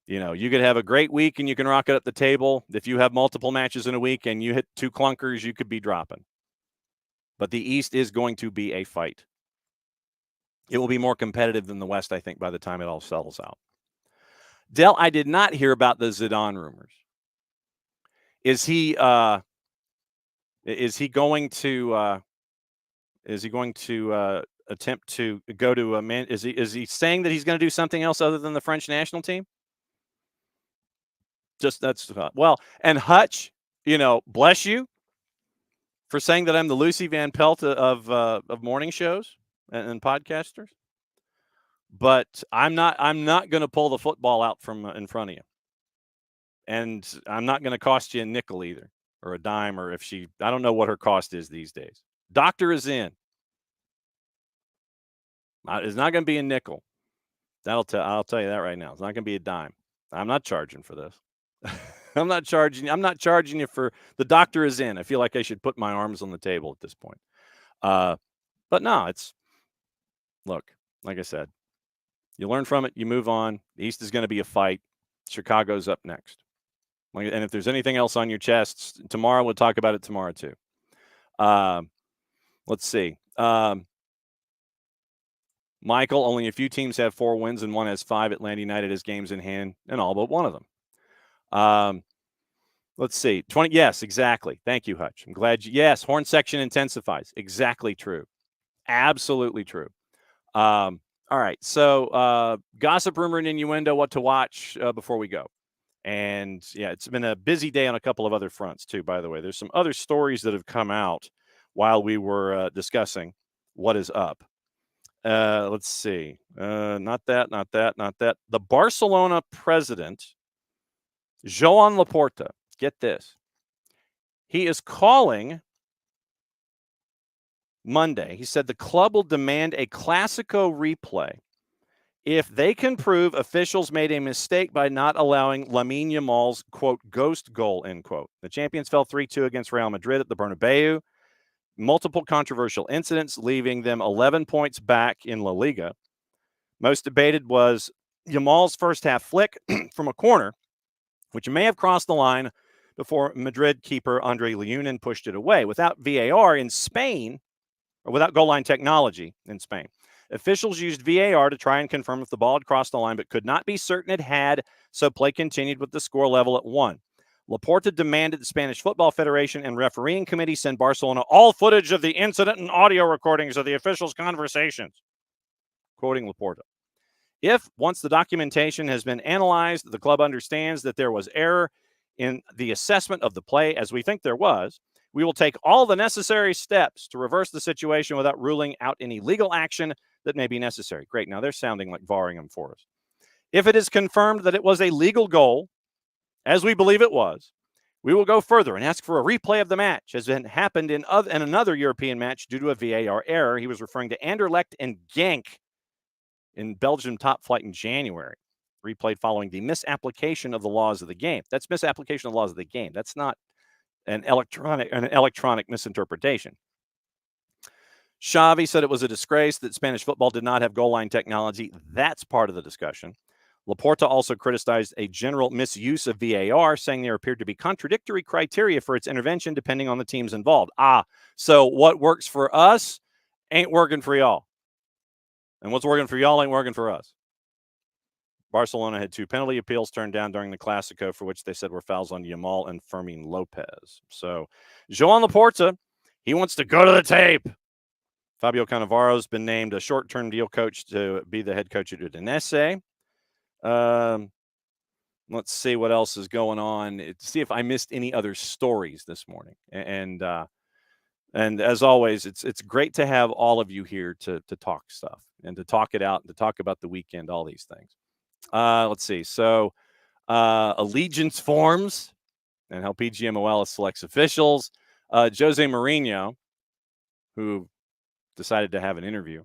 You could have a great week and you can rock it up the table. If you have multiple matches in a week and you hit 2 clunkers, you could be dropping. But the East is going to be a fight. It will be more competitive than the West, I think, by the time it all settles out. Del, I did not hear about the Zidane rumors. Is he going to attempt to go to a man? Is he saying that he's going to do something else other than the French national team? Just that's well, and Hutch, bless you for saying that I'm the Lucy Van Pelt of morning shows and podcasters. But I'm not going to pull the football out from in front of you, and I'm not going to cost you a nickel either, or a dime, or I don't know what her cost is these days. Doctor is in. It's not going to be a nickel. I'll tell you that right now. It's not going to be a dime. I'm not charging for this. I'm not charging you for the doctor is in. I feel like I should put my arms on the table at this point. But no, look, like I said, you learn from it, you move on. The East is going to be a fight. Chicago's up next. And if there's anything else on your chest, tomorrow we'll talk about it tomorrow too. Let's see. Michael, only a few teams have 4 wins and one has 5. Atlanta United has games in hand and all but one of them. Let's see. 20. Yes, exactly. Thank you, Hutch. I'm glad yes, horn section intensifies. Exactly true. Absolutely true. All right. So gossip, rumor, and innuendo, what to watch before we go. And yeah, it's been a busy day on a couple of other fronts too, by the way. There's some other stories that have come out while we were discussing what is up. Let's see. Not that. The Barcelona president, Joan Laporta, get this. He is calling Monday. He said the club will demand a Clásico replay if they can prove officials made a mistake by not allowing Lamine Yamal's, quote, ghost goal, end quote. The champions fell 3-2 against Real Madrid at the Bernabeu. Multiple controversial incidents, leaving them 11 points back in La Liga. Most debated was Yamal's first half flick from a corner, which may have crossed the line before Madrid keeper Andre Leunen pushed it away. Without VAR in Spain, or without goal line technology in Spain, officials used VAR to try and confirm if the ball had crossed the line, but could not be certain it had, so play continued with the score level at 1. Laporta demanded the Spanish Football Federation and refereeing committee send Barcelona all footage of the incident and audio recordings of the officials' conversations. Quoting Laporta. If, once the documentation has been analyzed, the club understands that there was error in the assessment of the play, as we think there was, we will take all the necessary steps to reverse the situation without ruling out any legal action that may be necessary. Great. Now they're sounding like VARing them for us. If it is confirmed that it was a legal goal, as we believe it was, We will go further and ask for a replay of the match, as it happened in another European match due to a VAR error. He was referring to Anderlecht and Genk in Belgium top flight in January. Replayed following the misapplication of the laws of the game. That's misapplication of the laws of the game. That's not an electronic misinterpretation. Xavi said it was a disgrace that Spanish football did not have goal line technology. That's part of the discussion. Laporta also criticized a general misuse of VAR, saying there appeared to be contradictory criteria for its intervention depending on the teams involved. So what works for us ain't working for y'all. And what's working for y'all ain't working for us. Barcelona had 2 penalty appeals turned down during the Clásico, for which they said were fouls on Yamal and Fermin Lopez. So Joan Laporta, he wants to go to the tape. Fabio Cannavaro's been named a short-term deal coach to be the head coach at Udinese. Let's see what else is going on. See if I missed any other stories this morning. And as always, it's great to have all of you here to talk stuff and to talk it out and to talk about the weekend, all these things. Let's see. So allegiance forms and how PGMOL selects officials. Jose Mourinho, who decided to have an interview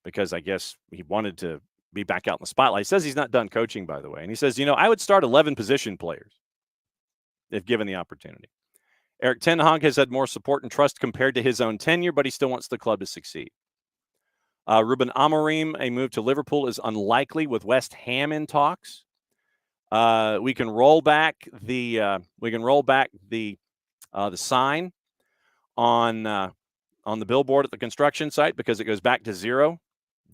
because I guess he wanted to be back out in the spotlight. He says he's not done coaching, by the way. And he says, I would start 11 position players if given the opportunity. Erik ten Hag has had more support and trust compared to his own tenure, but he still wants the club to succeed. Ruben Amorim, a move to Liverpool is unlikely with West Ham in talks. We can roll back the sign on the billboard at the construction site because it goes back to 0.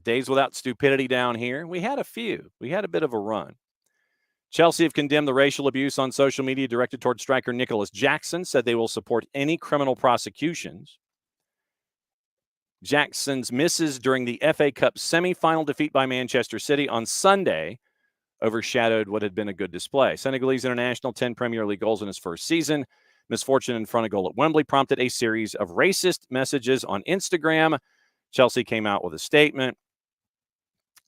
Days without stupidity down here. We had a few. We had a bit of a run. Chelsea have condemned the racial abuse on social media directed toward striker Nicholas Jackson, said they will support any criminal prosecutions. Jackson's misses during the FA Cup semi-final defeat by Manchester City on Sunday overshadowed what had been a good display. Senegalese international, 10 Premier League goals in his first season. Misfortune in front of goal at Wembley prompted a series of racist messages on Instagram. Chelsea came out with a statement.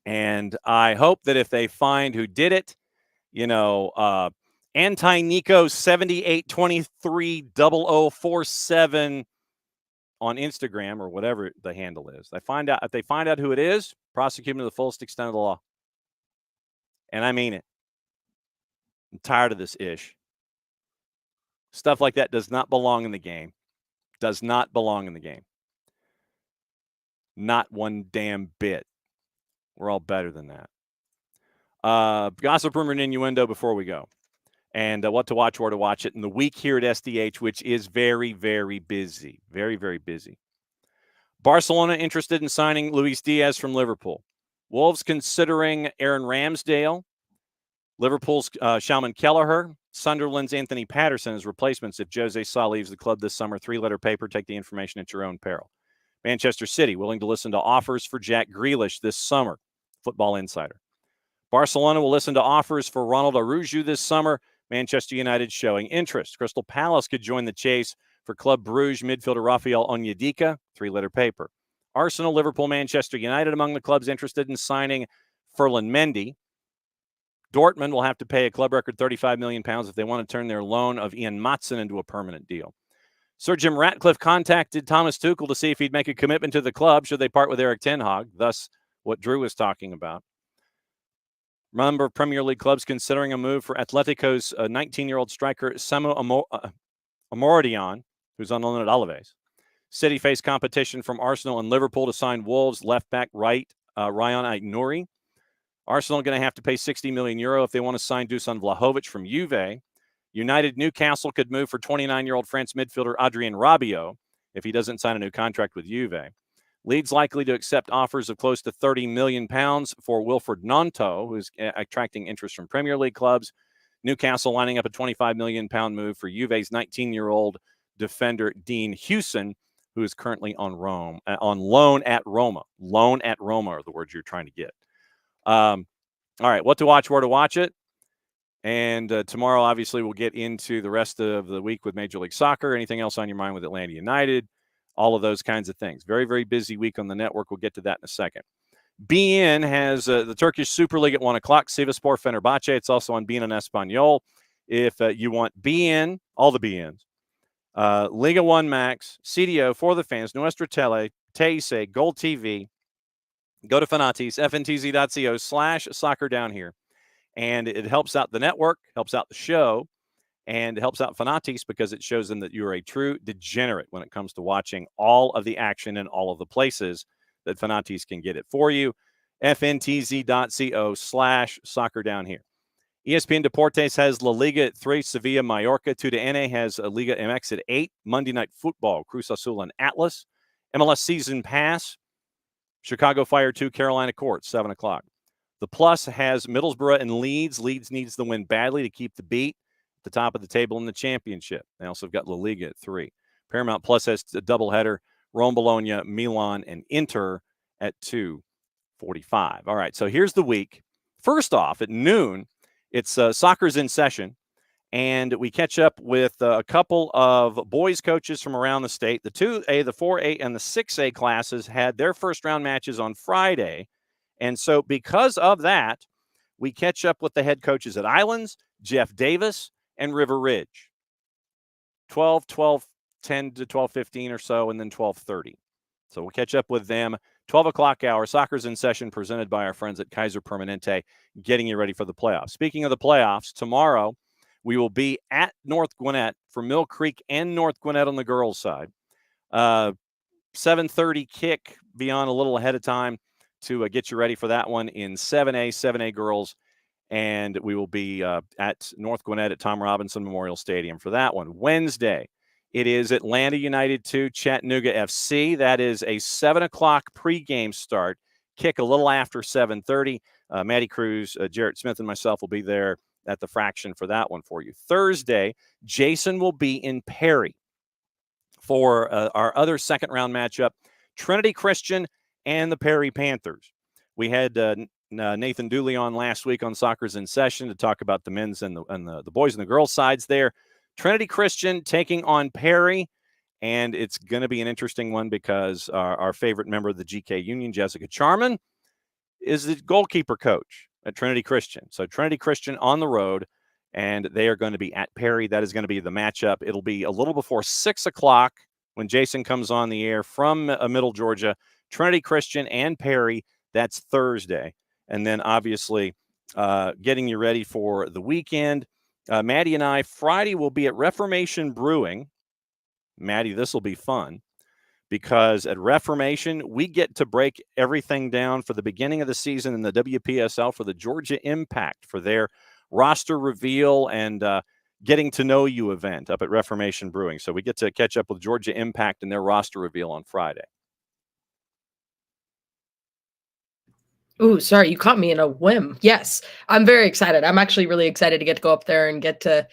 And I hope that if they find who did it, Anti-Nico 78230047 on Instagram or whatever the handle is. If they find out who it is, prosecute him to the fullest extent of the law. And I mean it. I'm tired of this ish. Stuff like that does not belong in the game. Does not belong in the game. Not one damn bit. We're all better than that. Gossip, rumor, and innuendo before we go. And what to watch, where to watch it. And the week here at SDH, which is very, very busy. Very, very busy. Barcelona interested in signing Luis Diaz from Liverpool. Wolves considering Aaron Ramsdale. Liverpool's Shalman Kelleher. Sunderland's Anthony Patterson as replacements if Jose Sa leaves the club this summer. 3-letter paper. Take the information at your own peril. Manchester City willing to listen to offers for Jack Grealish this summer. Football Insider. Barcelona will listen to offers for Ronald Araujo this summer. Manchester United showing interest. Crystal Palace could join the chase for Club Brugge midfielder Rafael Onyedika. 3-letter paper. Arsenal, Liverpool, Manchester United among the clubs interested in signing Ferland Mendy. Dortmund will have to pay a club record £35 million if they want to turn their loan of Ian Matson into a permanent deal. Sir Jim Ratcliffe contacted Thomas Tuchel to see if he'd make a commitment to the club should they part with Erik ten Hag, thus what Drew was talking about. Remember, Premier League clubs considering a move for Atletico's 19-year-old striker Samu Amordion, who's on loan at Alaves. City face competition from Arsenal and Liverpool to sign Wolves left-back Ryan Aït-Nouri. Arsenal going to have to pay €60 million if they want to sign Dusan Vlahovic from Juve. United Newcastle could move for 29-year-old France midfielder Adrien Rabiot if he doesn't sign a new contract with Juve. Leeds likely to accept offers of close to £30 million for Wilfred Gnonto, who's attracting interest from Premier League clubs. Newcastle lining up a £25 million move for Juve's 19-year-old defender Dean Hewson, who is currently on loan at Roma. Loan at Roma are the words you're trying to get. All right, what to watch, where to watch it. And tomorrow, obviously, we'll get into the rest of the week with Major League Soccer. Anything else on your mind with Atlanta United? All of those kinds of things. Very, very busy week on the network. We'll get to that in a second. BN has the Turkish Super League at 1 o'clock. Sivasspor Fenerbahce. It's also on BN Espanol. if you want BN, all the BNs, Liga 1 Max, CDO for the fans, Nuestra Tele, Teise, Gold TV, go to Fanatis, fntz.co/soccer down here. And it helps out the network, helps out the show, and it helps out Fanatis because it shows them that you're a true degenerate when it comes to watching all of the action in all of the places that Fanatis can get it for you. fntz.co/soccer down here. ESPN Deportes has La Liga at 3, Sevilla, Mallorca. TUDN has Liga MX at 8, Monday Night Football, Cruz Azul and Atlas. MLS Season Pass, Chicago Fire 2, Carolina Court, 7 o'clock. The Plus has Middlesbrough and Leeds. Leeds needs the win badly to keep the beat at the top of the table in the championship. They also have got La Liga at 3. Paramount Plus has a doubleheader, Rome, Bologna, Milan, and Inter at 2:45. All right, so here's the week. First off, at noon, it's Soccer's in Session, and we catch up with a couple of boys coaches from around the state. The 2A, the 4A, and the 6A classes had their first round matches on Friday. And so because of that, we catch up with the head coaches at Islands, Jeff Davis, and River Ridge. 10 to 12:15 or so, and then 12:30. So we'll catch up with them. 12 o'clock hour, Soccer's in Session, presented by our friends at Kaiser Permanente, getting you ready for the playoffs. Speaking of the playoffs, tomorrow we will be at North Gwinnett for Mill Creek and North Gwinnett on the girls' side. 7:30 kick, be on a little ahead of time to get you ready for that one in 7A girls. And we will be at North Gwinnett at Tom Robinson Memorial Stadium for that one. Wednesday, it is Atlanta United 2, Chattanooga FC. That is a 7 o'clock pregame start. Kick a little after 7:30. Maddie Cruz, Jarrett Smith, and myself will be there at the Fraction for that one for you. Thursday, Jason will be in Perry for our other second-round matchup, Trinity Christian and the Perry Panthers. We had Nathan Dooley on last week on Soccer's in Session to talk about the men's and the boys and the girls sides there. Trinity Christian taking on Perry, and it's going to be an interesting one because our favorite member of the GK Union, Jessica Charman, is the goalkeeper coach at Trinity Christian. So Trinity Christian on the road, and they are going to be at Perry. That is going to be the matchup. It'll be a little before 6 o'clock when Jason comes on the air from Middle Georgia. Trinity Christian and Perry, that's Thursday. And then obviously getting you ready for the weekend. Maddie and I, Friday, will be at Reformation Brewing. Maddie, this will be fun because at Reformation, we get to break everything down for the beginning of the season in the WPSL for the Georgia Impact for their roster reveal and getting to know you event up at Reformation Brewing. So we get to catch up with Georgia Impact and their roster reveal on Friday. Ooh, sorry, you caught me in a whim. Yes, I'm very excited. I'm actually really excited to get to go up there and get to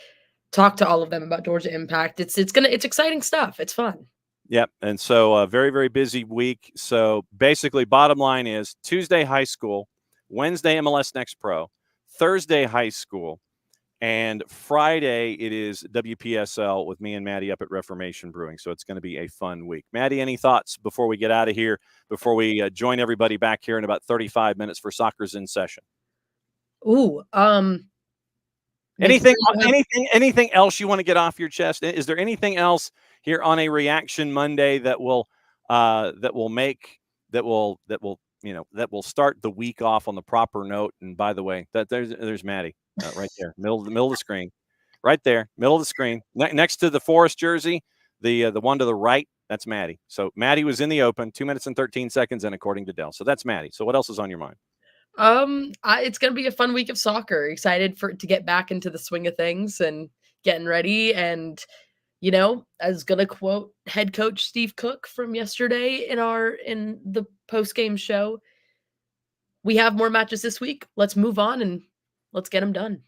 talk to all of them about Georgia Impact. It's exciting stuff. It's fun. Yep. And so a very, very busy week. So basically, bottom line is Tuesday high school, Wednesday MLS Next Pro, Thursday high school, and Friday it is WPSL with me and Maddie up at Reformation Brewing. So it's going to be a fun week. Maddie, any thoughts before we get out of here, before we join everybody back here in about 35 minutes for Soccer's in Session? Ooh, anything else you want to get off your chest? Is there anything else here on a Reaction Monday that will start the week off on the proper note? And by the way, there's Maddie right there, middle of the screen, right there, middle of the screen, next to the Forest jersey, the one to the right. That's Maddie. So Maddie was in the open, 2 minutes and 13 seconds, and according to Dell. So that's Maddie. So what else is on your mind? It's gonna be a fun week of soccer. Excited to get back into the swing of things and getting ready. And I was gonna quote head coach Steve Cook from yesterday in the post game show. We have more matches this week. Let's move on and let's get them done.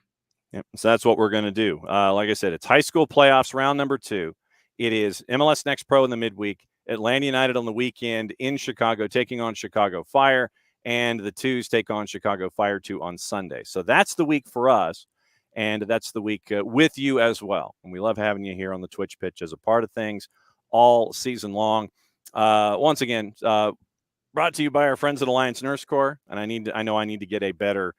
Yep. So that's what we're gonna do. Like I said, it's high school playoffs round number 2. It is MLS Next Pro in the midweek, Atlanta United on the weekend in Chicago, taking on Chicago Fire, and the Twos take on Chicago Fire 2 on Sunday. So that's the week for us, and that's the week with you as well. And we love having you here on the Twitch pitch as a part of things all season long. Once again, brought to you by our friends at Alliance Nurse Corps, and I need to get a better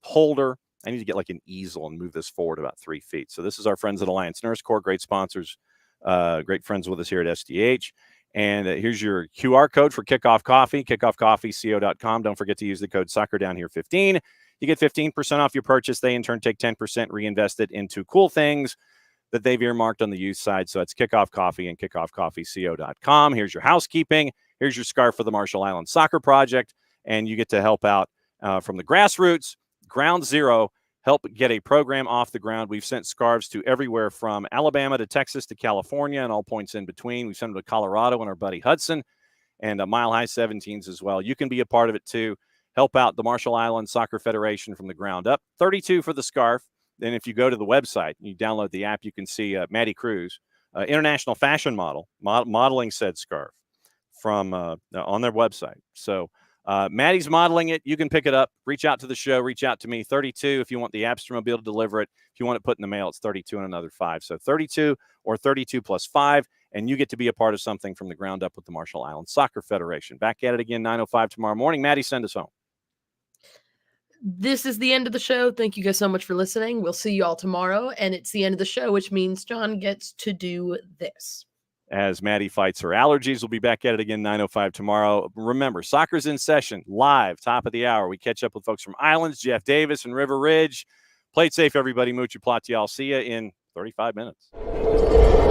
holder I need to get like an easel and move this forward about 3 feet. So this is our friends at Alliance Nurse Corps, great sponsors, great friends with us here at SDH. And here's your QR code for Kickoff Coffee, kickoffcoffeeco.com. Don't forget to use the code SoccerDownHere15. You get 15% off your purchase. They, in turn, take 10%, reinvest it into cool things that they've earmarked on the youth side. So it's Kickoff Coffee and kickoffcoffeeco.com. Here's your housekeeping. Here's your scarf for the Marshall Islands Soccer Project. And you get to help out from the grassroots, ground zero, help get a program off the ground. We've sent scarves to everywhere from Alabama to Texas to California and all points in between. We've sent them to Colorado and our buddy Hudson, and Mile High 17s as well. You can be a part of it too. Help out the Marshall Islands Soccer Federation from the ground up. $32 for the scarf. Then if you go to the website, you download the app, you can see Maddie Cruz, international fashion model, modeling said scarf from on their website. So Maddie's modeling it. You can pick it up. Reach out to the show. Reach out to me. $32 if you want the Abstermobile to deliver it. If you want it put in the mail, it's $32 and another $5. So $32 or $32 plus $5, and you get to be a part of something from the ground up with the Marshall Islands Soccer Federation. Back at it again, 9:05 tomorrow morning. Maddie, send us home. This is the end of the show. Thank you guys so much for listening. We'll see you all tomorrow, and it's the end of the show, which means John gets to do this. As Maddie fights her allergies, we'll be back at it again 9:05 tomorrow. Remember, soccer's in session, live, top of the hour. We catch up with folks from Islands, Jeff Davis and River Ridge. Play it safe, everybody. Mucho platial. See you in 35 minutes.